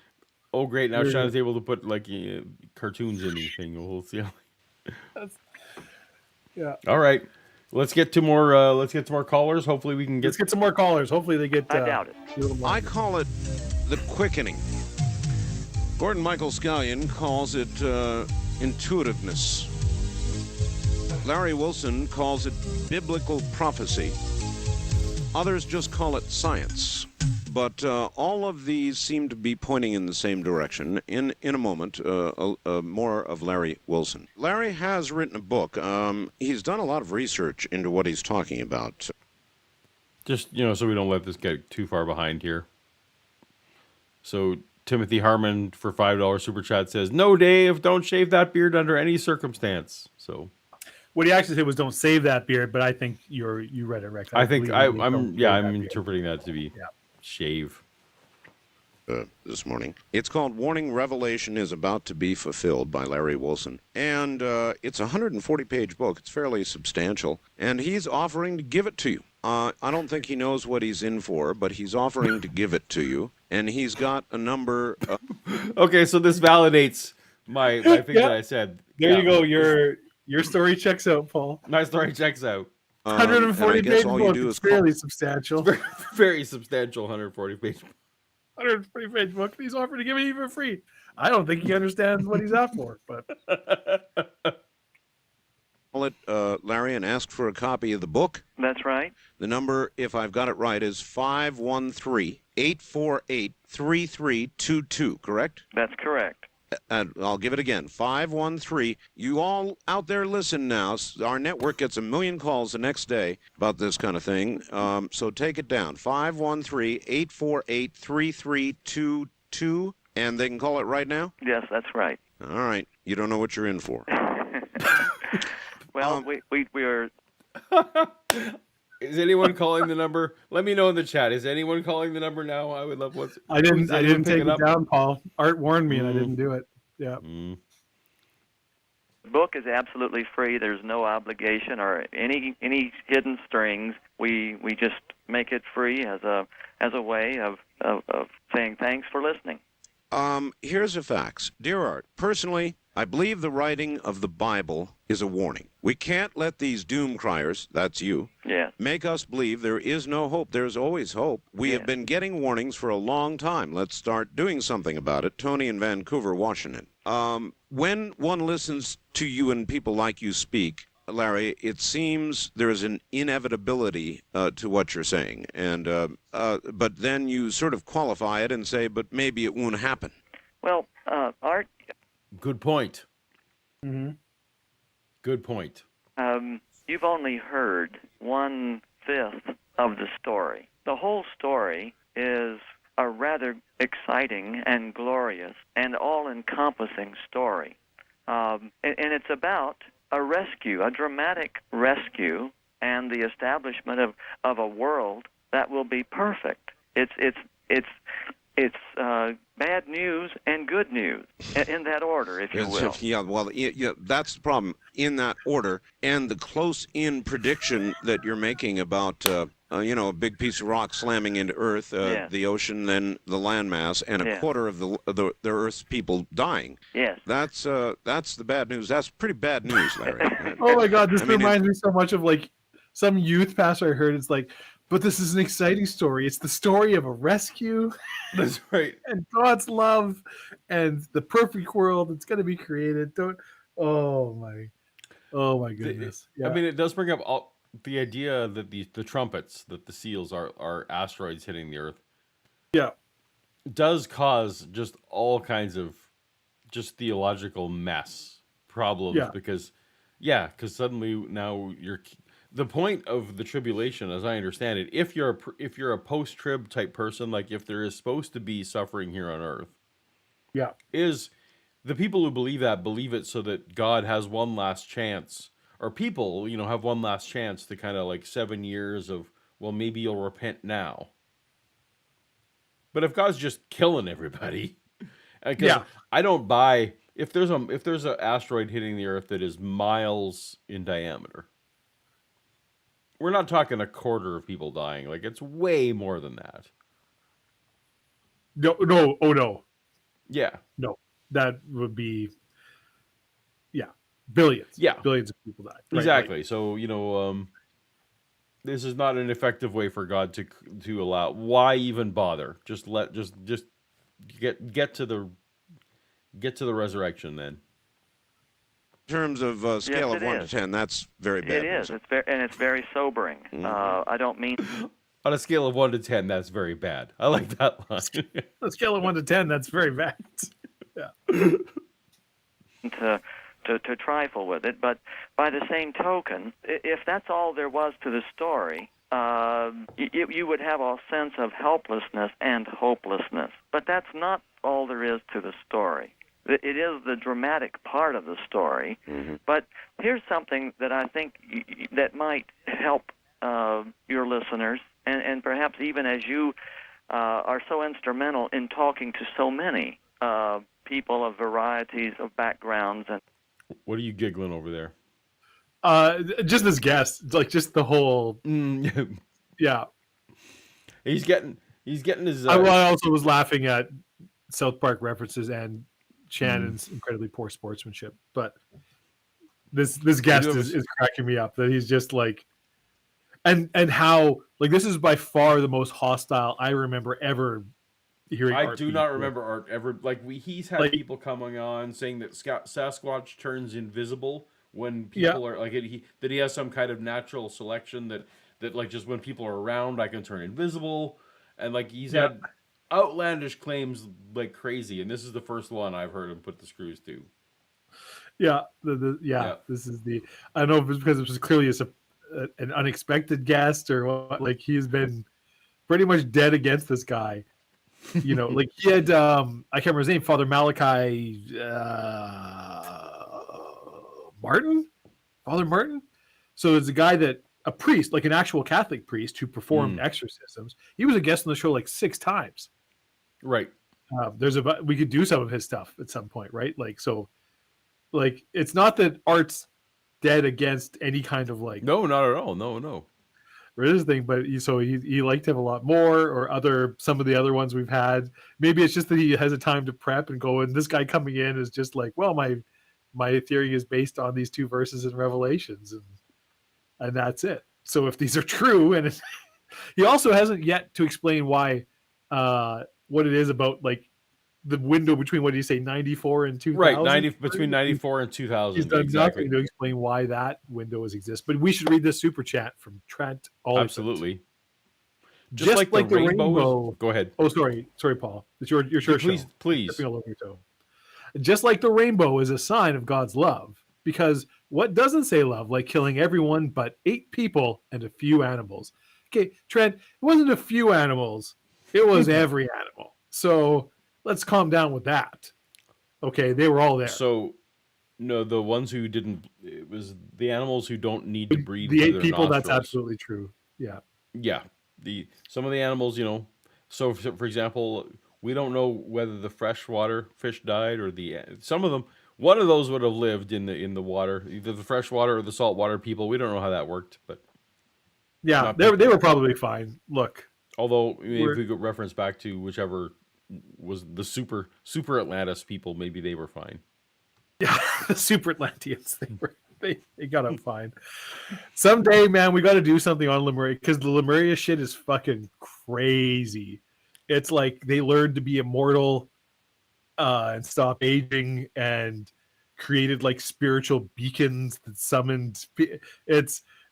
Oh, great! Now Shannon's able to put like cartoons in anything. We'll see. Yeah. All right. Let's get to more. Let's get to more callers. Hopefully, we can get. Let's get some more callers. Hopefully, they get. I doubt it. I call it the quickening. Gordon Michael Scallion calls it intuitiveness. Larry Wilson calls it biblical prophecy. Others just call it science. But all of these seem to be pointing in the same direction. In a moment, more of Larry Wilson. Larry has written a book. He's done a lot of research into what he's talking about. Just, so we don't let this get too far behind here. So Timothy Harmon for $5 super chat says, "No, Dave, don't shave that beard under any circumstance." So what he actually said was, "Don't save that beard," but I think you read it right. I'm interpreting that to be shave. This morning. It's called Warning Revelation is About to Be Fulfilled by Larry Wilson. And it's a 140-page book. It's fairly substantial. And he's offering to give it to you. I don't think he knows what he's in for, but he's offering to give it to you, and he's got a number. Okay, so this validates my thing that I said. There Yeah, you go. Your story checks out, Paul. my story checks out. And I 140 guess page all you book. do It's is call. fairly substantial. Very, very substantial 140 page. 140 page book. He's offering to give it even for free. I don't think he understands what he's out for, but Call it, Larry, and ask for a copy of the book. That's right. The number, if I've got it right, is 513-848-3322, correct? That's correct. I'll give it again. 513. You all out there listen now. Our network gets 1 million calls the next day about this kind of thing. So take it down. 513-848-3322. And they can call it right now? Yes, that's right. All right. You don't know what you're in for. Well, we are. Is anyone calling the number? Let me know in the chat. Is anyone calling the number now? I would love what's. I didn't take it up? down, Paul. Art warned me and I didn't do it. Yeah. The book is absolutely free. There's no obligation or any hidden strings. We just make it free as a way of saying thanks for listening. Here's the facts. Dear Art, personally, I believe the writing of the Bible is a warning. We can't let these doom criers, that's you, Yes. make us believe there is no hope. There's always hope. We have been getting warnings for a long time. Let's start doing something about it. Tony in Vancouver, Washington. When one listens to you and people like you speak, Larry, it seems there is an inevitability to what you're saying. And but then you sort of qualify it and say, but maybe it won't happen. Well, Art, Good point. Mm-hmm. Good point. you've only heard 1/5 of the story. The whole story is a rather exciting and glorious and all-encompassing story. And it's about a rescue, a dramatic rescue, and the establishment of a world that will be perfect. It's bad news and good news in that order, if you will. Yeah, well, yeah, that's the problem, in that order, and the close-in prediction that you're making about, a big piece of rock slamming into Earth, Yes. the ocean, then the landmass, and a Yes. quarter of the Earth's people dying. Yes. That's the bad news. That's pretty bad news, Larry. Oh my God, this I mean, reminds me so much of like some youth pastor I heard. It's like, but this is an exciting story. It's the story of a rescue That's right. and God's love and the perfect world that's going to be created. Oh my goodness. I mean, it does bring up the idea that the trumpets, that the seals are asteroids hitting the Earth, yeah, does cause just all kinds of just theological mess problems Yeah. because suddenly now the point of the tribulation, as I understand it, if you're a post-trib type person, like if there is supposed to be suffering here on Earth, yeah, is the people who believe it so that God has one last chance, or people, have one last chance to kind of like 7 years of, well, maybe you'll repent now. But if God's just killing everybody, because I don't buy if there's an asteroid hitting the Earth that is miles in diameter. We're not talking a quarter of people dying. Like, it's way more than that. no, oh no, Yeah. no, that would be, billions, Yeah. billions of people die. Right, Exactly. So, this is not an effective way for God to allow. Why even bother? Just get to the resurrection then. In terms of scale Yes, of it 1 is. to 10, that's very bad. It is. news. It's very sobering. I don't mean On a scale of 1 to 10, that's very bad. I like that line. On a scale of 1 to 10, that's very bad. to trifle with it, but by the same token, if that's all there was to the story, you would have a sense of helplessness and hopelessness. But that's not all there is to the story. It is the dramatic part of the story. Mm-hmm. But here's something that I think that might help your listeners, and perhaps even as you are so instrumental in talking to so many people of varieties of backgrounds. And What are you giggling over there? Just as guests, like just the whole Yeah. He's getting his. I also was laughing at South Park references and Shannon's incredibly poor sportsmanship, but this guest is cracking me up that he's just like, and how like this is by far the most hostile I remember ever hearing. I Art do be not with. remember Art ever he's had Like- people coming on saying that Sasquatch turns invisible when Yeah. people are like that he has some kind of natural selection that like just when people are around I can turn invisible, and like he's Yeah. had outlandish claims like crazy, and this is the first one I've heard him put the screws to. Yeah, Yeah. this is the. I don't know if it's because it was clearly an unexpected guest or what. Like he's been pretty much dead against this guy. You know, like he had I can't remember his name, Father Malachi Martin, Father Martin. So there's a guy a priest, like an actual Catholic priest who performed exorcisms. He was a guest on the show like 6 times. Right. We could do some of his stuff at some point, right? Like so. Like it's not that Art's dead against any kind of like No, not at all. No. religious thing, but he liked him a lot more, or some of the other ones we've had. Maybe it's just that he has a time to prep and go. And this guy coming in is just like, well, my theory is based on these 2 verses in Revelations, and that's it. So if these are true, and he also hasn't yet to explain why what it is about like. The window between what do you say 94 and 2000 right between 94 and 2000 he's done exactly nothing to explain why that window exists, but we should read this super chat from Trent Oliphant. absolutely just like the rainbow. Go ahead. Oh, sorry Paul, it's your sure please Stepping all over your toe. Just like the rainbow is a sign of God's love, because what doesn't say love like killing everyone but 8 people and a few animals? Okay, Trent, it wasn't a few animals, it was every animal. So let's calm down with that. Okay, they were all there. So, no, the ones who didn't, it was the animals who don't need to breathe. The through 8 their people, nostrils. that's absolutely true. Yeah. Yeah. Some of the animals, so for example, we don't know whether the freshwater fish died or some of them. One of those would have lived in the water, either the freshwater or the saltwater people. We don't know how that worked, but yeah, they were probably fine. Look, although if we could reference back to whichever was the super Atlantis people, maybe they were fine. Yeah, the super Atlanteans, they got up fine. Someday, man, we got to do something on Lemuria, because the Lemuria shit is fucking crazy. It's like they learned to be immortal and stop aging, and created like spiritual beacons that summoned.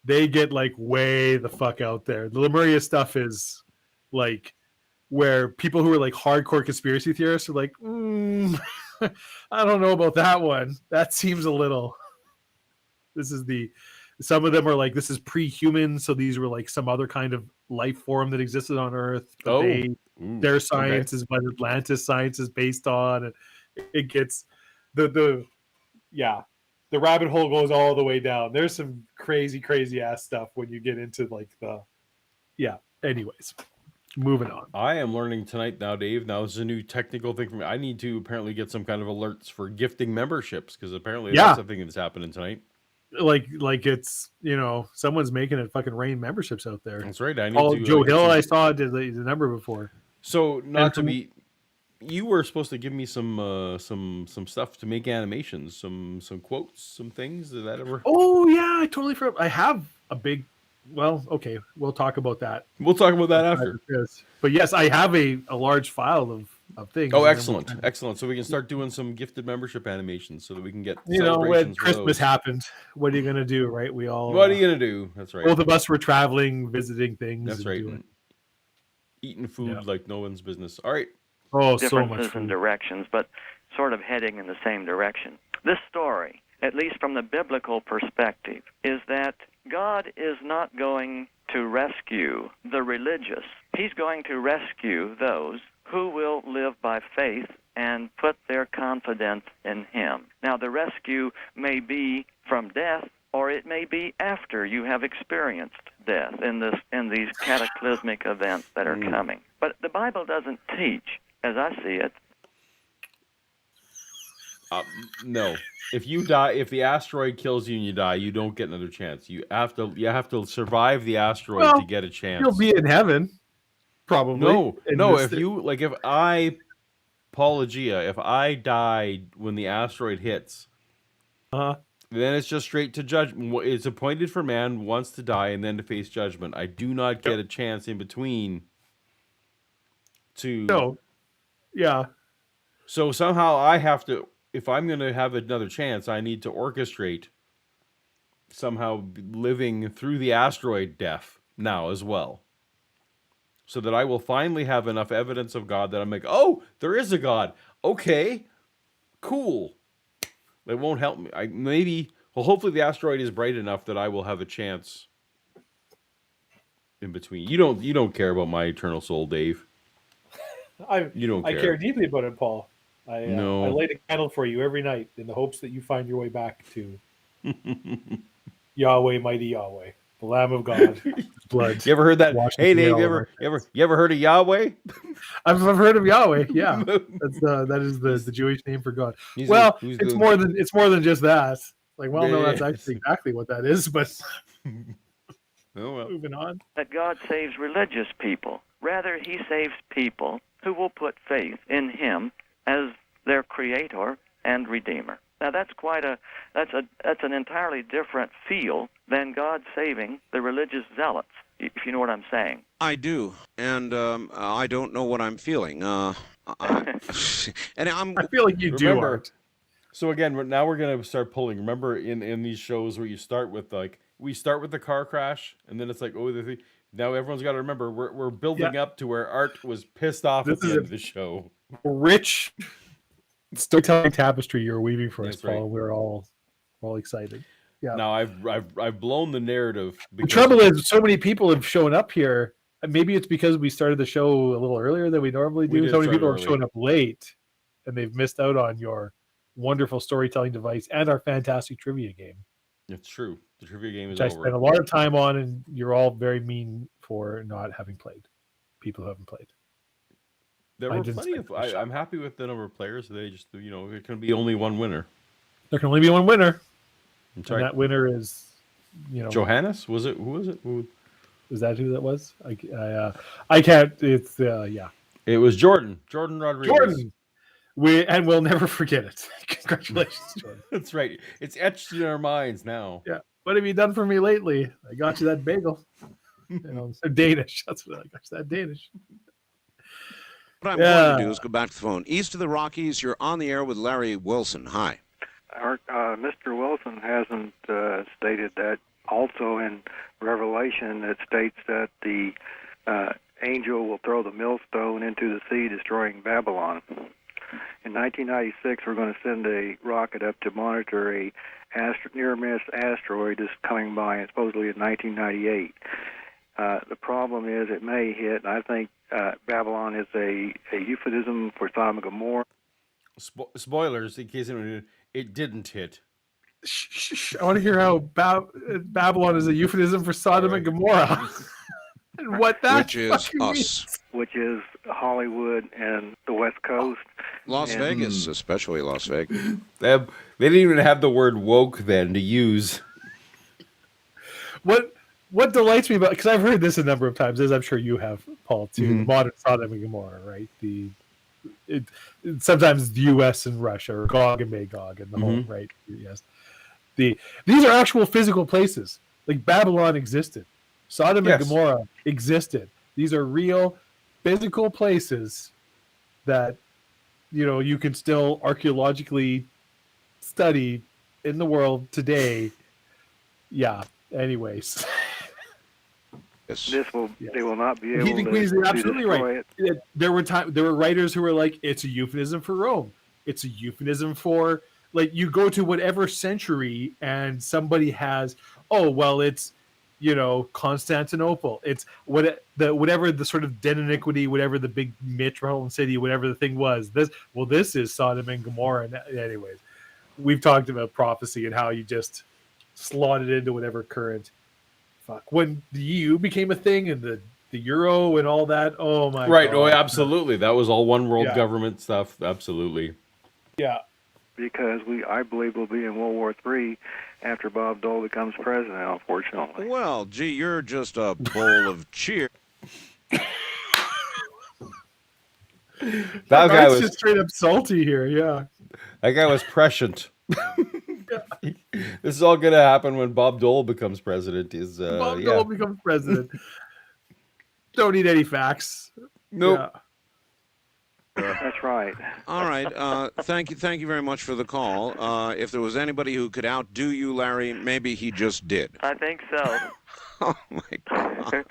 They get like way the fuck out there. The Lemuria stuff is like where people who are like hardcore conspiracy theorists are like, I don't know about that one. That seems a little. Some of them are like, this is pre-human, so these were like some other kind of life form that existed on Earth. But their science is what Atlantis science is based on, and it gets the rabbit hole goes all the way down. There's some crazy ass stuff when you get into like anyways. Moving on. I am learning tonight now, Dave. Now, this is a new technical thing for me. I need to apparently get some kind of alerts for gifting memberships, because apparently that's a thing that's happening tonight. Like it's, someone's making it fucking rain memberships out there. That's right. I need Joe Hill, I saw did the number before. So you were supposed to give me some stuff to make animations, some quotes, some things. Did that ever? Oh yeah, I totally forgot. I have a big. Well, okay, we'll talk about that. We'll talk about that after. But yes, I have a large file of things. Oh, excellent. So we can start doing some gifted membership animations, so that we can get when Christmas happened, what are you gonna do, right? We all. What are you gonna do? That's right. Both of us were traveling, visiting things. That's right. Eating food like no one's business. All right. Oh, so much differences food. in directions, but sort of heading in the same direction. This story, at least from the biblical perspective, is that God is not going to rescue the religious. He's going to rescue those who will live by faith and put their confidence in Him. Now, the rescue may be from death, or it may be after you have experienced death in these cataclysmic events that are coming. But the Bible doesn't teach, as I see it. No. If you die, if the asteroid kills you and you die, you don't get another chance. You have to survive the asteroid to get a chance. You'll be in heaven, probably. No. If Paulogia, if I die when the asteroid hits, then it's just straight to judgment. It's appointed for man once to die and then to face judgment. I do not get a chance in between to. No. Yeah. So somehow I have to, if I'm going to have another chance, I need to orchestrate somehow living through the asteroid death now as well. So that I will finally have enough evidence of God that I'm like, oh, there is a God. Okay, cool. It won't help me. Hopefully the asteroid is bright enough that I will have a chance in between. You don't care about my eternal soul, Dave. You don't care. I care deeply about it, Paul. I No. light a candle for you every night in the hopes that you find your way back to Yahweh, mighty Yahweh, the Lamb of God, blood. You ever heard that? Washed Hey, away Dave, all you of ever heard of Yahweh? I've heard of Yahweh. Yeah, that is the Jewish name for God. He's it's more than just that. Like, well, no, that's actually exactly what that is. But moving on. That God saves religious people. Rather, He saves people who will put faith in Him as their Creator and Redeemer. Now, that's an entirely different feel than God saving the religious zealots, if you know what I'm saying. I do, and I don't know what I'm feeling. And I feel like you do, Art. So again, now we're gonna start pulling. Remember in these shows where you start with we start with the car crash, and then it's like, oh, now everyone's got to remember we're building up to where Art was pissed off at the end of the show. Rich storytelling tapestry you're weaving for us, Paul. Right. We're all excited. Yeah. Now I've blown the narrative. The trouble is, so many people have shown up here. And maybe it's because we started the show a little earlier than we normally do. So many people are showing up late, and they've missed out on your wonderful storytelling device and our fantastic trivia game. It's true. The trivia game is which over. I spent a lot of time on, and you're all very mean for not having played. People who haven't played. There were plenty of. I'm happy with the number of players. They just, it can be only one winner. There can only be one winner. And that winner is, Johannes. Was it? Who was it? Is that who that was? I can't. It's yeah. It was Jordan. Jordan Rodriguez. Jordan. We'll never forget it. Congratulations, Jordan. That's right. It's etched in our minds now. Yeah. What have you done for me lately? I got you that bagel. Danish. That's what I got you, that Danish. What I'm going to do is go back to the phone. East of the Rockies, you're on the air with Larry Wilson. Hi. Mr. Wilson hasn't stated that. Also in Revelation, it states that the angel will throw the millstone into the sea, destroying Babylon. In 1996, we're going to send a rocket up to monitor a near-miss asteroid that's coming by, and supposedly in 1998. The problem is it may hit, and I think Babylon is a euphemism for Sodom and Gomorrah. Spoilers, in case it didn't hit. I want to hear how Babylon is a euphemism for Sodom and Gomorrah. And what that which is us. Means. Which is Hollywood and the West Coast. Las Vegas, especially Las Vegas. They didn't even have the word woke then to use. What delights me about, because I've heard this a number of times, as I'm sure you have, Paul, too, the modern Sodom and Gomorrah, right? Sometimes the U.S. and Russia, or Gog and Magog, and the whole, right? Yes. These are actual physical places. Like Babylon existed. Sodom and Gomorrah existed. These are real physical places that, you can still archaeologically study in the world today. Yeah. Anyways. They will not be able to He's absolutely right. it. There were writers who were like, it's a euphemism for Rome. It's a euphemism for, like, you go to whatever century and somebody has, it's, Constantinople. It's whatever the sort of den iniquity, whatever the big metropolitan city, whatever the thing was. This is Sodom and Gomorrah. And anyways, we've talked about prophecy and how you just slot it into whatever current. Fuck. When the EU became a thing and the euro and all that. Oh my God. Right. Oh, absolutely. That was all one world government stuff. Absolutely. Yeah. because I believe we'll be in World War III after Bob Dole becomes president, unfortunately. Well, gee, you're just a bowl of cheer. That guy Art's was just straight up salty here. Yeah. prescient. This is all gonna happen when Bob Dole becomes president. Bob Dole becomes president. Don't need any facts. Nope. Yeah. That's right. All right. Thank you very much for the call. If there was anybody who could outdo you, Larry, maybe he just did. I think so. Oh my God!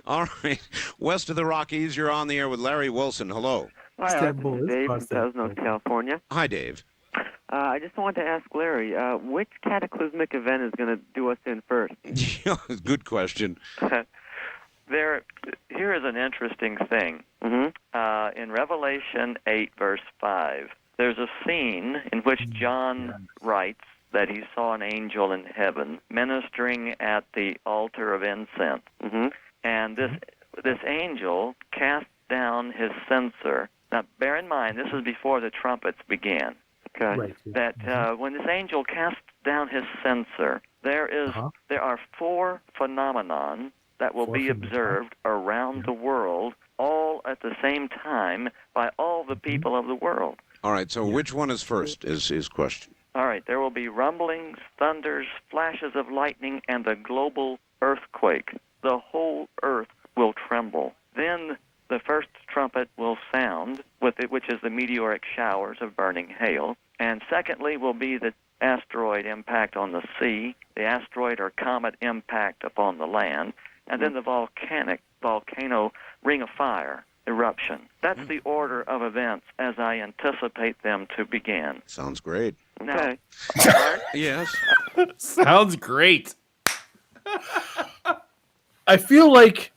All right, west of the Rockies, you're on the air with Larry Wilson. Hello. Hi, Istanbul this is is Dave from Istanbul. Fresno, California. Hi, Dave. I just wanted to ask Larry, which cataclysmic event is going to do us in first? Good question. Here is an interesting thing. In Revelation 8, verse 5, there's a scene in which John writes that he saw an angel in heaven ministering at the altar of incense. And this angel cast down his censer. Now, bear in mind, this is before the trumpets began. Okay, Right. that when this angel casts down his censer, there are four phenomenon that will be observed around the world, all at the same time by all the people of the world. All right, so which one is first is his question. All right, there will be rumblings, thunders, flashes of lightning, and a global earthquake. The whole earth will tremble. Then the first trumpet will sound, which is the meteoric showers of burning hail. And secondly will be the asteroid impact on the sea, the asteroid or comet impact upon the land, and then the volcano ring of fire eruption. That's the order of events as I anticipate them to begin. Sounds great. Now, Yes. Sounds great. I feel like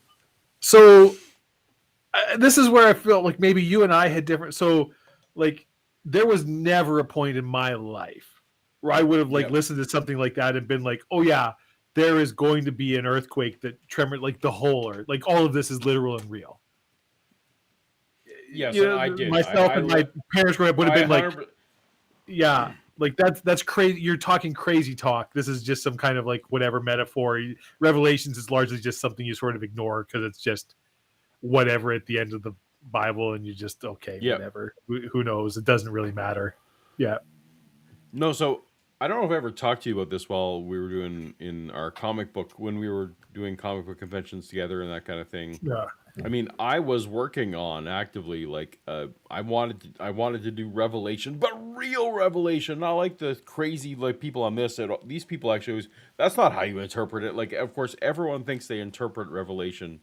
this is where I felt like maybe you and I had different. So, like, there was never a point in my life where I would have listened to something like that and been like, "Oh yeah, there is going to be an earthquake that tremor like the whole earth, like all of this is literal and real." Yes, You know, I did. Myself and my parents would have been like, 100 "Yeah, like that's crazy. You're talking crazy talk. This is just some kind of like whatever metaphor. Revelations is largely just something you sort of ignore because it's just whatever at the end of the Bible, and you just whatever. Who knows? It doesn't really matter." Yeah. No, so I don't know if I ever talked to you about this while we were doing in our comic book when we were doing comic book conventions together and that kind of thing. Yeah. I mean, I was working on actively I wanted to do Revelation, but real Revelation, not like the crazy people on this. These people actually that's not how you interpret it. Like, of course, everyone thinks they interpret Revelation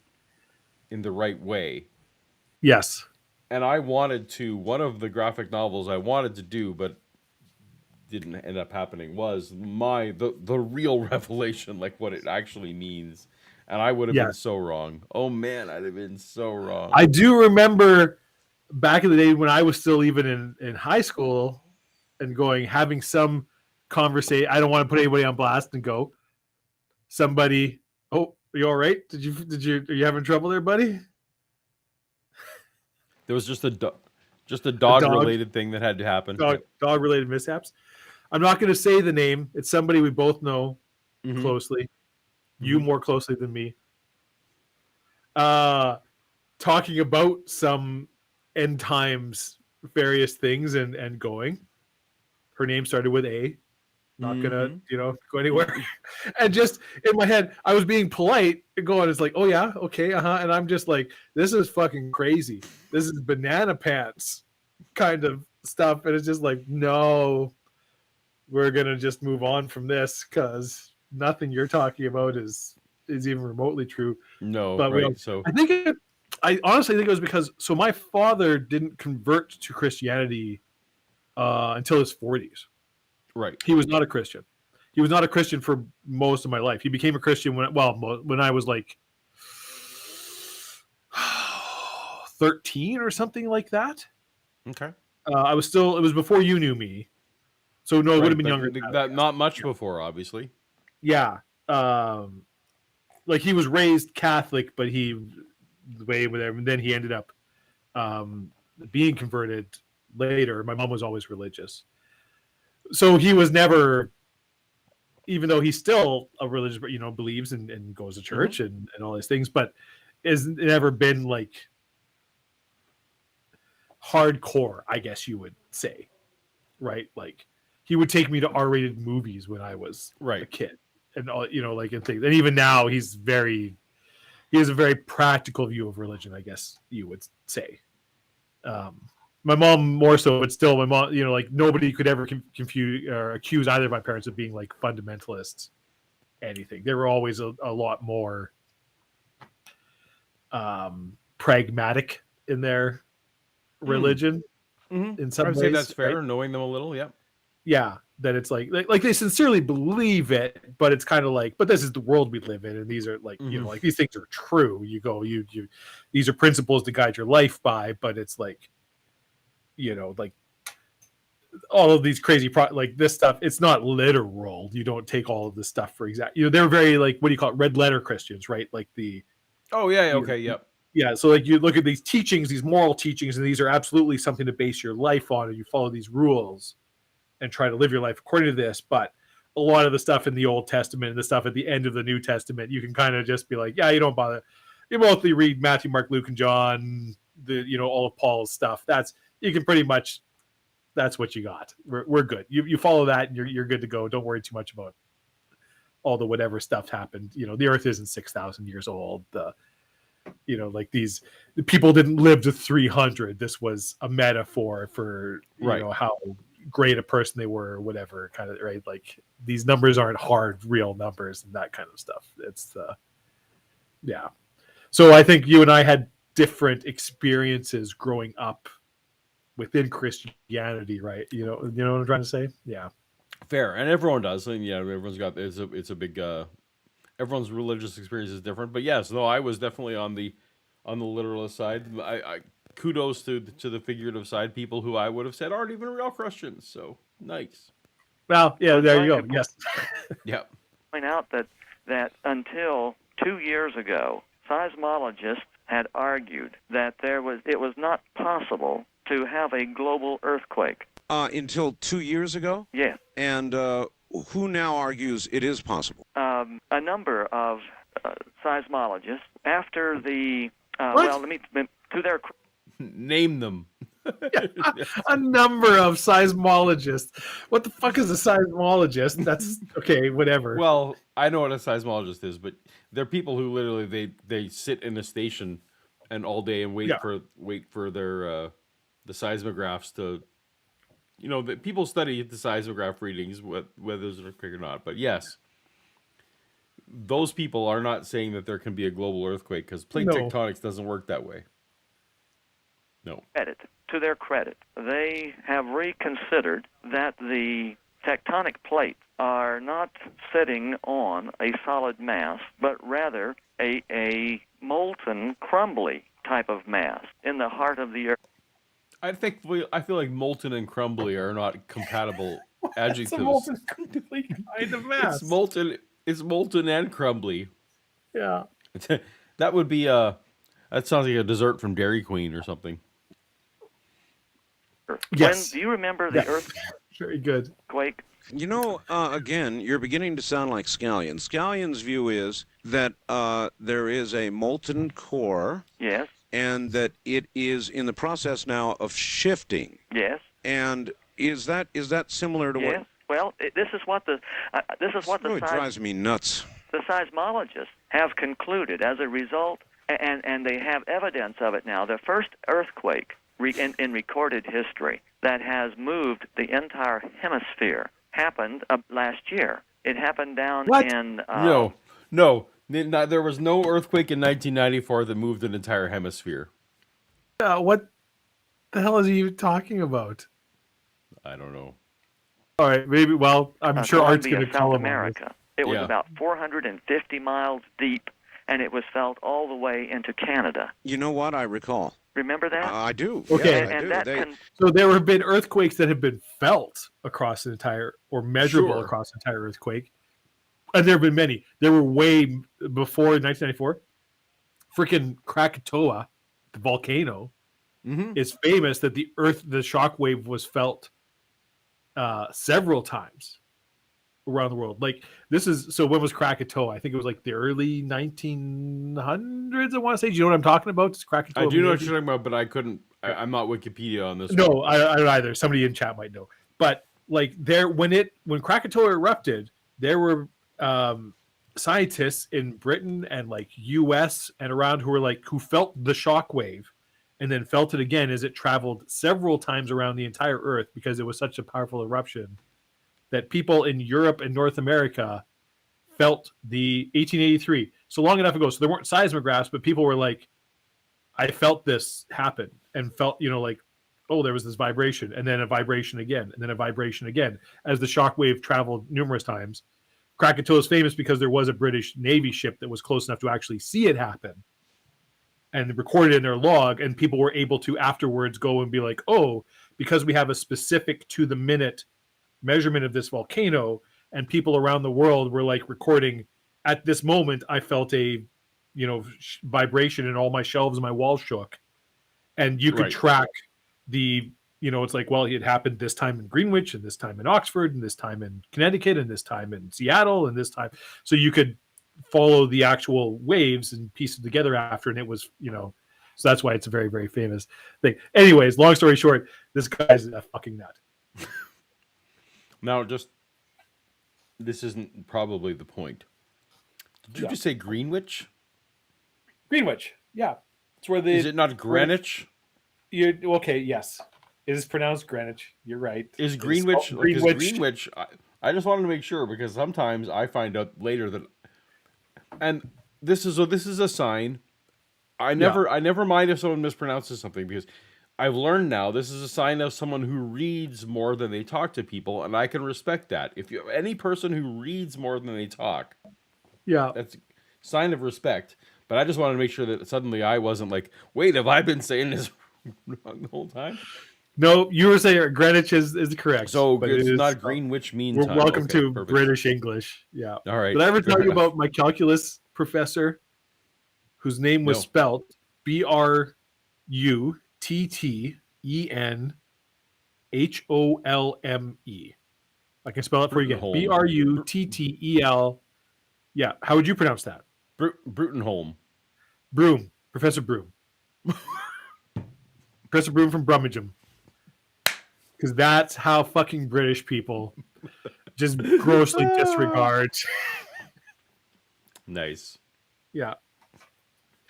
in the right way. Yes. And I wanted to, one of the graphic novels I wanted to do, but didn't end up happening, was the real Revelation, like what it actually means. And I would have been so wrong. Oh man, I'd have been so wrong. I do remember back in the day when I was still even in high school and having some conversation. I don't want to put anybody on blast and go, somebody, "Oh, are you all right? Are you having trouble there, buddy?" There was just a dog related thing that had to happen. Dog related mishaps. I'm not going to say the name. It's somebody we both know closely. You more closely than me. Talking about some end times various things and going. Her name started with A. Not gonna, go anywhere. And just in my head, I was being polite and going, it's like, "Oh yeah, okay, And I'm just like, this is fucking crazy. This is banana pants kind of stuff. And it's just like, no, we're gonna just move on from this because nothing you're talking about is even remotely true. No, but right. So I honestly think it was because my father didn't convert to Christianity until his 40s. Right. He was not a Christian. He was not a Christian for most of my life. He became a Christian when I was like 13 or something like that. Okay. It was before you knew me. So no, it would have been younger. Not much before, obviously. Yeah. Like he was raised Catholic, but whatever. And then he ended up being converted later. My mom was always religious. So he was never, even though he's still a religious, believes and goes to church and all these things, but has never been like hardcore, I guess you would say, right? Like he would take me to R-rated movies when I was a kid, and all like and things. And even now, he has a very practical view of religion, I guess you would say. My mom more so, but still, my mom, like nobody could ever confuse or accuse either of my parents of being like fundamentalists. Anything. They were always a lot more pragmatic in their religion. In some I would ways, say that's fair. right? Knowing them a little, yeah. Yeah, that it's like they sincerely believe it, but it's kind of like, but this is the world we live in, and these are like like these things are true. You these are principles to guide your life by, but it's like like all of these crazy like this stuff. It's not literal. You don't take all of this stuff for exact. They're very like, what do you call it? Red letter Christians, right? Like the yep. Yeah, so like you look at these teachings, these moral teachings, and these are absolutely something to base your life on, and you follow these rules and try to live your life according to this. But a lot of the stuff in the Old Testament and the stuff at the end of the New Testament, you can kind of just be like, yeah, you don't bother. You mostly read Matthew, Mark, Luke, and John, all of Paul's stuff. You can pretty much, that's what you got. We're good. You follow that, and you're good to go. Don't worry too much about all the whatever stuff happened. The Earth isn't 6,000 years old. Like the people didn't live to 300. This was a metaphor for how great a person they were, or whatever kind of, right? Like these numbers aren't hard, real numbers and that kind of stuff. It's yeah. So I think you and I had different experiences growing up within Christianity, right? You know what I'm trying to say? Yeah. Fair, and everyone does, and everyone's got it's a big everyone's religious experience is different. But yes, no, I was definitely on the literalist side. I kudos to the figurative side. People who I would have said aren't even real Christians. So nice. Well, yeah, there you go. Yes. Yep. Point out that until 2 years ago, seismologists had argued that it was not possible to have a global earthquake. Until 2 years ago? Yes. And who now argues it is possible? A number of seismologists after the to their name them. A number of seismologists. What the fuck is a seismologist? That's okay, whatever. Well, I know what a seismologist is, but they're people who literally they sit in a station and all day and wait for their the seismographs to people study the seismograph readings whether there's an earthquake or not. But yes, those people are not saying that there can be a global earthquake because plate tectonics doesn't work that way. No. To their credit, they have reconsidered that the tectonic plates are not sitting on a solid mass, but rather a molten, crumbly type of mass in the heart of the Earth. I feel like molten and crumbly are not compatible adjectives. It's a molten, crumbly kind of mass. It's molten and crumbly. Yeah. That would be that sounds like a dessert from Dairy Queen or something. Yes. Do you remember the earthquake? Very good. Again, you're beginning to sound like Scallion. Scallion's view is that there is a molten core. Yes. And that it is in the process now of shifting. Yes. And is that similar to what? Well, this is what the drives me nuts. The seismologists have concluded as a result, and they have evidence of it now. The first earthquake in recorded history that has moved the entire hemisphere happened last year. It happened down in No. There was no earthquake in 1994 that moved an entire hemisphere. What the hell is he even talking about? I don't know. All right, maybe. Well, I'm sure Art's going to call South America. It was about 450 miles deep, and it was felt all the way into Canada. You know what? I recall. Remember that? I do. Okay. Yeah, I do. So there have been earthquakes that have been felt across an entire, or measurable across an entire earthquake. And there have been many. There were way before 1994. Freaking Krakatoa, the volcano, is famous that the shock wave was felt several times around the world. Like this is so. When was Krakatoa? I think it was like the early 1900s. I want to say. Do you know what I'm talking about? Does Krakatoa I do know what maybe? you're talking about, but I couldn't. I'm not Wikipedia on this. No, one. I don't either. Somebody in chat might know. But like when Krakatoa erupted, there were scientists in Britain and like U.S. and around who felt the shock wave, and then felt it again as it traveled several times around the entire Earth because it was such a powerful eruption that people in Europe and North America felt the 1883. So long enough ago, so there weren't seismographs, but people were like, I felt this happen and felt, like, oh, there was this vibration and then a vibration again and then a vibration again as the shock wave traveled numerous times. Krakatoa is famous because there was a British Navy ship that was close enough to actually see it happen and recorded in their log, and people were able to afterwards go and be like, oh, because we have a specific to the minute measurement of this volcano, and people around the world were like recording, at this moment I felt a vibration and all my shelves and my walls shook, and you could Right. track the it's like, well, it happened this time in Greenwich and this time in Oxford and this time in Connecticut and this time in Seattle and this time, so you could follow the actual waves and piece it together after, and it was so that's why it's a very, very famous thing. Anyways, long story short, this guy's a fucking nut. Now, this isn't probably the point. Did you just say Greenwich? Greenwich, yeah, it's where Is it not Greenwich? Okay, yes, it is pronounced Greenwich. You're right. Is Greenwich? Greenwich. Because Greenwich, I just wanted to make sure, because sometimes I find out later that, and this is a sign. I never mind if someone mispronounces something, because I've learned now this is a sign of someone who reads more than they talk to people, and I can respect that. If you have any person who reads more than they talk, that's a sign of respect. But I just wanted to make sure that suddenly I wasn't like, wait, have I been saying this wrong the whole time? No, you were saying Greenwich is correct. So but it's it is not Greenwich Mean We're Time. welcome Okay, to perfect. British English. Yeah. All right. Did I ever tell fair you enough. about my calculus professor whose name was No. spelt Bruttenholme? I can spell it for you again. Bruttenholme. Bruttel. Yeah. How would you pronounce that? Bruttenholme. Broom. Professor Broom. Professor Broom from Brummagem. Because that's how fucking British people just grossly disregard. Nice. Yeah.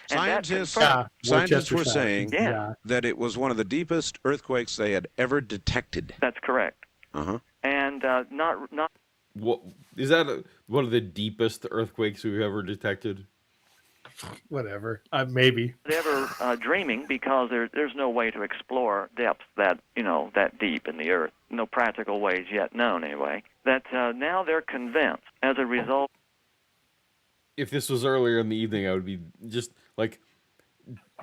Scientists Worcester were Shire. saying Yeah. that it was one of the deepest earthquakes they had ever detected. That's correct. Uh-huh. And not What is that? One of the deepest earthquakes we've ever detected? Whatever. Maybe. ever dreaming, because there's no way to explore depths that deep in the earth. No practical ways yet known, anyway. That now they're convinced, as a result. If this was earlier in the evening, I would be just like,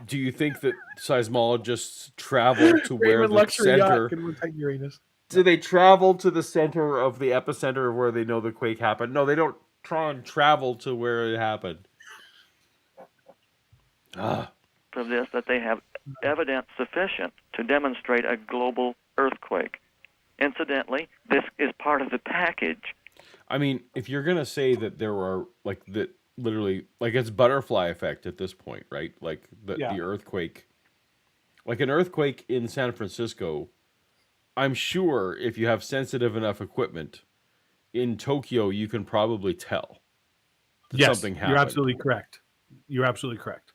do you think that seismologists travel to where Raymond the luxury yacht center? can protect Uranus. Do they travel to the center of the epicenter of where they know the quake happened? No, they don't try and travel to where it happened. Of this, that they have evidence sufficient to demonstrate a global earthquake. Incidentally, this is part of the package. I mean, if you're gonna say that there are literally it's butterfly effect at this point, right? Like the earthquake, like an earthquake in San Francisco. I'm sure if you have sensitive enough equipment in Tokyo, you can probably tell that something happened. You're absolutely correct. You're absolutely correct.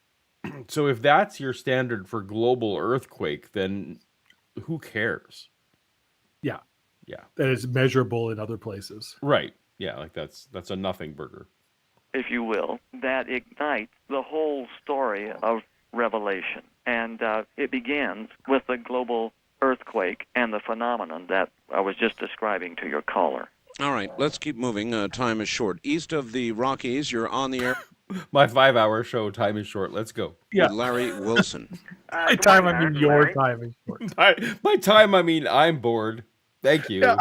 So if that's your standard for global earthquake, then who cares? Yeah. Yeah. That is measurable in other places. Right. Yeah, like that's a nothing burger. If you will, that ignites the whole story of Revelation. And it begins with the global earthquake and the phenomenon that I was just describing to your caller. All right, let's keep moving. Time is short. East of the Rockies, you're on the air. My 5-hour show time is short. Let's go. Yeah. With Larry Wilson. By time, I mean your time is short. By time, I mean I'm bored. Thank you. Yeah.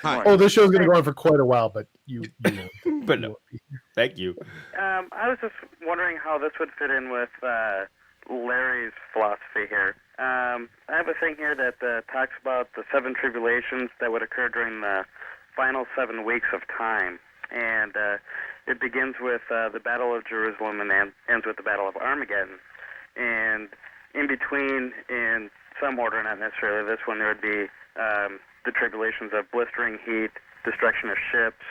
Hi. Oh, this show's going to go on for quite a while, but you won't. But no. Thank you. I was just wondering how this would fit in with Larry's philosophy here. I have a thing here that talks about the 7 tribulations that would occur during the final 7 weeks of time. And it begins with the Battle of Jerusalem and ends with the Battle of Armageddon. And in between, in some order, not necessarily this one, there would be the tribulations of blistering heat, destruction of ships,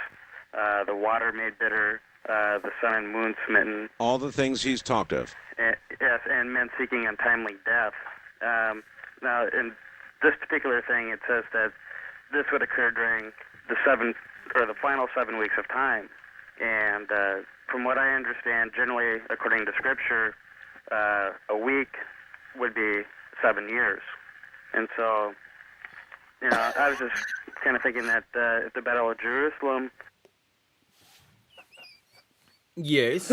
the water made bitter, the sun and moon smitten. All the things he's talked of. Yes, and men seeking untimely death. Now, in this particular thing, it says that this would occur during the final 7 weeks of time. And from what I understand, generally, according to Scripture, a week would be 7 years. And so, I was just kind of thinking that at the Battle of Jerusalem. Yes.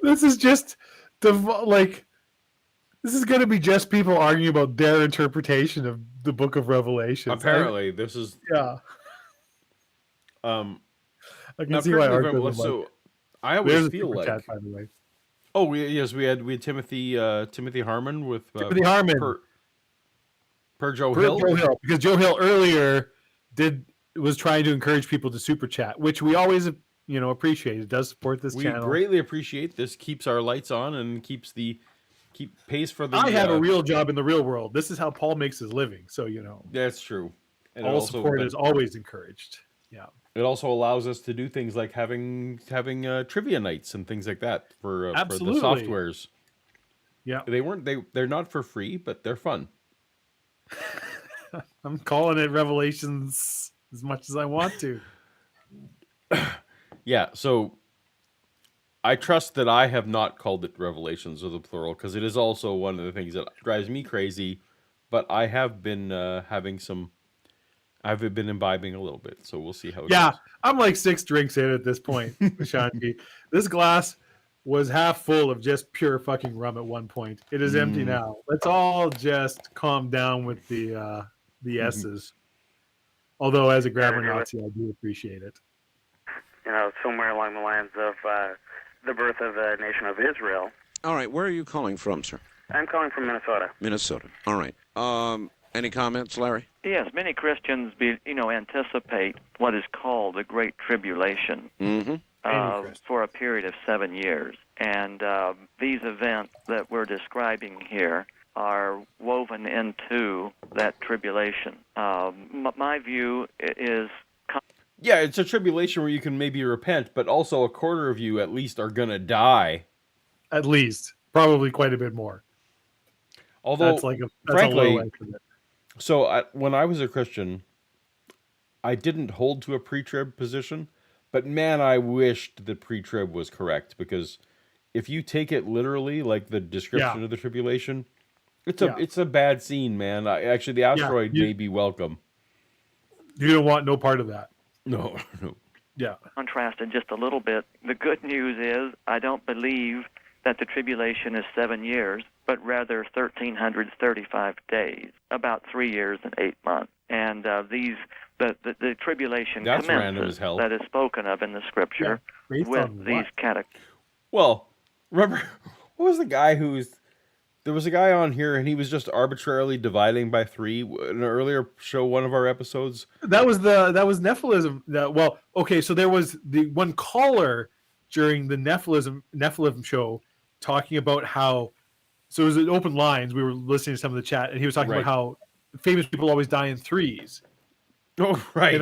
This is just this is going to be just people arguing about their interpretation of the Book of Revelation. Apparently, this is yeah. I can see why. So I always feel like. Chat, by the way. Oh yes, we had Timothy Harmon with Timothy Harmon per Joe Hill. Because Joe Hill earlier was trying to encourage people to super chat, which we always appreciate. It does support this channel. We greatly appreciate this. Keeps our lights on and pays for the. I have a real job in the real world. This is how Paul makes his living. So that's true. And all support is always encouraged. Yeah. It also allows us to do things like having trivia nights and things like that for the softwares. Yeah, they're not for free, but they're fun. I'm calling it Revelations as much as I want to. Yeah, so I trust that I have not called it Revelations with a plural, because it is also one of the things that drives me crazy. But I have been I've been imbibing a little bit, so we'll see how it goes. I'm like 6 drinks in at this point, Shanti. This glass was half full of just pure fucking rum at one point. It is empty now. Let's all just calm down with the S's. Although, as a grammar Nazi, I do appreciate it. Somewhere along the lines of the birth of the nation of Israel. All right, where are you calling from, sir? I'm calling from Minnesota. Minnesota. All right. Any comments, Larry? Yes, many Christians anticipate what is called the Great Tribulation for a period of 7 years. And these events that we're describing here are woven into that tribulation. My view is... Yeah, it's a tribulation where you can maybe repent, but also a quarter of you at least are going to die. At least. Probably quite a bit more. Although, that's frankly, a low estimate. So when I was a Christian, I didn't hold to a pre-trib position, but man, I wished the pre-trib was correct, because if you take it literally, like the description of the tribulation, it's a bad scene, man. Actually, the asteroid may be welcome. You don't want no part of that. No. Yeah. Contrasted just a little bit. The good news is I don't believe that the tribulation is 7 years, but rather 1,335 days, about 3 years and 8 months. And the tribulation commences that is spoken of in the Scripture with these cataclysms. Well, remember, what was the guy there was a guy on here and he was just arbitrarily dividing by 3 in an earlier show, one of our episodes. That was Nephilism. So there was the one caller during the Nephilim show talking about how, so it was an open lines. We were listening to some of the chat, and he was talking about how famous people always die in 3s. Oh, right.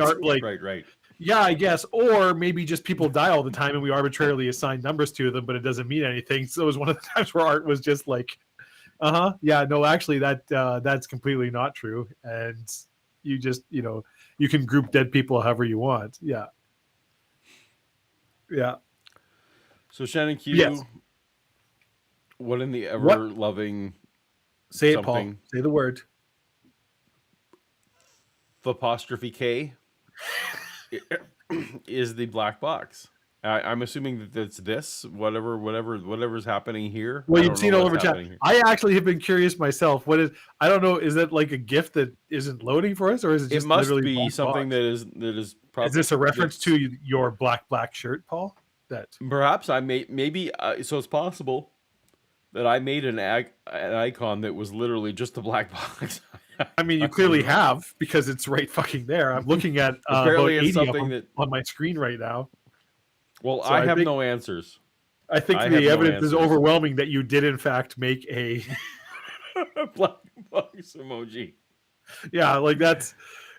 Right. Yeah, I guess. Or maybe just people die all the time, and we arbitrarily assign numbers to them, but it doesn't mean anything. So it was one of the times where Art was just like, yeah, no, actually, that's completely not true. And you just, you can group dead people however you want. Yeah. Yeah. So Shannon Q, what in the ever-loving... Say it, Paul. Say the word. Apostrophe K is the black box. I'm assuming that it's this, whatever's happening here. Well, you've seen all over chat. I actually have been curious myself. I don't know, is that like a gift that isn't loading for us, or is it just must be something that is probably... Is this a reference to your black shirt, Paul? That perhaps maybe so it's possible. that I made an icon that was literally just a black box. I mean, you clearly have, because it's right fucking there. I'm looking at about Apparently it's 80 of something them that. on my screen right now. Well, So I I have think- no answers. I think I have the no evidence is answers. overwhelming that you did, in fact, make a. Black box emoji. Yeah, like that's.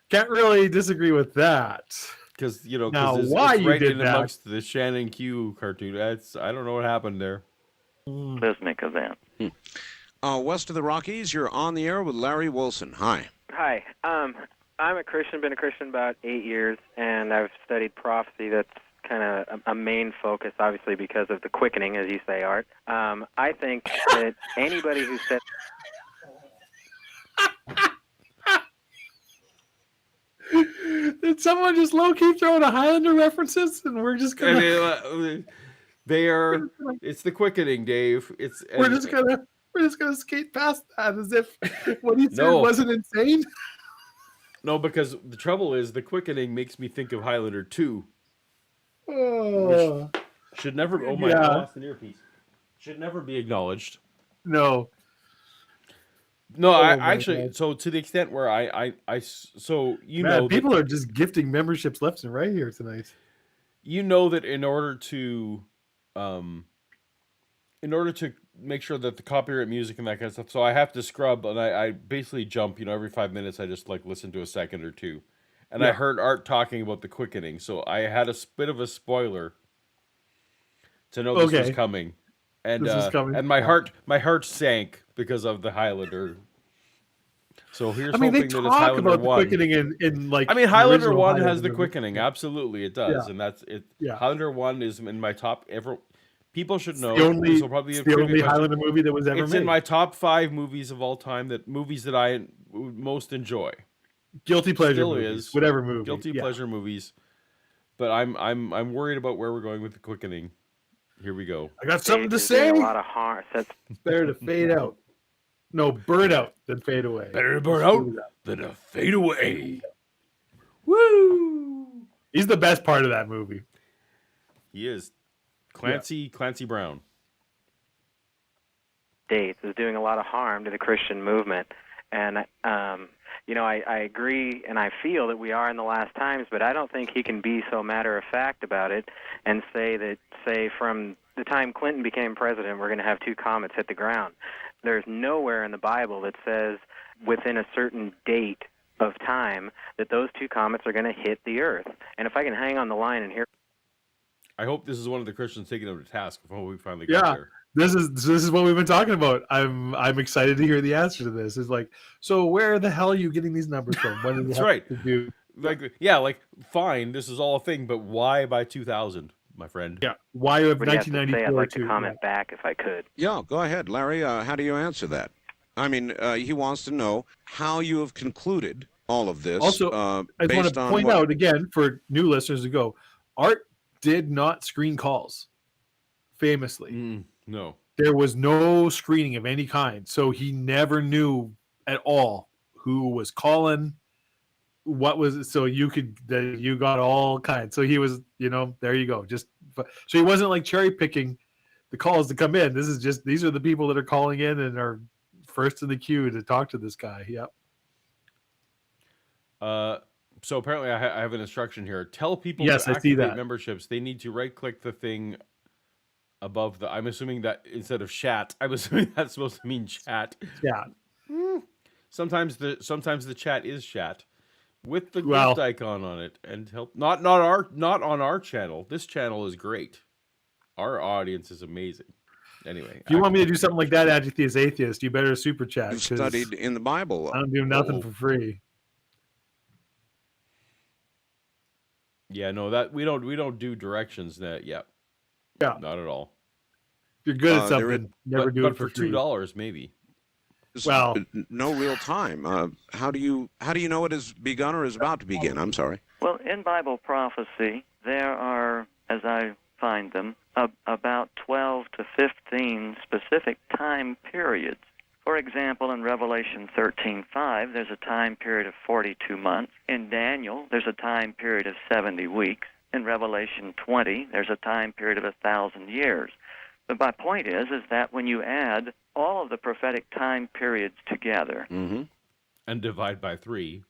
Can't really disagree with that. Because you know, Now, because why it's you right did in that- amongst the Shannon Q cartoon. That's I don't know what happened there. Cosmic event. West of the Rockies, you're on the air with Larry Wilson. Hi. Hi. I'm a Christian, been a Christian about 8 years, and I've studied prophecy. That's kind of a main focus, obviously, because of the quickening, as you say, Art. I think that anybody who said... Did someone just low-key throw in a Highlander references, and we're just gonna... They are. It's the quickening, Dave. We're just gonna skate past that as if what he said No. wasn't insane. No, because the trouble is the quickening makes me think of Highlander 2. Oh. Should never. Oh my! Yeah. I lost an earpiece. Should never be acknowledged. No. No, Oh I my actually. God. So to the extent where so you Man, know, that, people are just gifting memberships left and right here tonight. you know that in order to make sure that the copyright music and that kind of stuff, so I have to scrub, and I basically jump. You know, every 5 minutes I just like listen to a second or two, and I Yeah. heard Art talking about the quickening, so I had a bit of a spoiler to know this was Okay. coming, and This was coming. and my heart sank because of the Highlander. So here's I mean, they hoping that it's talk Highlander about the 1. quickening in like. I mean, the Highlander original 1 has Highlander the movie. quickening. Absolutely, it does, Yeah. and that's it. Yeah. Highlander 1 is in my top ever. People should know. The only, this will probably be a it's the trivia only question. Highlander movie that was ever It's made. in my top 5 movies of all time. Movies that I most enjoy. Guilty pleasure Still movies, is whatever movie. Guilty Yeah. pleasure movies. But I'm worried about where we're going with the quickening. Here we go. I got something to It's doing say. a lot of harm. That's Better to fade out. No, burn out than fade away. Better to burn out than to fade away. Woo! He's the best part of that movie. He is Clancy Brown. States is doing a lot of harm to the Christian movement. And, I agree and I feel that we are in the last times, but I don't think he can be so matter-of-fact about it and say from the time Clinton became president, we're going to have 2 comets hit the ground. There's nowhere in the Bible that says within a certain date of time that those 2 comets are going to hit the Earth. And if I can hang on the line and hear... I hope this is one of the Christians taking him to task before we finally Yeah. get there. This is what we've been talking about. I'm excited to hear the answer to this. It's like, so where the hell are you getting these numbers from? What do you That's have right. to do? Fine, this is all a thing, but why by 2000, my friend? Yeah, why of What do you have to say? 1994 I'd like to too? comment back if I could. Yeah, go ahead, Larry. How do you answer that? I mean, he wants to know how you have concluded all of this. Also, I just want based to on point what- out again for new listeners to go, Art did not screen calls. Famously, No. there was no screening of any kind, so he never knew at all who was calling, what was. So you got all kinds. So he was, there you go. So he wasn't like cherry picking the calls to come in. This is just these are the people that are calling in and are first in the queue to talk to this guy. Yep. So apparently I have an instruction here. Tell people Yes, to I see activate that. memberships. They need to right-click the thing above the. I'm assuming that instead of chat, I'm assuming that's supposed to mean chat. Yeah. Sometimes the chat is chat with the Well- gift icon on it and help. Not on our channel. This channel is great. Our audience is amazing. Anyway, If you want me to do something like that, Atheist Atheist, you better super chat. You've 'cause studied in the Bible. I don't do nothing for free. Yeah, no, that we don't do directions that. Yeah, not at all. If you're good at there something, never do but it for for free. $2 maybe. Well- no real time. How do you know it has begun or is about to begin? I'm sorry. Well, in Bible prophecy, there are, as I find them, about 12 to 15 specific time periods. For example, in Revelation 13:5, there's a time period of 42 months. In Daniel, there's a time period of 70 weeks. In Revelation 20, there's a time period of 1,000 years. But my point is that when you add all of the prophetic time periods together, and divide by 3,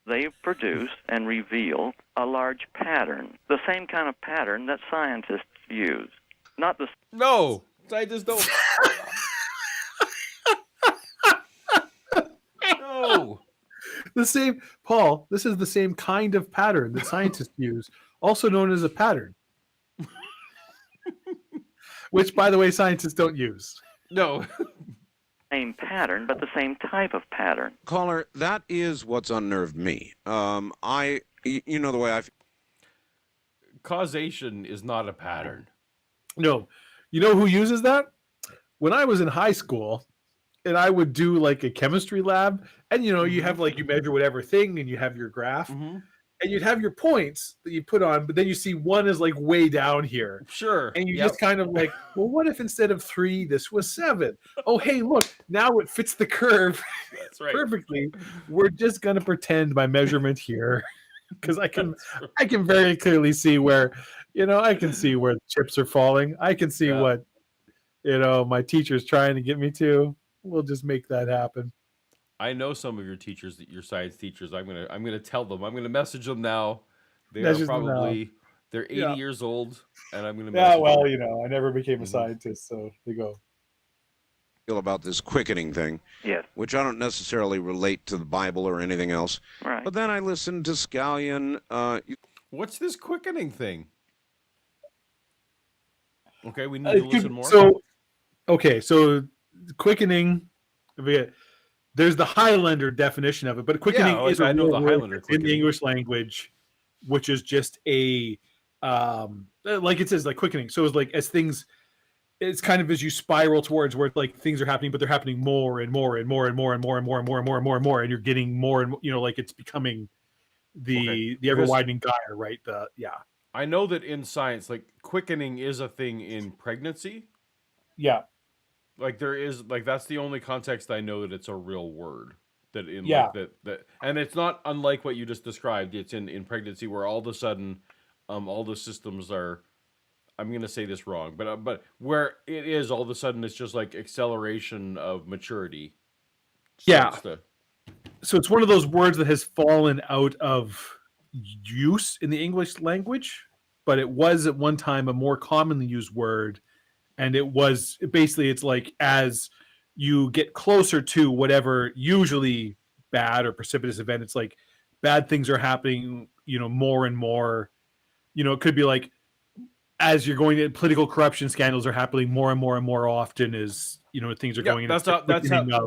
they produce and reveal a large pattern, the same kind of pattern that scientists use. Not the No, scientists don't. No. The same, Paul. This is the same kind of pattern that scientists use, also known as a pattern. Which, by the way, scientists don't use. No. same pattern, but the same type of pattern. Caller, that is what's unnerved me. You know the way I. Causation is not a pattern. No. You know who uses that? When I was in high school, and I would do like a chemistry lab, and you have like you measure whatever thing, and you have your graph, and you'd have your points that you put on, but then you see one is like way down here. Sure. And you just kind of like, well, what if instead of 3, this was 7? Oh, hey, look, now it fits the curve perfectly. We're just gonna pretend my measurement here, because I can very clearly see where, I can see where the chips are falling. I can see what, my teacher's trying to get me to. We'll just make that happen. I know some of your teachers, your science teachers. I'm gonna tell them. I'm gonna message them now. They're 80 years old, and I'm gonna. Yeah, well, I never became a scientist, so they go. Feel about this quickening thing, which I don't necessarily relate to the Bible or anything else. Right. But then I listened to Scallion. What's this quickening thing? Okay, we need to listen more. So quickening. There's the Highlander definition of it, but quickening is a real word in the English language, which is just a like it says, like quickening. So it's like as things, it's kind of as you spiral towards where like things are happening, but they're happening more and more and more and more and more and more and more and more and more and more, and you're getting more and like it's becoming the ever widening gyre, right? I know that in science, like quickening is a thing in pregnancy. Yeah. Like there is, like that's the only context I know that it's a real word. That in like that, and it's not unlike what you just described. It's in pregnancy where all of a sudden, all the systems are. I'm gonna say this wrong, but where it is all of a sudden it's just like acceleration of maturity. So it's one of those words that has fallen out of use in the English language, but it was at one time a more commonly used word. And it's like as you get closer to whatever usually bad or precipitous event, it's like bad things are happening, more and more. It could be like as you're going to political corruption scandals are happening more and more and more often as, things are going. That's how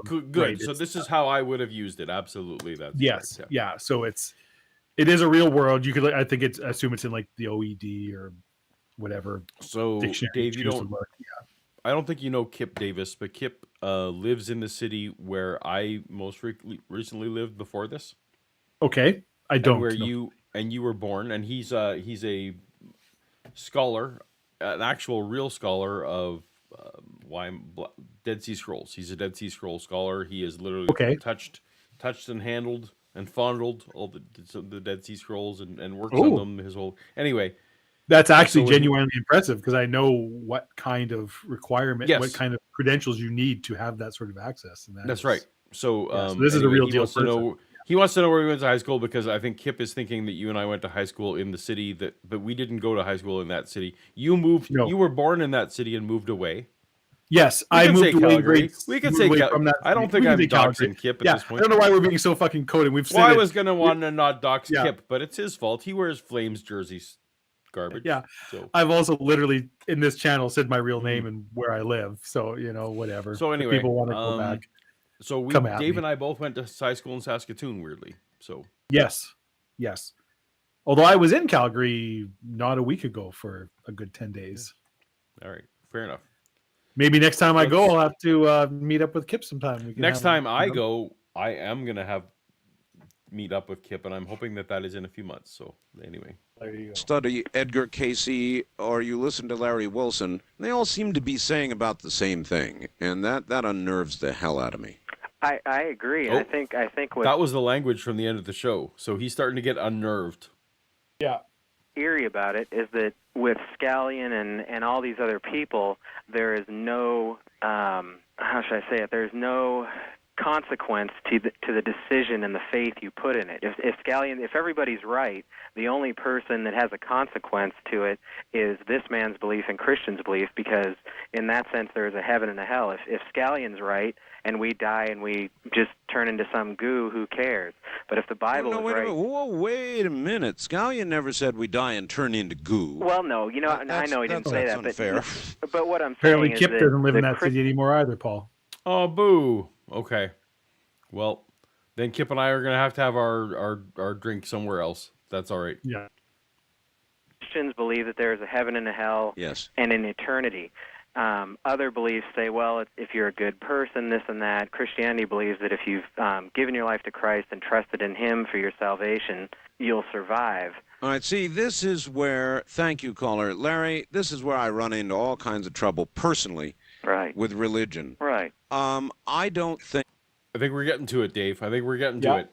good. Right, so this is how I would have used it. Absolutely. That's correct, yeah. So it is a real world. You could, I think assume it's in like the OED or whatever. So Dave, I don't think you know Kip Davis, but Kip lives in the city where I most recently lived before this. Okay, I don't. And you were born, and he's a scholar, an actual real scholar of Dead Sea Scrolls. He's a Dead Sea Scrolls scholar. He has literally touched and handled and fondled all the Dead Sea Scrolls and worked on them his whole. Anyway. That's actually genuinely impressive because I know what kind of requirement, what kind of credentials you need to have that sort of access. And that's right. So, so this is a real deal. He wants to know where we went to high school because I think Kip is thinking that you and I went to high school in the city but we didn't go to high school in that city. You moved. No. You were born in that city and moved away. Yes, I moved away. We could say Calgary. I don't think I'm doxing Kip at this point. I don't know why we're being so fucking coded. I was going to want to not dox Kip, but it's his fault. He wears Flames jerseys. Garbage. Yeah. So I've also literally in this channel said my real name and where I live. So, whatever. So anyway, if people want to go back. So Dave and I both went to high school in Saskatoon, weirdly. So Yes. Although I was in Calgary not a week ago for a good 10 days. All right. Fair enough. Maybe next time I go, I'll have to meet up with Kip sometime. Next time I go, I am going to meet up with Kip, and I'm hoping that is in a few months. So anyway. There you go. Study Edgar Casey or you listen to Larry Wilson, they all seem to be saying about the same thing, and that unnerves the hell out of me. I agree. I think that was the language from the end of the show. So he's starting to get unnerved. Yeah. eerie about it is that with Scallion and all these other people, there is no, how should I say it, there's no consequence to the decision and the faith you put in it. If Scallion, if everybody's right, the only person that has a consequence to it is this man's belief and Christian's belief, because in that sense there's a heaven and a hell. If Scallion's right and we die and we just turn into some goo, who cares? But if the Bible is right... Wait a minute. Scallion never said we die and turn into goo. Well, no, you know, I know he didn't say that. Unfair. But what I'm Apparently saying Kip is doesn't live in that that city anymore either, Paul. Oh, boo. Okay. Well, then Kip and I are going to have our drink somewhere else. That's all right. Yeah. Christians believe that there is a heaven and a hell, yes, and an eternity. Other beliefs say, well, if you're a good person, this and that. Christianity believes that if you've given your life to Christ and trusted in Him for your salvation, you'll survive. All right, see, this is where, thank you, caller. Larry, this is where I run into all kinds of trouble personally with religion. Right. I don't think... I think we're getting to it, Dave. I think we're getting to it.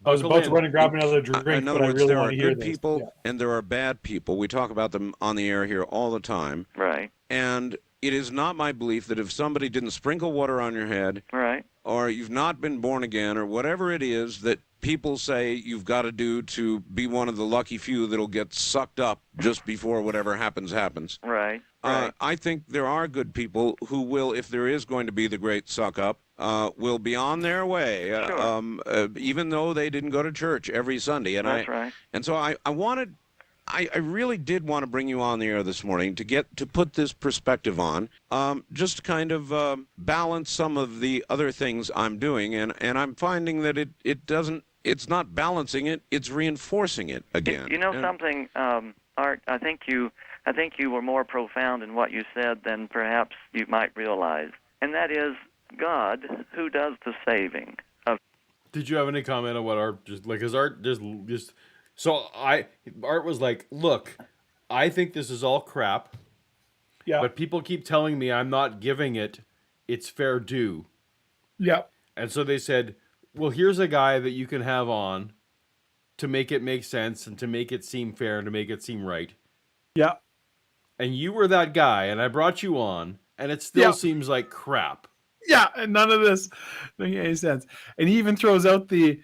I was about to run and grab another drink, in other but words, I really there want are to hear good this. people and there are bad people. We talk about them on the air here all the time. Right. And it is not my belief that if somebody didn't sprinkle water on your head, right, or you've not been born again, or whatever it is that people say you've got to do to be one of the lucky few that'll get sucked up just before whatever happens. Right. I think there are good people who will, if there is going to be the great suck up, will be on their way, even though they didn't go to church every Sunday. And That's right. And so I really did want to bring you on the air this morning to put this perspective on, just to kind of balance some of the other things I'm doing, and I'm finding that it's not balancing it, it's reinforcing it again. You know something, Art, I think you were more profound in what you said than perhaps you might realize, and that is God who does the saving. Did you have any comment on what Art just like? Is Art just so Art was like, look, I think this is all crap. Yeah. But people keep telling me I'm not giving it its fair due. Yeah. And so they said, well, here's a guy that you can have on to make it make sense and to make it seem fair and to make it seem right. Yeah. And you were that guy, and I brought you on, and it still seems like crap. Yeah, and none of this makes any sense. And he even throws out the,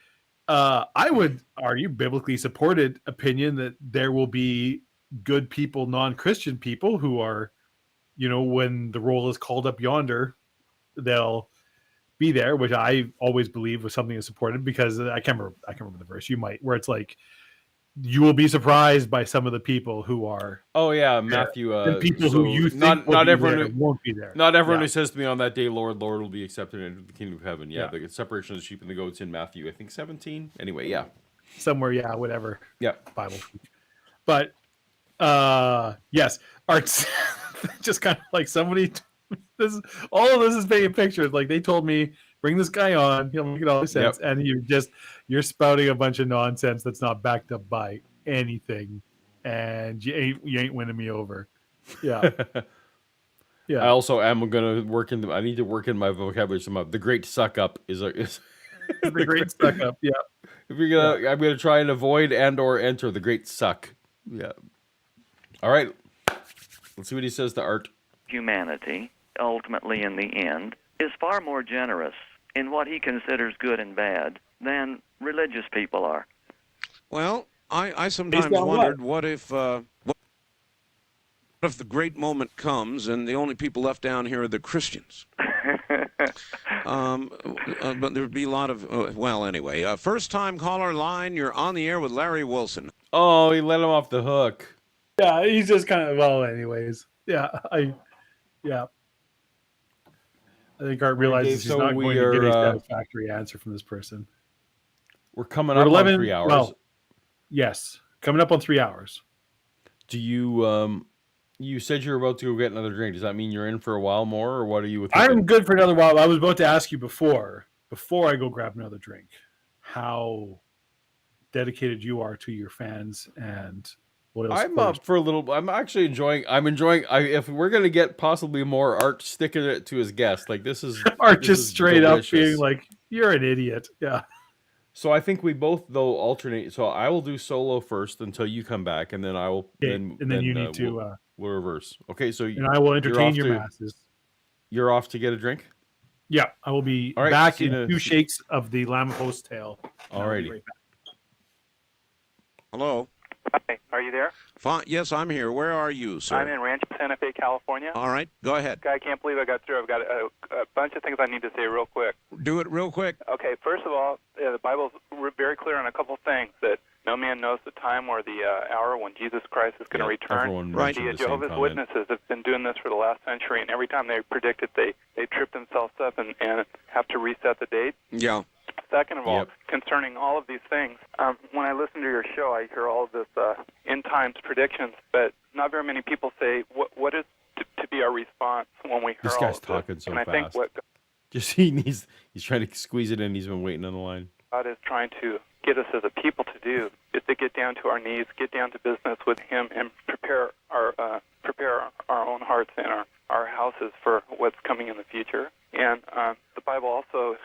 I would argue, biblically supported opinion that there will be good people, non-Christian people who are, when the roll is called up yonder, they'll be there, which I always believe was something that's supported, because I can't remember the verse. You might, where it's like, you will be surprised by some of the people who are. Oh yeah, Matthew. And people who you think not everyone won't be there. Not everyone who says to me on that day, "Lord, Lord," will be accepted into the kingdom of heaven. Yeah, the separation of the sheep and the goats in Matthew, I think 17. Anyway, somewhere, whatever. Yeah, Bible. But yes, Art's just kind of like somebody. All of this is painting pictures. Like they told me, bring this guy on, he'll make it all sense, and you're spouting a bunch of nonsense that's not backed up by anything, and you ain't winning me over. Yeah. Yeah. I also am gonna I need to work in my vocabulary some. The great suck up is the great suck up. Yeah. If you're gonna, I'm gonna try and avoid and/or enter the great suck. Yeah. All right. Let's see what he says to Art. Humanity, ultimately in the end, is far more generous in what he considers good and bad than religious people are. Well, I sometimes wondered what if the great moment comes and the only people left down here are the Christians. But there would be a lot of anyway. First-time caller line. You're on the air with Larry Wilson. Oh, he let him off the hook. Yeah, he's just kind of anyways. Yeah, I think Art realizes he's not going to get a satisfactory answer from this person. We're coming up on 3 hours. Well, yes, coming up on 3 hours. Do you you said you're about to go get another drink. Does that mean you're in for a while more, or what are you? I'm good for another while. I was about to ask you before I go grab another drink, how dedicated you are to your fans and loyal supporters. I'm up for a little. I'm actually enjoying. If we're gonna get possibly more Art sticking it to his guest, like this is Art just straight up being like, "You're an idiot." Yeah. So I think we both though alternate. So I will do solo first until you come back, and then I will Okay, then and then you need to, we'll reverse. Okay, so and I will you're entertain off your to masses. you're off to get a drink. Yeah, I will be All right, back see in you in 2 a- shakes of the Lamahose tail. And I will be Alrighty. right back. Hello. Hi, are you there? Yes, I'm here. Where are you, sir? I'm in Rancho Santa Fe, California. All right, go ahead. I can't believe I got through. I've got a bunch of things I need to say real quick. Do it real quick. Okay, first of all, the Bible's very clear on a couple things, that no man knows the time or the hour when Jesus Christ is going to return. Everyone Right. mentioned The the same Jehovah's comment. Witnesses have been doing this for the last century, and every time they predict it, they trip themselves up and have to reset the date. Yeah. Second of all, Yep. concerning all of these things, when I listen to your show, I hear all of this end times predictions, but not very many people say what is to be our response when we hear This all guy's of this. talking so and I fast. think what Just he's trying to squeeze it in. He's been waiting on the line. God is trying to get us as a people to do is to get down to our knees, get down to business with Him, and prepare our own hearts and our houses for what's coming in the future. And the Bible also.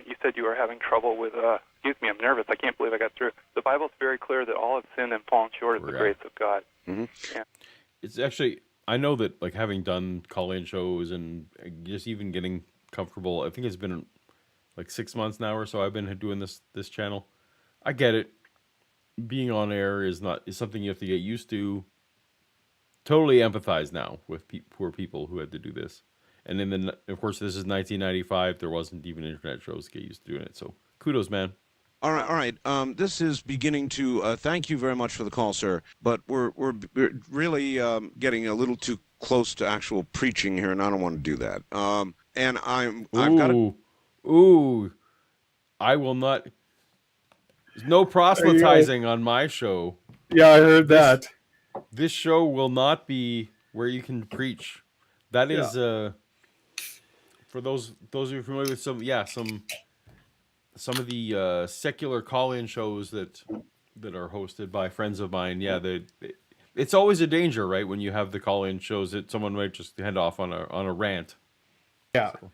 You said you were having trouble with, excuse me, I'm nervous. I can't believe I got through. The Bible's very clear that all have sinned and fallen short of the grace of God. Mm-hmm. Yeah. It's actually, I know that like having done call-in shows and just even getting comfortable, I think it's been like 6 months now or so I've been doing this channel. I get it. Being on air is something you have to get used to. Totally empathize now with poor people who had to do this. And then, of course, this is 1995. There wasn't even internet shows to get used to doing it. So kudos, man. All right. This is beginning to. Thank you very much for the call, sir. But we're really getting a little too close to actual preaching here, and I don't want to do that. And I've got to. Ooh, I will not. There's no proselytizing on my show. Yeah, I heard that. This show will not be where you can preach. That is for those of you familiar with some of the secular call-in shows that are hosted by friends of mine. Yeah, it's always a danger, right, when you have the call-in shows that someone might just head off on a rant. Yeah. So.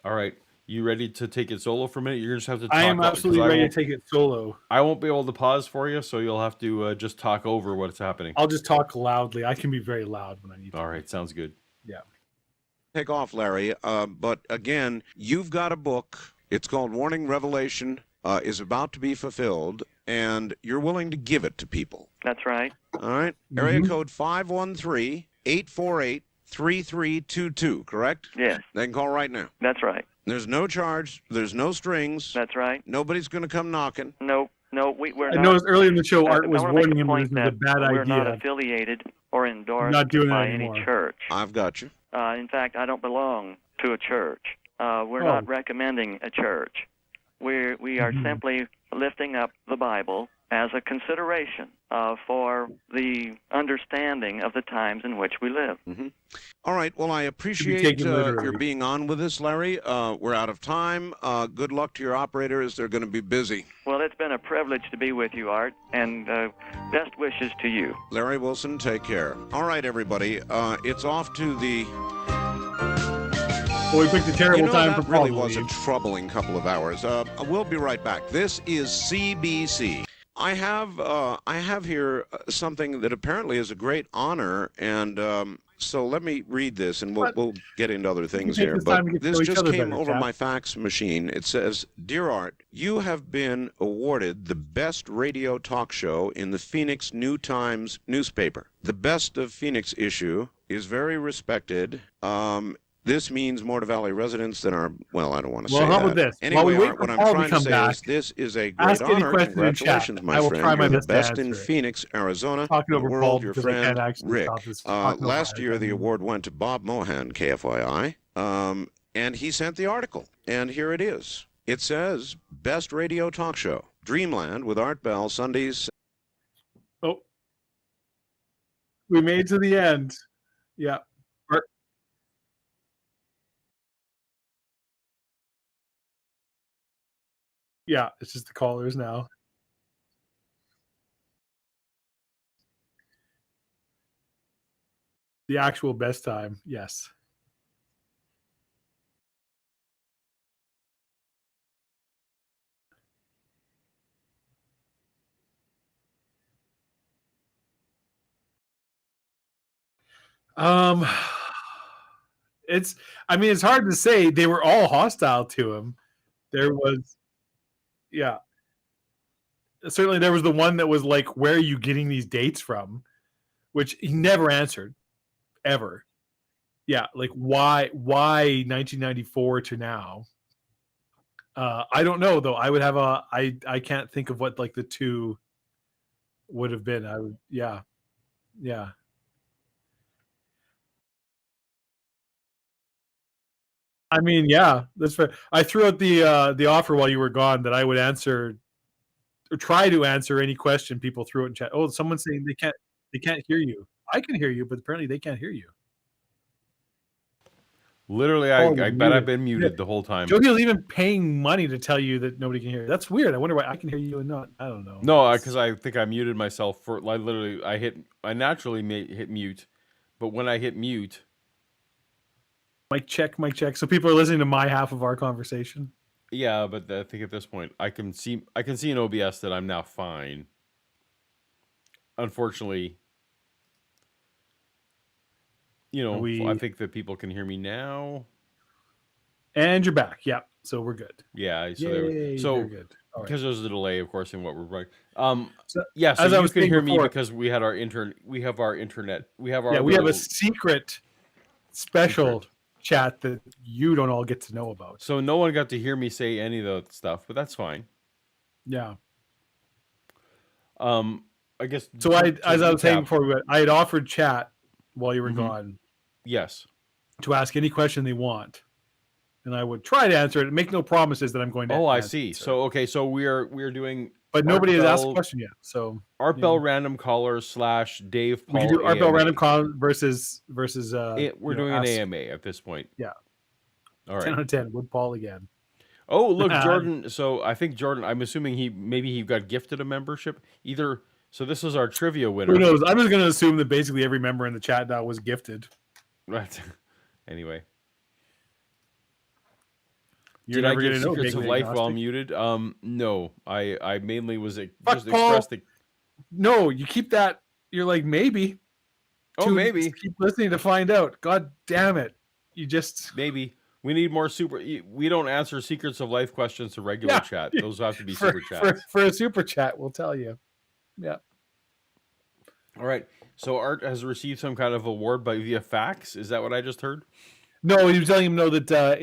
All right, you ready to take it solo for a minute? You're just have to. I am absolutely ready to take it solo. I won't be able to pause for you, so you'll have to just talk over what's happening. I'll just talk loudly. I can be very loud when I need to. All right, sounds good. Yeah. Take off, Larry. But again, you've got a book. It's called Warning Revelation is about to be fulfilled, and you're willing to give it to people. That's right. All right. Area code 513-848-3322, correct? Yes. They can call right now. That's right. There's no charge. There's no strings. That's right. Nobody's going to come knocking. No, we're I not. noticed earlier in the show, Art was I wanna make warning him point this is a that bad we're not idea. affiliated or endorsed Not doing by it any anymore. church. I've got you. In fact, I don't belong to a church. We're not recommending a church. We are simply lifting up the Bible as a consideration for the understanding of the times in which we live. Mm-hmm. All right. Well, I appreciate your being on with us, Larry. We're out of time. Good luck to your operators. They're going to be busy. Well, it's been a privilege to be with you, Art, and best wishes to you. Larry Wilson, take care. All right, everybody. It's off to the... Well, we picked a terrible time for that Paul really to was a leave. troubling couple of hours. We'll be right back. This is CBC. I have here something that apparently is a great honor, and so let me read this, and we'll get into other things here. But this just came over my fax machine. It says, "Dear Art, you have been awarded the best radio talk show in the Phoenix New Times newspaper. The Best of Phoenix issue is very respected. This means Mortar Valley residents that are, well, I don't want to say that. Well, how about this? Anyway, While we wait Art, for what I'm Paul to trying to come say back, is this is a great ask any honor. question in chat. Congratulations, my I will friend. try my You're the best to best in answer it. Phoenix, Arizona. Talking the over world, Paul your because I can't friend, actually Rick. stop this talking over Last him. year, the award went to Bob Mohan, KFYI, and he sent the article, and here it is. It says, Best Radio Talk Show, Dreamland with Art Bell, Sundays. Oh, we made it to the end. Yeah. Yeah, it's just the callers now. The actual best time, yes. Um, it's. I mean, it's hard to say. They were all hostile to him. There was, yeah. Certainly, there was the one that was like, "Where are you getting these dates from?" Which he never answered, ever. Yeah, like why 1994 to now? I don't know though. I would have I can't think of what like the two would have been. I would, yeah, yeah. I mean, yeah, that's fair. I threw out the offer while you were gone that I would answer or try to answer any question people threw out in chat. Oh, someone's saying they can't hear you. I can hear you, but apparently they can't hear you. Literally, Oh, I you're bet I've muted. been Yeah. muted the whole time. Jovial's even paying money to tell you that nobody can hear you. That's weird. I wonder why I can hear you and not. I don't know. No, because I think I muted myself for I naturally hit mute, but when I hit mute, Mic check, mic check. So people are listening to my half of our conversation. yeah. But I think at this point, I can see in OBS that I'm now fine. Unfortunately, I think that people can hear me now. And you're back. Yeah. So we're good. Yeah. So Yay, so very good. All right. because there's a delay, of course, in what we're running. So, Yeah. So as I you was can saying hear me before- because we have our internet. We have our Yeah, we have a secret special chat that you don't all get to know about. So no one got to hear me say any of that stuff, but that's fine. Yeah. I guess. So as I was saying before, I had offered chat while you were gone. Yes. To ask any question they want, and I would try to answer it. Make no promises that I'm going to. Oh, I see. So okay, so we're doing. But nobody has asked a question yet. So Art Bell random caller / Dave Paul. We can do Art Bell random call versus. We're doing an AMA at this point. Yeah. All right. 10 out of 10. Would Paul again? Oh, look, Jordan. So I think Jordan. I'm assuming he got gifted a membership either. So this is our trivia winner. Who knows? I'm just going to assume that basically every member in the chat now was gifted. Right. Anyway. You're Did I never get going to know Secrets of vaguely Life while agnostic? muted? No. I mainly was just Paul. expressed the. No, you keep that. You're like maybe. Oh, maybe. Keep listening to find out. God damn it! You just maybe. We need more super. We don't answer Secrets of Life questions to regular chat. Those have to be super chats. For a super chat, we'll tell you. Yeah. All right. So Art has received some kind of award via fax. Is that what I just heard? No, he was telling him that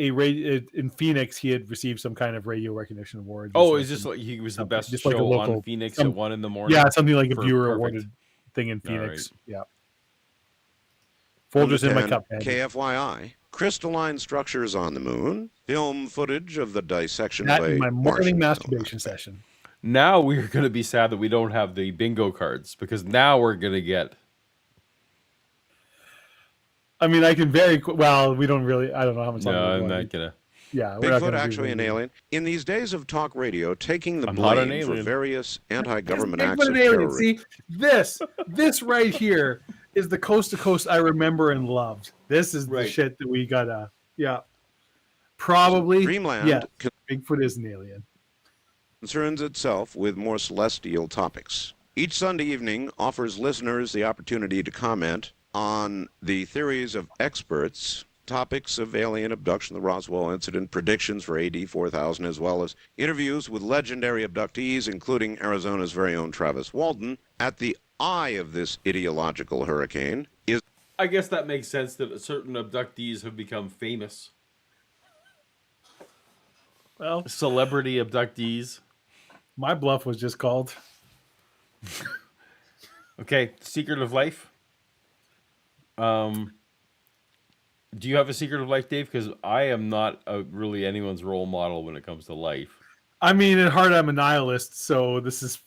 in Phoenix he had received some kind of radio recognition award. Oh, is this like he was the best show like a local, on Phoenix at 1 in the morning? Yeah, something like a viewer awarded thing in Phoenix. Right. Yeah. Folgers in my cup. KFYI. Crystalline structures on the moon. Film footage of the dissection that by in my morning Martian masturbation session. Now we're going to be sad that we don't have the bingo cards because now we're going to get. I mean, I can well. We don't really. I don't know how much. No, I'm not gonna. Yeah, Bigfoot actually an alien. In these days of talk radio, taking the blame for various anti-government acts of terrorism. See, this right here is the coast to coast I remember and loved. This is the shit that we gotta. Yeah, probably. Dreamland. Yeah, Bigfoot is an alien. Concerns itself with more celestial topics. Each Sunday evening offers listeners the opportunity to comment on the theories of experts, topics of alien abduction, the Roswell incident, predictions for AD 4000, as well as interviews with legendary abductees, including Arizona's very own Travis Walton. At the eye of this ideological hurricane is... I guess that makes sense that certain abductees have become famous. Well, celebrity abductees. My bluff was just called. Okay, Secret of Life. Do you have a Secret of Life, Dave? Because I am not really anyone's role model when it comes to life. I mean, at heart, I'm a nihilist, so this is...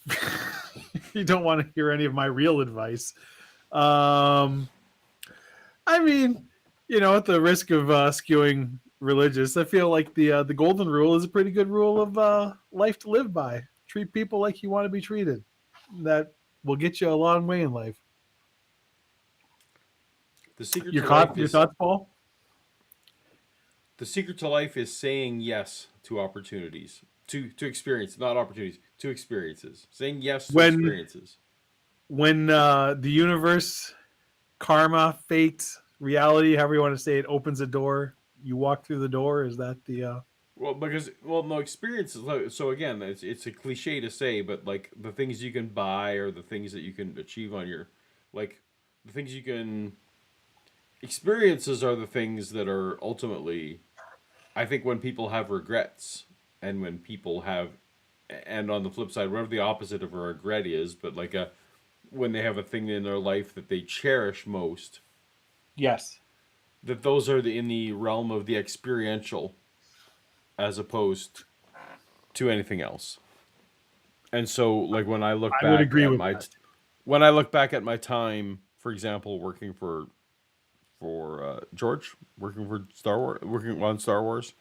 you don't want to hear any of my real advice. I mean, at the risk of skewing religious, I feel like the golden rule is a pretty good rule of life to live by. Treat people like you want to be treated. That will get you a long way in life. The secret your to life your thoughts, Paul? The secret to life is saying yes to opportunities, to experience, not opportunities, to experiences. Saying yes to experiences. When the universe karma, fate, reality, however you want to say it, opens a door. You walk through the door. Is that the? No, experiences. So again, it's a cliche to say, but like the things you can buy or the things that you can achieve on your, like the things you can. Experiences are the things that are ultimately, I think, when people have regrets and when people have, and on the flip side, whatever the opposite of a regret is, but like when they have a thing in their life that they cherish most, Yes. that those are in the realm of the experiential as opposed to anything else. And so, like when I look I would back agree at with my that. when I look back at my time, for example, working for George, working for Star Wars, working on Star Wars,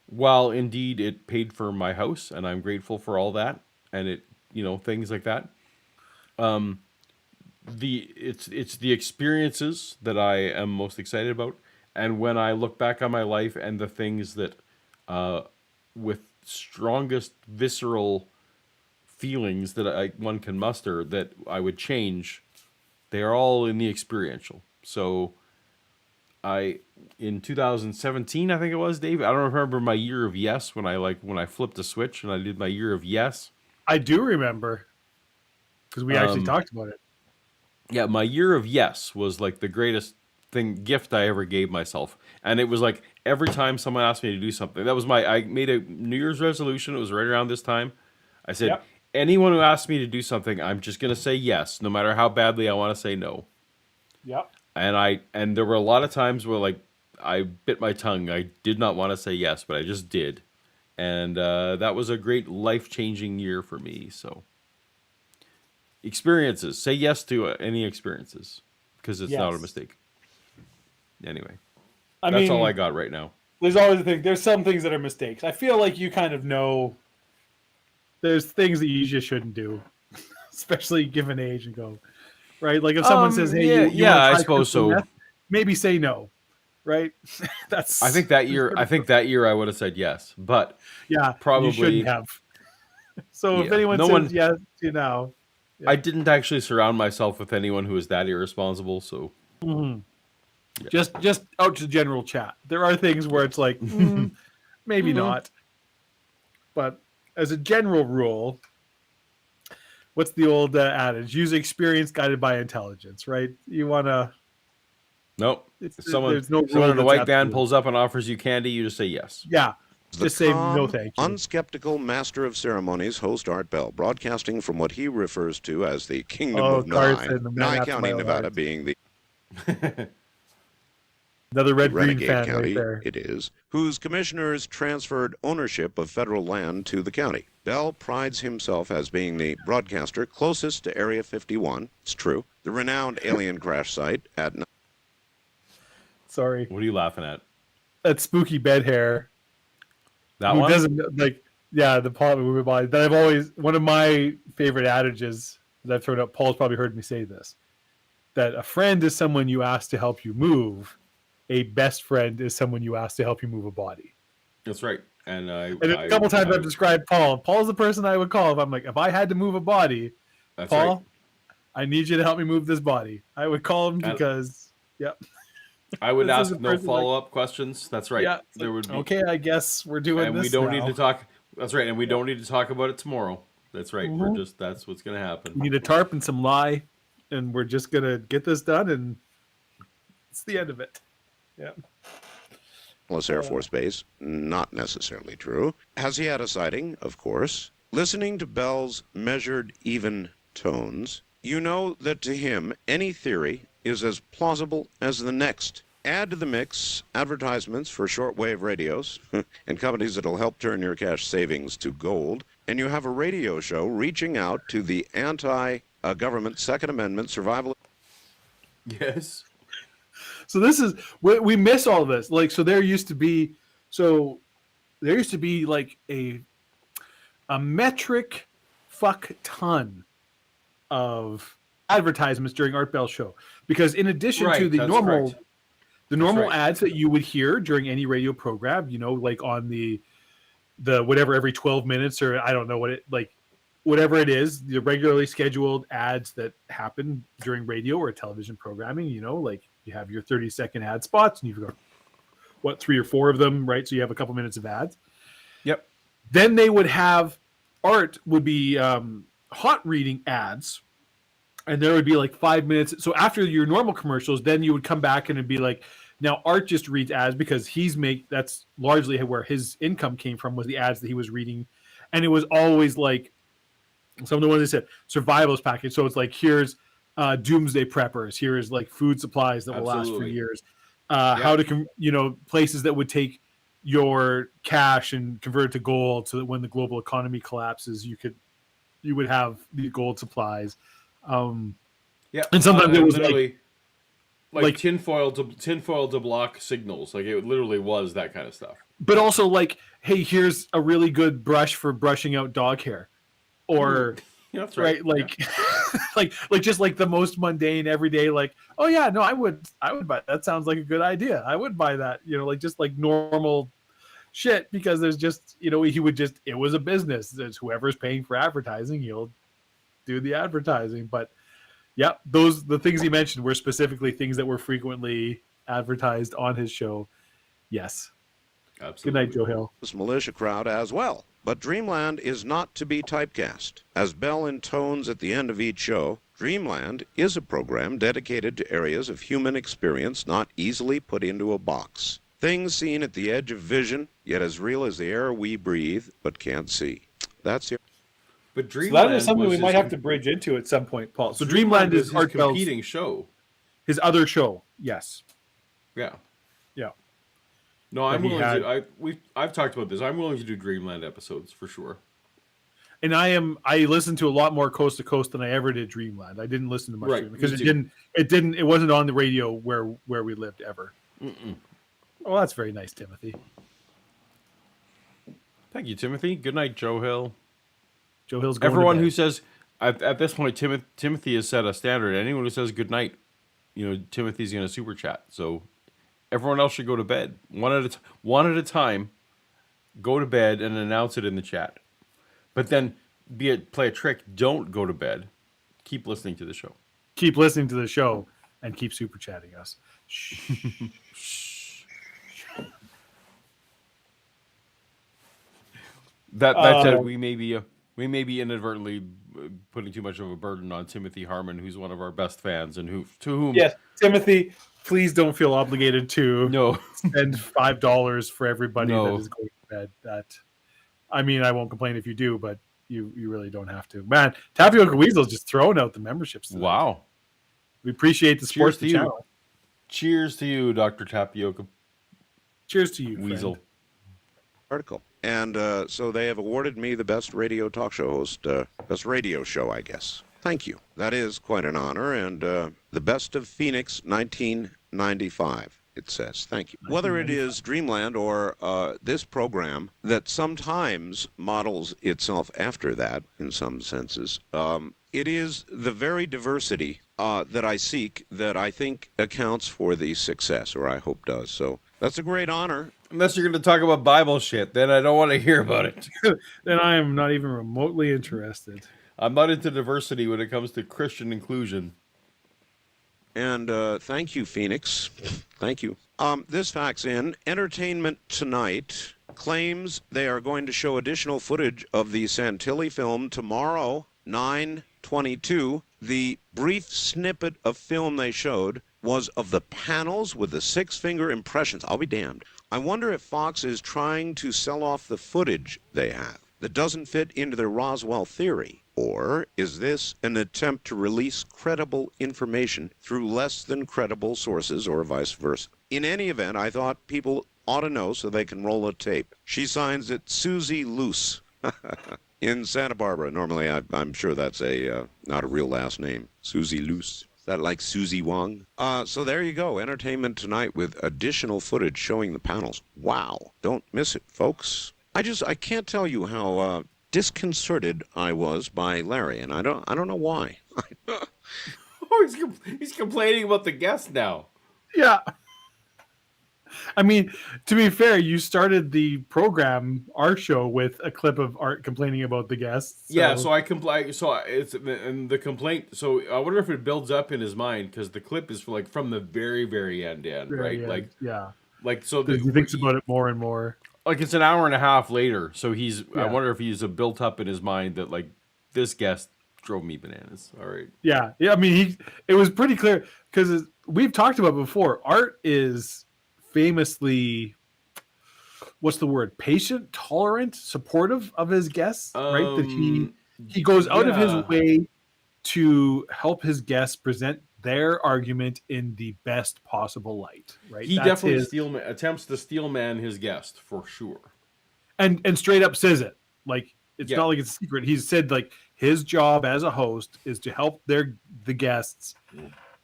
while indeed it paid for my house, and I'm grateful for all that, and it, things like that. It's the experiences that I am most excited about, and when I look back on my life and the things that, with strongest visceral feelings that one can muster that I would change, they are all in the experiential. So, in 2017, I think it was, Dave. I don't remember my year of yes when I flipped a switch and I did my year of yes. I do remember because we actually talked about it. Yeah, my year of yes was like the greatest gift I ever gave myself. And it was like every time someone asked me to do something, I made a New Year's resolution. It was right around this time. I said, Yep. anyone who asks me to do something, I'm just going to say yes, no matter how badly I want to say no. Yep. And there were a lot of times where like I bit my tongue. I did not want to say yes, but I just did. And that was a great life-changing year for me. So experiences, say yes to any experiences because it's not a Yes. mistake. Anyway, I that's mean, all I got right now. There's always a thing. There's some things that are mistakes. I feel like you kind of know there's things that you just shouldn't do, especially given age and go, right? Like if someone says, "Hey, you want to I try suppose crystal so. meth?" Maybe say no, right? That's. I think that year I would have said yes, but Yeah, probably you shouldn't have. So if Yeah. anyone No says one- yes, yeah. I didn't actually surround myself with anyone who was that irresponsible. So Mhm. Just out to general chat. There are things where it's like maybe not, but as a general rule, what's the old adage? Use experience guided by intelligence, right? You want to. nope. If someone There's no someone rule in a that's white van absolute. pulls up and offers you candy, you just say yes. Yeah, The just say no, calm, thank you. unskeptical master of ceremonies, host Art Bell, broadcasting from what he refers to as the Kingdom Oh, of Carson, the man Nye after County, my own Nevada, heart. being the Another red green renegade fan county right there. it is, whose commissioners transferred ownership of federal land to the county. Bell prides himself as being the broadcaster closest to Area 51. It's true. The renowned alien crash site at Sorry, What are you laughing at? that spooky bed hair. That Who one? doesn't like? Yeah, the Paul movie body. That I've always one of my favorite adages that I've thrown out. Paul's probably heard me say this. That a friend is someone you ask to help you move. A best friend is someone you ask to help you move a body. That's right. And And a couple times I've described Paul. Paul's the person I would call if I'm like, if I had to move a body, That's Paul, right. I need you to help me move this body. I would call him because, yep. I would This is ask a no person like- follow-up questions. That's right. Yeah, There would be. okay, I guess we're doing And this we don't now. need to talk. That's right. And we don't need to talk about it tomorrow. That's right. That's what's going to happen. We need a tarp and some lye, and we're just gonna get this done, and it's the end of it. Yeah. Dallas Air Force Base. Not necessarily true. Has he had a sighting? Of course. Listening to Bell's measured, even tones, you know that to him, any theory is as plausible as the next. Add to the mix advertisements for shortwave radios and companies that'll help turn your cash savings to gold, and you have a radio show reaching out to the anti-government Second Amendment survival. Yes. So this is we miss all of this. Like, so there used to be like a metric fuck ton of advertisements during Art Bell's show, because in addition to the that's normal correct. normal right. ads that you would hear during any radio program, you know, like on the whatever every 12 minutes, or I don't know what it like whatever it is, the regularly scheduled ads that happen during radio or television programming, like you have your 30-second ad spots and you've got, 3 or 4 of them, right? So you have a couple minutes of ads. Yep. Then they would have, Art would be hot reading ads, and there would be like 5 minutes. So after your normal commercials, then you would come back and it'd be like, now Art just reads ads because that's largely where his income came from, was the ads that he was reading. And it was always like, some of the ones they said survivals package. So it's like, here's doomsday preppers. Here's like food supplies that will last for years. How to, places that would take your cash and convert it to gold, so that when the global economy collapses, you would have the gold supplies. And sometimes it was literally like tinfoil to block signals. Like it literally was that kind of stuff. But also like, hey, here's a really good brush for brushing out dog hair. Or that's right, like like just like the most mundane everyday, like, oh yeah, no, I would buy that. Sounds like a good idea. I would buy that, like just like normal shit, because there's just, he would just, it was a business. There's whoever's paying for advertising, he'll do the advertising. But yeah, the things he mentioned were specifically things that were frequently advertised on his show. Yes. Absolutely. Good night, Joe Hill. This militia crowd as well. But Dreamland is not to be typecast. As Bell intones at the end of each show, Dreamland is a program dedicated to areas of human experience not easily put into a box. Things seen at the edge of vision, yet as real as the air we breathe but can't see. That's it. But Dreamland, so that is something we might have to bridge into at some point, Paul. So Dreamland is his competing show. His other show, yes. Yeah. Yeah. No, I'm willing to. I've talked about this. I'm willing to do Dreamland episodes for sure. And I listened to a lot more Coast to Coast than I ever did Dreamland. I didn't listen to much Dreamland because it wasn't on the radio where we lived ever. Oh, that's very nice, Timothy. Thank you, Timothy. Good night, Joe Hill. Joe Hill's going Everyone to bed. who says at this point, Timothy has set a standard. Anyone who says good night, Timothy's going to super chat. So everyone else should go to bed one at a time. Go to bed and announce it in the chat. But then play a trick. Don't go to bed. Keep listening to the show. Keep listening to the show and keep super chatting us. That said, we may be inadvertently putting too much of a burden on Timothy Harmon, who's one of our best fans, and to whom yes, Timothy, please don't feel obligated to spend $5 for everybody that is going to bed. That, I mean, I won't complain if you do, but you really don't have to. Man, Tapioca Weasel's just throwing out the memberships tonight. Wow. We appreciate the support to the channel. Cheers to you, Dr. Tapioca. Cheers to you, Weasel. Friend. Article. And so they have awarded me the best radio talk show host, best radio show, I guess. Thank you. That is quite an honor. And the best of Phoenix 1995, it says. Thank you. Whether it is Dreamland or this program that sometimes models itself after that in some senses, it is the very diversity that I seek that I think accounts for the success, or I hope does. So that's a great honor. Unless you're going to talk about Bible shit, then I don't want to hear about it. Then I am not even remotely interested. I'm not into diversity when it comes to Christian inclusion. And thank you, Phoenix. Thank you. This fax in. Entertainment Tonight claims they are going to show additional footage of the Santilli film tomorrow, 9/22. The brief snippet of film they showed was of the panels with the six-finger impressions. I'll be damned. I wonder if Fox is trying to sell off the footage they have that doesn't fit into their Roswell theory. Or is this an attempt to release credible information through less than credible sources, or vice versa? In any event, I thought people ought to know so they can roll a tape. She signs it Susie Luce in Santa Barbara. Normally, I'm sure that's not a real last name. Susie Luce. Is that like Susie Wong? So there you go. Entertainment Tonight with additional footage showing the panels. Wow. Don't miss it, folks. I can't tell you how disconcerted I was by Larry, and I don't know why. Oh, he's complaining about the guest now. Yeah. I mean, to be fair, you started the program, our show, with a clip of Art complaining about the guests. So. Yeah, so I comply. So it's and the complaint. So I wonder if it builds up in his mind because the clip is from the very very end, Very right? end, yeah. So He thinks about it more and more. Like it's an hour and a half later. So he's. Yeah. I wonder if he's built up in his mind that this guest drove me bananas. All right. Yeah. I mean, it was pretty clear because we've talked about before. Art is famously, what's the word? Patient, tolerant, supportive of his guests, right? That he goes out of his way to help his guests present their argument in the best possible light, right? He definitely attempts to steelman his guest for sure, and straight up says it. It's not like it's a secret. He's said his job as a host is to help the guests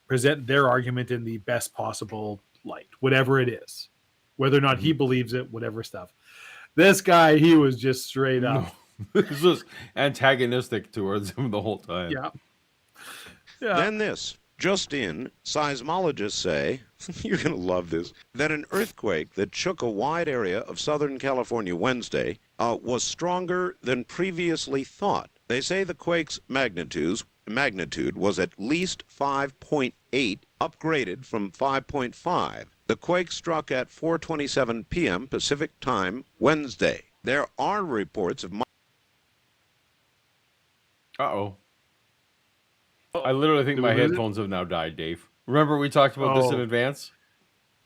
present their argument in the best possible light, whatever it is, whether or not he believes it, whatever stuff. This guy, he was just straight up. This was antagonistic towards him the whole time. Yeah. Then this. Just in, seismologists say, you're going to love this, that an earthquake that shook a wide area of Southern California Wednesday was stronger than previously thought. They say the quake's magnitude was at least 5.8, upgraded from 5.5. The quake struck at 4:27 p.m. Pacific Time Wednesday. There are reports of... Uh-oh. I literally think my headphones have now died, Dave. Remember we talked about this in advance?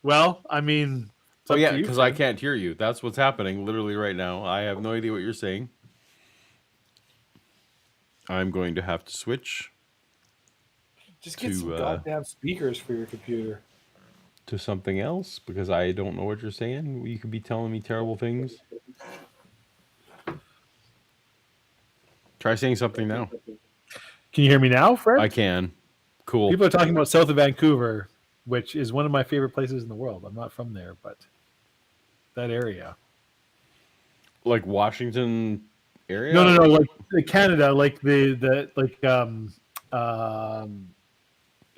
Well, I mean... because I can't hear you. That's what's happening literally right now. I have no idea what you're saying. I'm going to have to switch. Just get some goddamn speakers for your computer. To something else, because I don't know what you're saying. You could be telling me terrible things. Try saying something now. Can you hear me now, Fred? I can. Cool. People are talking about south of Vancouver, which is one of my favorite places in the world. I'm not from there, but that area. Like Washington area? No, like Canada,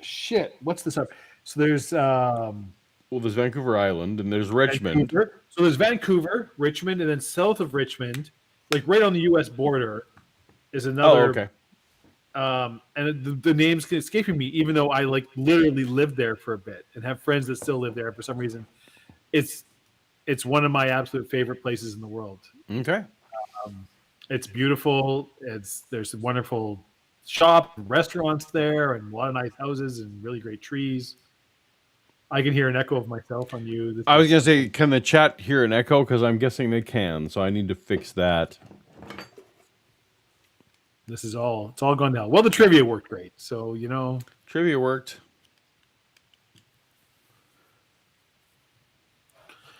shit. What's this up? So there's there's Vancouver Island and there's Richmond. Vancouver. So there's Vancouver, Richmond, and then south of Richmond, right on the U.S. border, is another. Oh, okay. And the name's escaping me, even though I literally lived there for a bit and have friends that still live there for some reason. It's one of my absolute favorite places in the world. Okay. It's beautiful. There's wonderful shop, restaurants there, and a lot of nice houses and really great trees. I can hear an echo of myself on you. I was gonna say, can the chat hear an echo? Because I'm guessing they can, so I need to fix that. It's all gone down. Well, the trivia worked great, so trivia worked.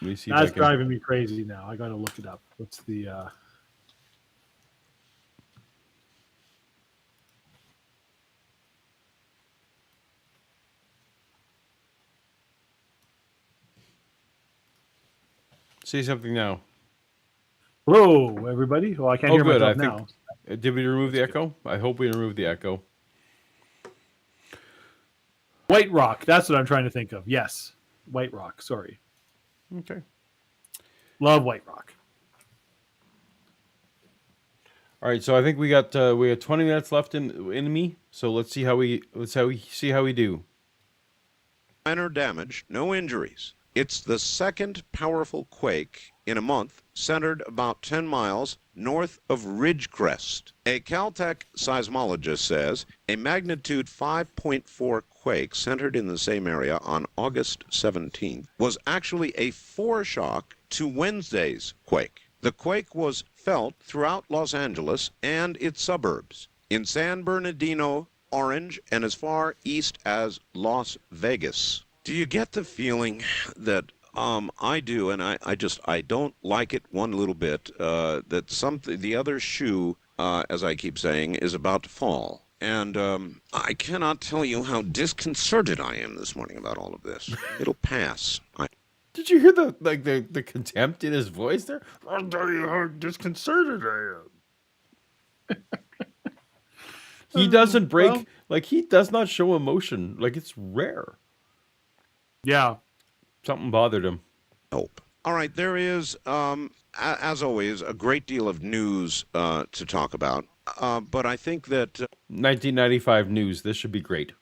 Let me see. That's driving me crazy now. I got to look it up. What's the? Say something now. Hello, everybody. Well, I can't hear myself now. Did we remove the echo? I hope we removed the echo. White Rock. That's what I'm trying to think of. Yes. White Rock. Sorry. Okay. Love White Rock. All right. So I think we got 20 minutes left in me. So let's see how we do. Minor damage, no injuries. It's the second powerful quake in a month, centered about 10 miles north of Ridgecrest. A Caltech seismologist says a magnitude 5.4 quake centered in the same area on August 17th was actually a foreshock to Wednesday's quake. The quake was felt throughout Los Angeles and its suburbs, in San Bernardino, Orange, and as far east as Las Vegas. Do you get the feeling that I do, and I don't like it one little bit, that the other shoe, as I keep saying, is about to fall. And I cannot tell you how disconcerted I am this morning about all of this. It'll pass. Did you hear the contempt in his voice there? I'll tell you how disconcerted I am. He doesn't break, he does not show emotion. It's rare. Yeah. Something bothered him. Hope. All right, there is, as always, a great deal of news to talk about. But I think that 1995 news. This should be great.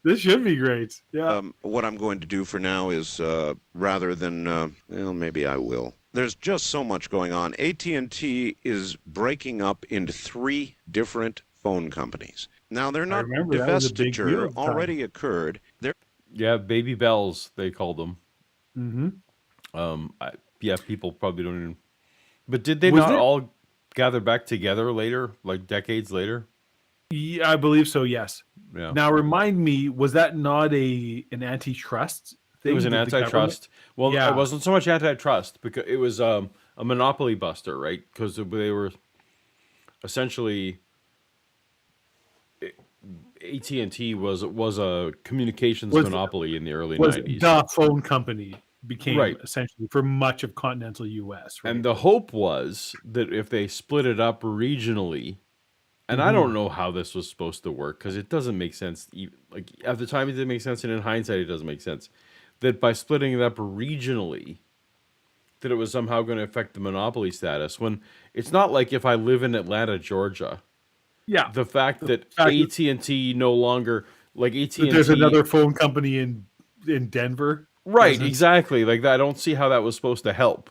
This should be great. Yeah. What I'm going to do for now is, rather than, well, maybe I will. There's just so much going on. AT&T is breaking up into 3 different phone companies. Now, they're not divestiture already occurred. Yeah, baby bells, they called them. Mm-hmm. Yeah, people probably don't even. But did they not all gather back together later, like decades later? Yeah, I believe so. Yes. Yeah. Now, remind me, was that not an antitrust thing? It was an antitrust. Well, it wasn't so much antitrust because it was a monopoly buster, right? Because they were essentially AT&T was a communications monopoly in the early 90s. The phone company became essentially for much of continental U.S. Right? And the hope was that if they split it up regionally, and I don't know how this was supposed to work because it doesn't make sense. Like at the time, it didn't make sense, and in hindsight, it doesn't make sense. That by splitting it up regionally, that it was somehow going to affect the monopoly status. When it's not like if I live in Atlanta, Georgia. Yeah. The fact that AT&T no longer like AT&T. There's another phone company in Denver. Right. Exactly. Like that. I don't see how that was supposed to help.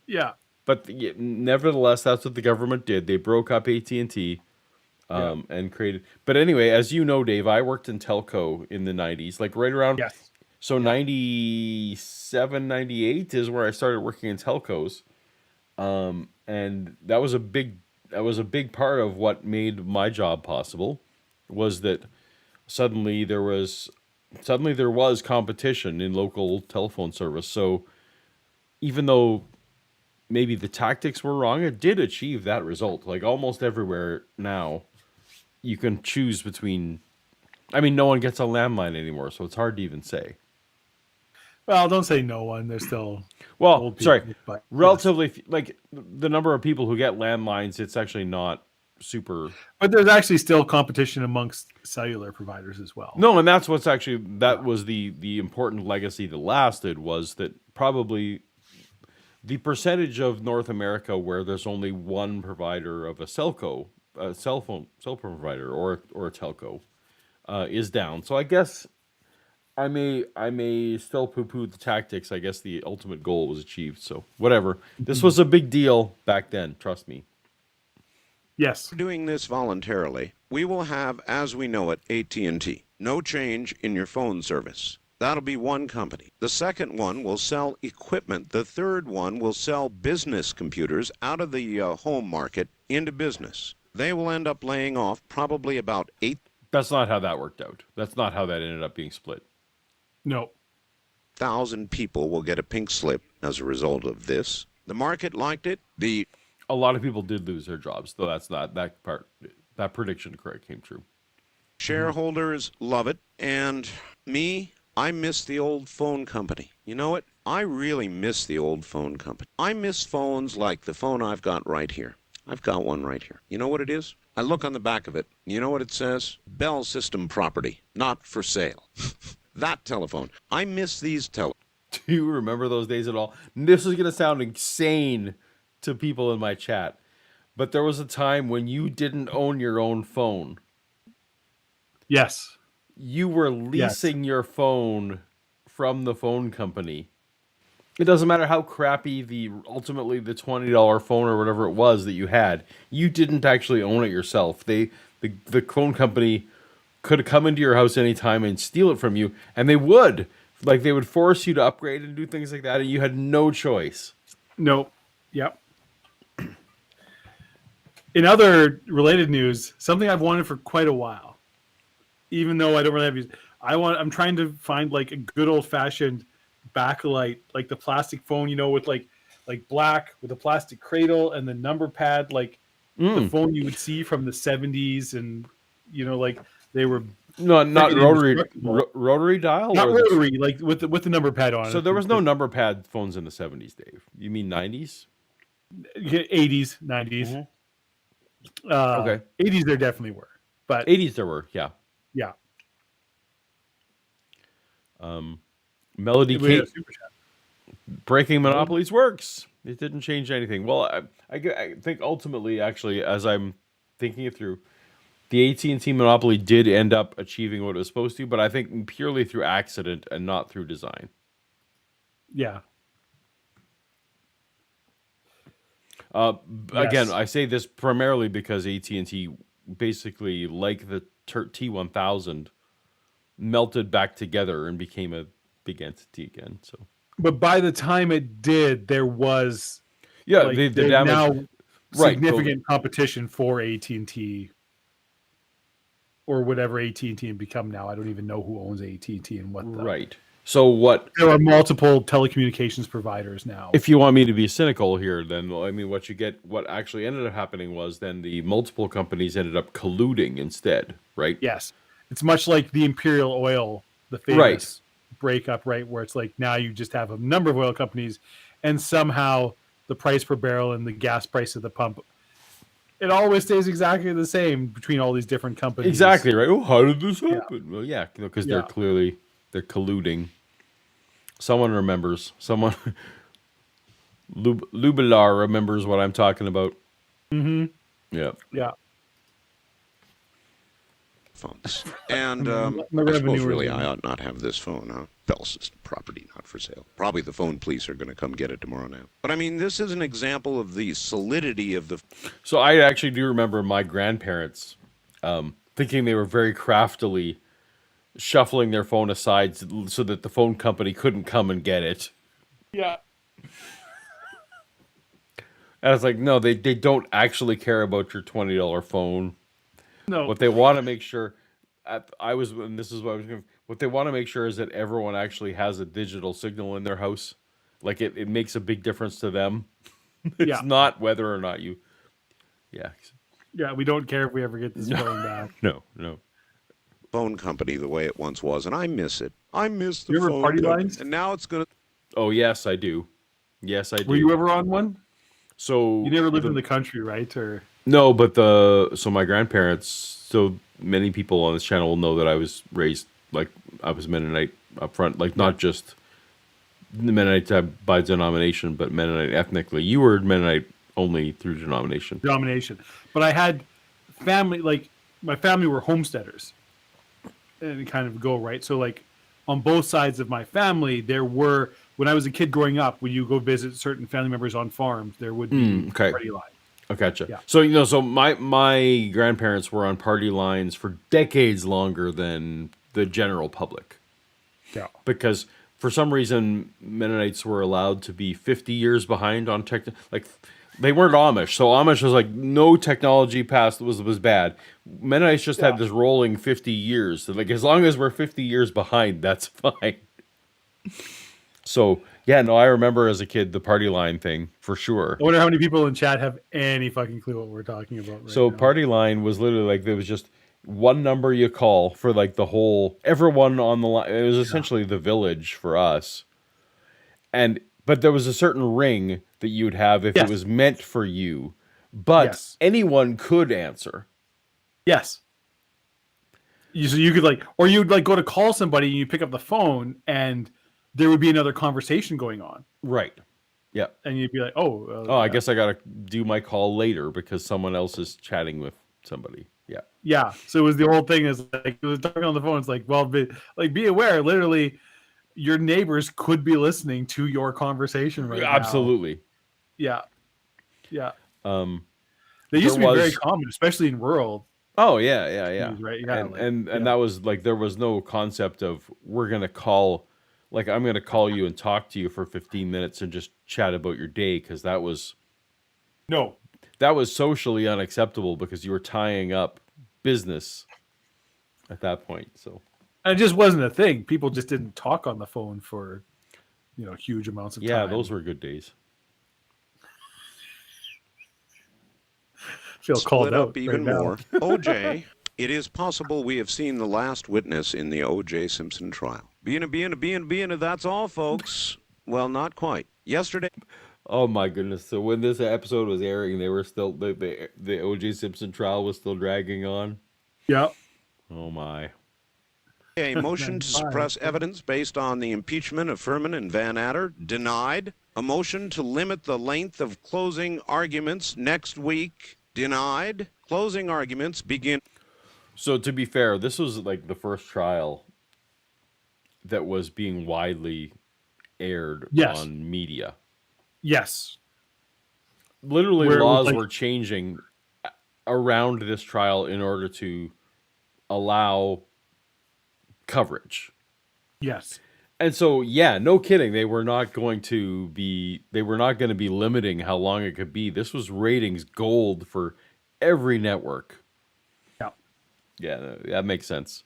Yeah. But nevertheless, that's what the government did. They broke up AT&T. And created. But anyway, as you know, Dave, I worked in telco in the 90s, like right around. Yes. So 97, 98 is where I started working in telcos. And that was a big part of what made my job possible, was that suddenly there was competition in local telephone service. So even though maybe the tactics were wrong, it did achieve that result. Like almost everywhere now, you can choose between. I mean, no one gets a landline anymore, so it's hard to even say. Well, don't say no one. There's still old people, but relatively like the number of people who get landlines. It's actually not super. But there's actually still competition amongst cellular providers as well. No, and that's what's actually was the important legacy that lasted, was that probably the percentage of North America where there's only one provider of a cell phone provider or a telco is down. So I guess I may still poo-poo the tactics. I guess the ultimate goal was achieved. So whatever. This was a big deal back then. Trust me. Yes. Doing this voluntarily, we will have, as we know it, AT&T. No change in your phone service. That'll be one company. The second one will sell equipment. The third one will sell business computers out of the home market into business. They will end up laying off probably about 8. That's not how that worked out. That's not how that ended up being split. No. 1,000 people will get a pink slip as a result of this. The market liked it. A lot of people did lose their jobs, though that's not that part. That prediction correct came true. Shareholders love it, and me, I miss the old phone company. You know what? I really miss the old phone company. I miss phones like the phone I've got right here. I've got one right here. You know what it is? I look on the back of it. You know what it says? Bell System property, not for sale. That telephone. I miss these telephones. Do you remember those days at all? This is going to sound insane to people in my chat, but there was a time when you didn't own your own phone. Yes. You were leasing your phone from the phone company. It doesn't matter how crappy ultimately the $20 phone or whatever it was that you had. You didn't actually own it yourself. The phone company could come into your house anytime and steal it from you, and they would. Like, they would force you to upgrade and do things like that, and you had no choice. No. Yep. In other related news, something I've wanted for quite a while, even though I don't really have use. I'm trying to find like a good old fashioned backlight, like the plastic phone, with like black with a plastic cradle and the number pad, like the phone you would see from the 70s, and like they were not rotary dial, not rotary, like with the number pad on it. So there was no number pad phones in the 70s, Dave. You mean 90s? 80s, 90s. Mm-hmm. Okay. 80s there definitely were, but 80s there were, yeah. Yeah. Melody breaking monopolies works. It didn't change anything. Well, I think ultimately, actually, as I'm thinking it through, the AT&T monopoly did end up achieving what it was supposed to, but I think purely through accident and not through design. Yeah. Again, I say this primarily because AT&T basically, like the T1000, melted back together and became a big entity again. So, but by the time it did, there was the damage, now right, significant competition for AT&T or whatever AT&T and become now. I don't even know who owns AT&T and what. Right. So what? There are multiple telecommunications providers now. If you want me to be cynical here, then I mean, what actually ended up happening was then the multiple companies ended up colluding instead, right? Yes, it's much like the Imperial Oil, the famous breakup, right? Where it's like now you just have a number of oil companies, and somehow the price per barrel and the gas price at the pump, it always stays exactly the same between all these different companies. Exactly right. Oh, how did this happen? Yeah. Well, yeah, because Yeah. they're colluding. Someone remembers. Someone Lubelar remembers what I'm talking about. Mm-hmm. Yeah. Yeah. Phones. And The I revenue suppose really is- I ought not have this phone, huh? Bell system property not for sale. Probably the phone police are going to come get it tomorrow now. But I mean, this is an example of the solidity of the... So I actually do remember my grandparents thinking they were very craftily shuffling their phone aside so that the phone company couldn't come and get it. Yeah. And I was like, no, they don't actually care about your $20 phone. No. What they want to make sure, and this is what I was going. What they want to make sure is that everyone actually has a digital signal in their house. Like it makes a big difference to them. It's not whether or not you. Yeah. Yeah, we don't care if we ever get this phone back. No. phone company the way it once was, and I miss it. I miss the You ever phone party company. lines? And now it's going to... Oh, yes, I do. Yes, I do. Were you ever on one? So you never lived in the country, right? Or no, but my grandparents. So many people on this channel will know that I was raised like I was Mennonite up front, like not just Mennonite by denomination, but Mennonite ethnically. You were Mennonite only through denomination. But I had family, like my family were homesteaders, and kind of go right. So like on both sides of my family, there were. When I was a kid growing up, when you go visit certain family members on farms, there would be party lines. I gotcha. Yeah. So so my grandparents were on party lines for decades longer than the general public. Yeah. Because for some reason Mennonites were allowed to be 50 years behind on tech. Like they weren't Amish, so Amish was like no technology past was bad. Mennonites just had this rolling 50 years. So like as long as we're 50 years behind, that's fine. So, yeah, no, I remember as a kid the party line thing for sure. I wonder how many people in chat have any fucking clue what we're talking about right So, now. party line was literally like there was just one number you call for like the whole everyone on the line. It was essentially the village for us. But there was a certain ring that you would have if it was meant for you, but anyone could answer. Yes. So you could like, or you'd like go to call somebody and you pick up the phone and there would be another conversation going on. Right. Yeah. And you'd be like, I guess I got to do my call later because someone else is chatting with somebody. Yeah. Yeah. So it was the whole thing is like, it was talking on the phone. It's like, well, be aware, literally your neighbors could be listening to your conversation right now. Absolutely. Yeah. Yeah. They used to be very common, especially in rural. Oh yeah. Right. Yeah. And that was like, there was no concept of we're going to call, like, I'm going to call you and talk to you for 15 minutes and just chat about your day. Cause that was socially unacceptable because you were tying up business at that point. So and it just wasn't a thing. People just didn't talk on the phone for, huge amounts of time. Yeah. Those were good days. Feel called Split out up even right now. more. OJ, it is possible we have seen the last witness in the O.J. Simpson trial. Being a, that's all, folks. Well, not quite. Yesterday. Oh my goodness! So when this episode was airing, they were still the O.J. Simpson trial was still dragging on. Yeah. Oh my. A motion to suppress evidence based on the impeachment of Furman and Van Adder, denied. A motion to limit the length of closing arguments next week, denied. Closing arguments begin. So to be fair, this was like the first trial that was being widely aired on media. Yes. Literally, Where it was laws like- were changing around this trial in order to allow coverage. Yes. And so, yeah, no kidding. They were not going to be limiting how long it could be. This was ratings gold for every network. Yeah. Yeah, that makes sense.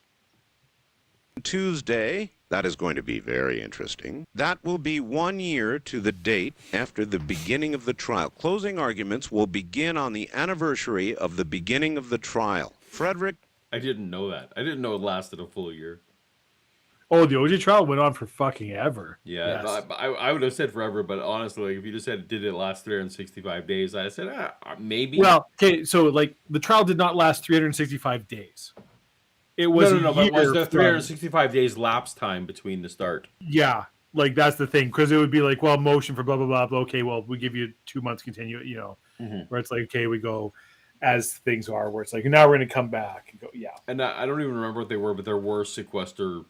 Tuesday, that is going to be very interesting. That will be 1 year to the date after the beginning of the trial. Closing arguments will begin on the anniversary of the beginning of the trial. Frederick? I didn't know that. I didn't know it lasted a full year. Oh, the OJ trial went on for fucking ever. Yeah, Yes. I would have said forever, but honestly, like, if you just said, did it last 365 days, I said, maybe. Well, okay, so like the trial did not last 365 days. It was no, but a was year the from- 365 days lapse time between the start? Yeah, like that's the thing, because it would be like, well, motion for blah blah blah. Okay, well, we give you 2 months continue. Where it's like, okay, we go as things are. Where it's like, now we're going to come back and go. Yeah, And I don't even remember what they were, but there were sequester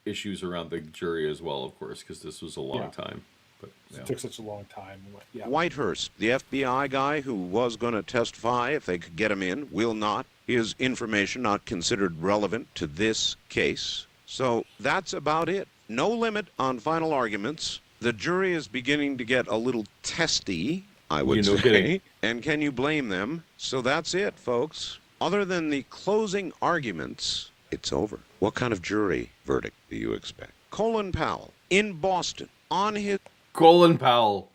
issues around the jury as well, of course, because this was a long time. But it took such a long time. Yeah. Whitehurst, the FBI guy who was going to testify if they could get him in, will not. His information not considered relevant to this case. So that's about it. No limit on final arguments. The jury is beginning to get a little testy, I would say. Kidding. And can you blame them? So that's it, folks. Other than the closing arguments, it's over. What kind of jury verdict do you expect? Colin Powell in Boston on his... Colin Powell.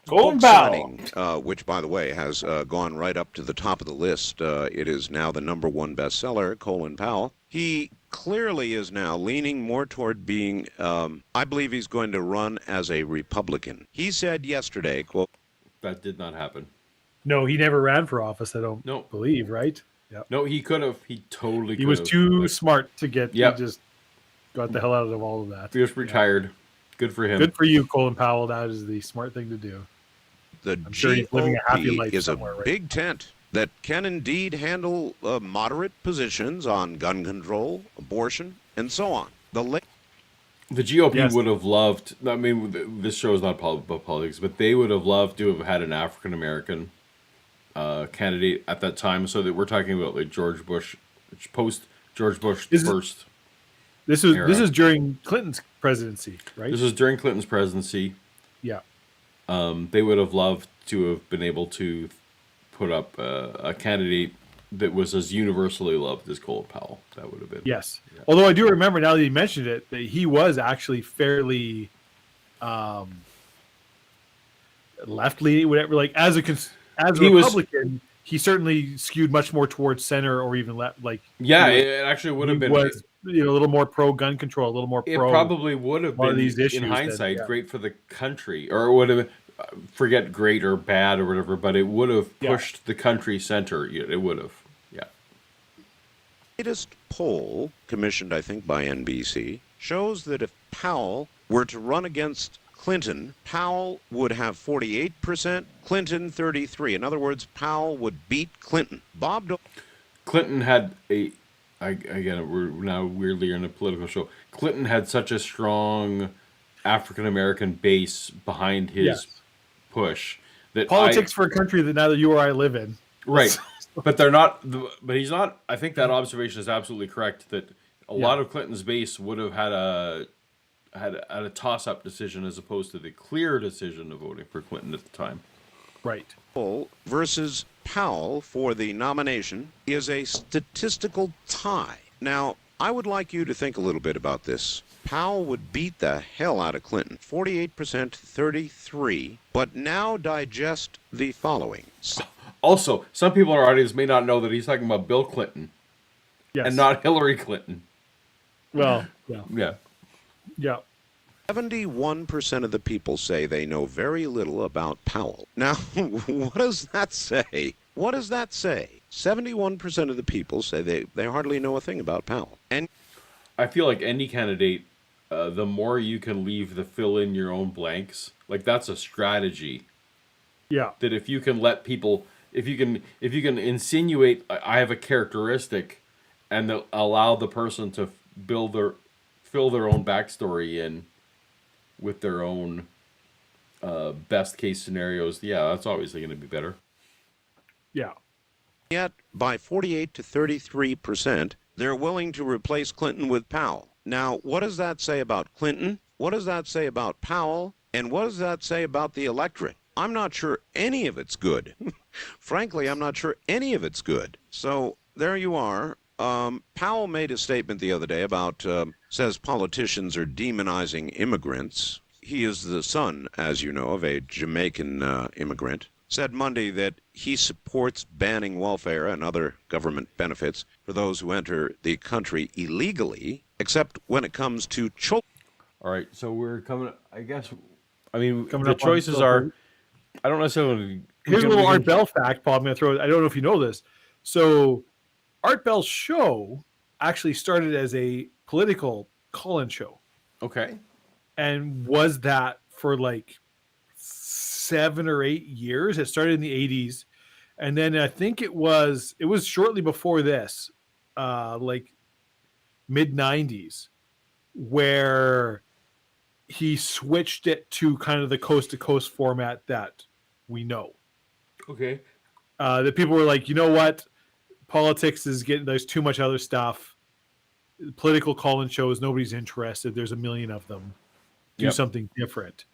Book signing, which, by the way, has gone right up to the top of the list. It is now the #1 bestseller, Colin Powell. He clearly is now leaning more toward being, I believe he's going to run as a Republican. He said yesterday, quote, that did not happen. No, he never ran for office. I don't believe, right? Yeah. No, he could have. He totally could He was have, too but smart to get. Yep. He just got the hell out of all of that. He just retired. Good for him. Good for you, Colin Powell. That is the smart thing to do. the I'm sure he's living a happy GOP life is a somewhere right big tent that can indeed handle moderate positions on gun control, abortion, and so on. The GOP would have loved. I mean, this show is not about politics, but they would have loved to have had an African American candidate at that time. So that we're talking about like George Bush, post George Bush first. This is during Clinton's presidency, right? This was during Clinton's presidency. Yeah. They would have loved to have been able to put up a candidate that was as universally loved as Colin Powell. That would have been. Yes. Yeah. Although I do remember now that you mentioned it, that he was actually fairly left-leaning, whatever. Like as a Republican, he certainly skewed much more towards center or even left. Like it actually would have been. Was, a little more pro-gun control, a little more pro. It probably would have been, these issues in hindsight, great for the country, or it would have. Forget great or bad or whatever, but it would have pushed the country center. It would have. Yeah. Latest poll, commissioned I think by NBC, shows that if Powell were to run against Clinton, Powell would have 48%, Clinton 33%. In other words, Powell would beat Clinton. Clinton had again, we're now weirdly in a political show. Clinton had such a strong African American base behind his push that politics for a country that neither you or I live in. Right. But they're not. But he's not. I think that observation is absolutely correct. That a lot of Clinton's base would have had a toss-up decision as opposed to the clear decision of voting for Clinton at the time. Right. Versus Powell for the nomination is a statistical tie. Now, I would like you to think a little bit about this. Powell would beat the hell out of Clinton, 48%, 33%. But now digest the following. Also, some people in our audience may not know that he's talking about Bill Clinton and not Hillary Clinton. Well, yeah. 71% of the people say they know very little about Powell. Now, what does that say? What does that say? 71% of the people say they hardly know a thing about Powell. And I feel like any candidate, the more you can leave the fill in your own blanks, like that's a strategy. Yeah. That if you can let people, if you can insinuate, I have a characteristic, and allow the person to build their fill their own backstory in with their own best case scenarios. Yeah, that's obviously going to be better. Yeah. Yet, by 48 to 33%, they're willing to replace Clinton with Powell. Now, what does that say about Clinton? What does that say about Powell? And what does that say about the electorate? I'm not sure any of it's good. Frankly, I'm not sure any of it's good. So there you are. Powell made a statement the other day about, says politicians are demonizing immigrants. He is the son, as you know, of a Jamaican immigrant. Said Monday that he supports banning welfare and other government benefits for those who enter the country illegally, except when it comes to children. All right, so we're coming. I guess. I mean, Coming the up on choices are. I don't necessarily. Here's a little Art Bell fact, Paul. I'm going to throw it. I don't know if you know this. So, Art Bell's show actually started as a political call-in show. Okay. And was that for like 7 or 8 years. It started in the 80s. And then I think it was shortly before this, like mid 90s, where he switched it to kind of the coast to coast format that we know. Okay. That people were like, you know what? Politics is there's too much other stuff. Political call-in shows, nobody's interested. There's a million of them. Do something different.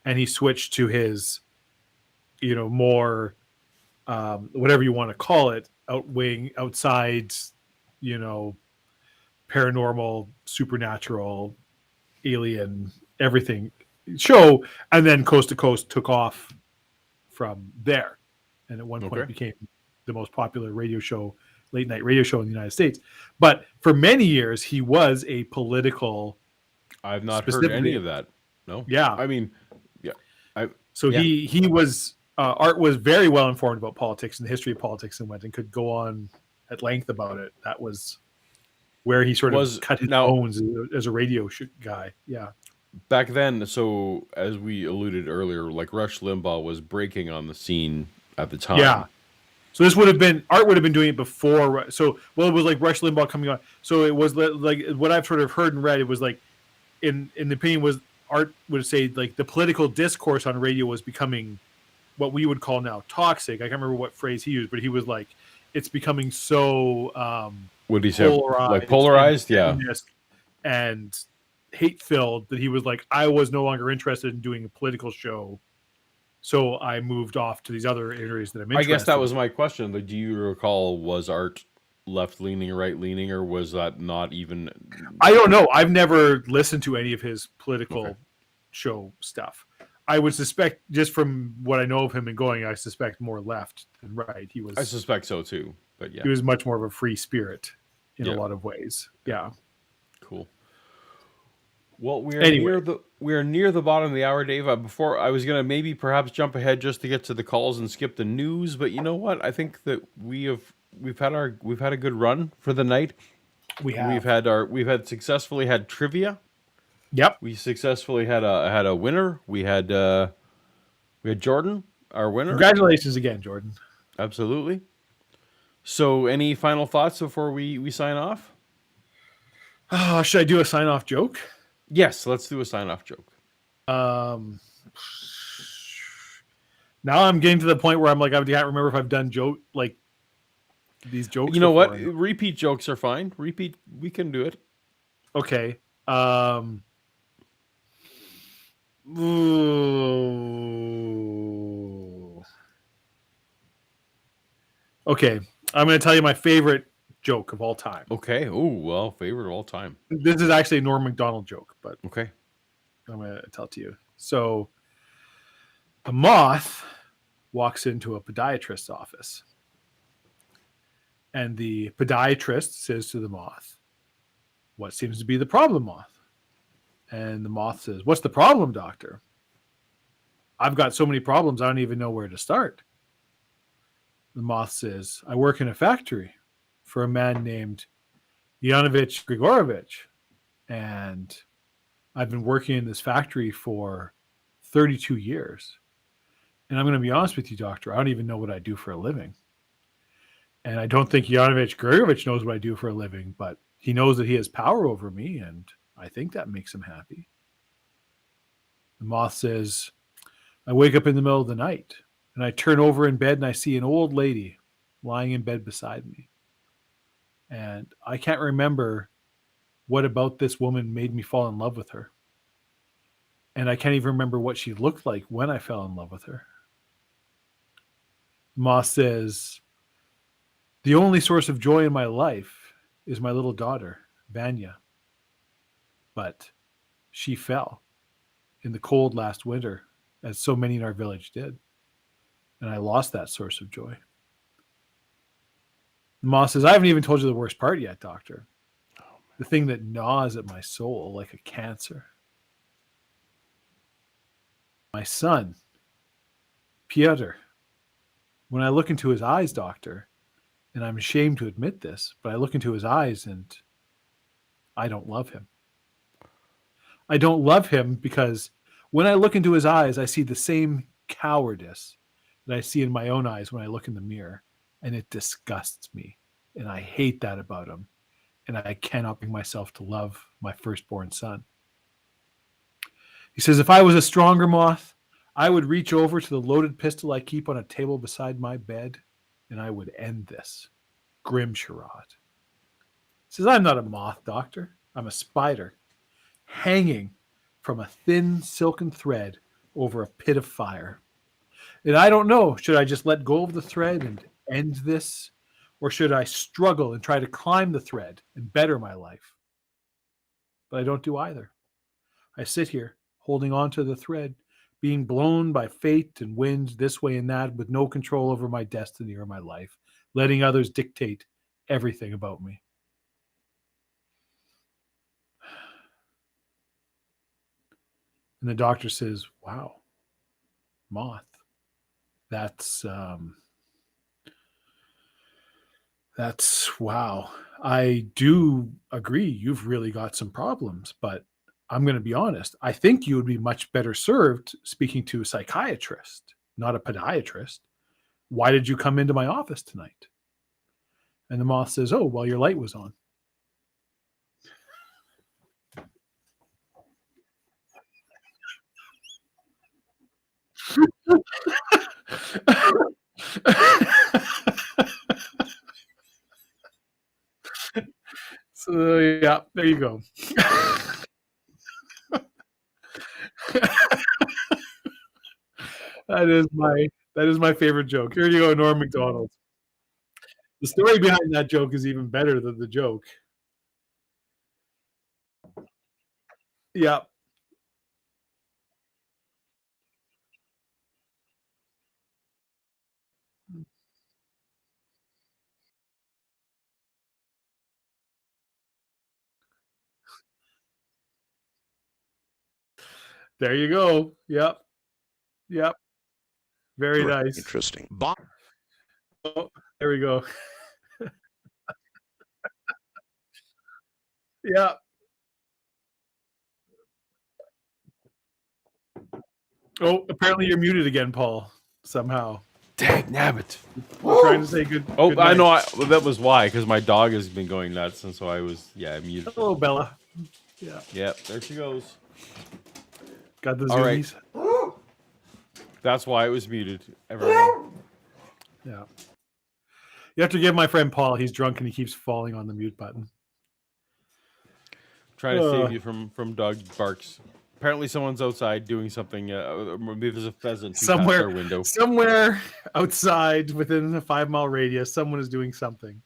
And he switched to his, more, whatever you want to call it, outside, paranormal, supernatural, alien, everything show. And then Coast to Coast took off from there. And at one point became the most popular radio show, late night radio show in the United States. But for many years, he was a political. I've not heard any of that. No. Yeah. I mean, yeah. He was Art was very well informed about politics and the history of politics and could go on at length about it. That was where he sort of cut his bones as a radio guy. Yeah. Back then, so as we alluded earlier, like Rush Limbaugh was breaking on the scene at the time. Yeah. So this Art would have been doing it before. So, it was like Rush Limbaugh coming on. So it was like what I've sort of heard and read. It was like, in the opinion was Art would say like the political discourse on radio was becoming what we would call now toxic. I can't remember what phrase he used, but he was like, it's becoming so what did he say? Like polarized, and hate-filled that he was like, I was no longer interested in doing a political show. So I moved off to these other areas that I'm interested in. I guess that was my question. Like, do you recall, was Art left-leaning, right-leaning, or was that not even... I don't know. I've never listened to any of his political show stuff. I would suspect, just from what I know of him and going, I suspect more left than right. I suspect so too, but yeah. He was much more of a free spirit in a lot of ways. Yeah. Cool. Well, we are near the bottom of the hour, Dave. Before I was gonna maybe perhaps jump ahead just to get to the calls and skip the news, but you know what? I think that we've had a good run for the night. We have. We've successfully had trivia. Yep. We successfully had a winner. We had Jordan, our winner. Congratulations again, Jordan. Absolutely. So, any final thoughts before we sign off? Should I do a sign-off joke? Yes, let's do a sign-off joke. Now I'm getting to the point where I'm like, I can't remember if I've done these jokes. You know what? Repeat jokes are fine. We can do it. Okay. Okay. I'm going to tell you my favorite joke of all time. Okay. Oh, well, favorite of all time. This is actually a Norm Macdonald joke, but okay. I'm going to tell it to you. So, a moth walks into a podiatrist's office, and the podiatrist says to the moth, "What seems to be the problem, moth?" And the moth says, "What's the problem, doctor? I've got so many problems, I don't even know where to start." The moth says, "I work in a factory for a man named Yanovich Grigorovich. And I've been working in this factory for 32 years. And I'm going to be honest with you, Doctor, I don't even know what I do for a living. And I don't think Yanovich Gregovich knows what I do for a living, but he knows that he has power over me, and I think that makes him happy. The moth says, I wake up in the middle of the night, and I turn over in bed, and I see an old lady lying in bed beside me. And I can't remember what about this woman made me fall in love with her. And I can't even remember what she looked like when I fell in love with her. The moth says, the only source of joy in my life is my little daughter, Vanya. But she fell in the cold last winter, as so many in our village did. And I lost that source of joy. The moth says, I haven't even told you the worst part yet, Doctor. The thing that gnaws at my soul like a cancer. My son, Piotr, when I look into his eyes, Doctor, and I'm ashamed to admit this, but I look into his eyes and I don't love him. I don't love him because when I look into his eyes, I see the same cowardice that I see in my own eyes when I look in the mirror, and it disgusts me, and I hate that about him, and I cannot bring myself to love my firstborn son. He says, if I was a stronger moth, I would reach over to the loaded pistol I keep on a table beside my bed, and I would end this grim charade. He says, I'm not a moth, Doctor. I'm a spider, hanging from a thin silken thread over a pit of fire. And I don't know, should I just let go of the thread and end this, or should I struggle and try to climb the thread and better my life? But I don't do either. I sit here, holding on to the thread, being blown by fate and winds this way and that, with no control over my destiny or my life, letting others dictate everything about me. And the doctor says, wow, moth, that's wow. I do agree you've really got some problems, but I'm going to be honest. I think you would be much better served speaking to a psychiatrist, not a podiatrist. Why did you come into my office tonight? And the moth says, oh, well, your light was on. So yeah, there you go. That is my favorite joke. Here you go, Norm Macdonald. The story behind that joke is even better than the joke. Yeah. There you go. Yep. Yep. Very nice. Interesting. Oh, there we go. Yeah. Oh, apparently you're muted again, Paul. Somehow. Dang, nabbit. We're trying to say good. Oh, good I night. know. That was why, because my dog has been going nuts, and so I was, muted. Hello, Bella. Yeah. Yep, there she goes. Got the All right. zoomies. That's why it was muted. Everyone. Yeah. You have to give my friend Paul. He's drunk and he keeps falling on the mute button. Trying to save you from dog barks. Apparently, someone's outside doing something. Maybe there's a pheasant who passed our window. Somewhere outside within a 5-mile radius, someone is doing something.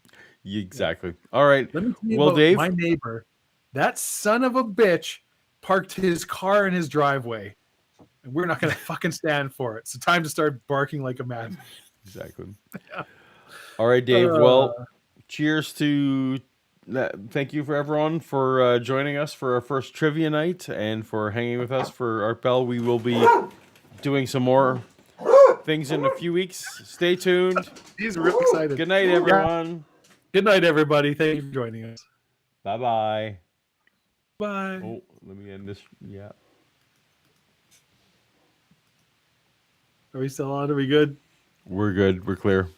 Exactly. All right. Let me tell you Well, about Dave, my neighbor, that son of a bitch, parked his car in his driveway, and we're not going to fucking stand for it. So time to start barking like a man. Exactly. Yeah. All right, Dave. Well, cheers to that. Thank you for everyone for joining us for our first trivia night and for hanging with us for Art Bell. We will be doing some more things in a few weeks. Stay tuned. He's real excited. Good night, everyone. Good night, everybody. Thank you for joining us. Bye-bye. Bye. Oh, let me end this. Yeah. Are we still on? Are we good? We're good. We're clear.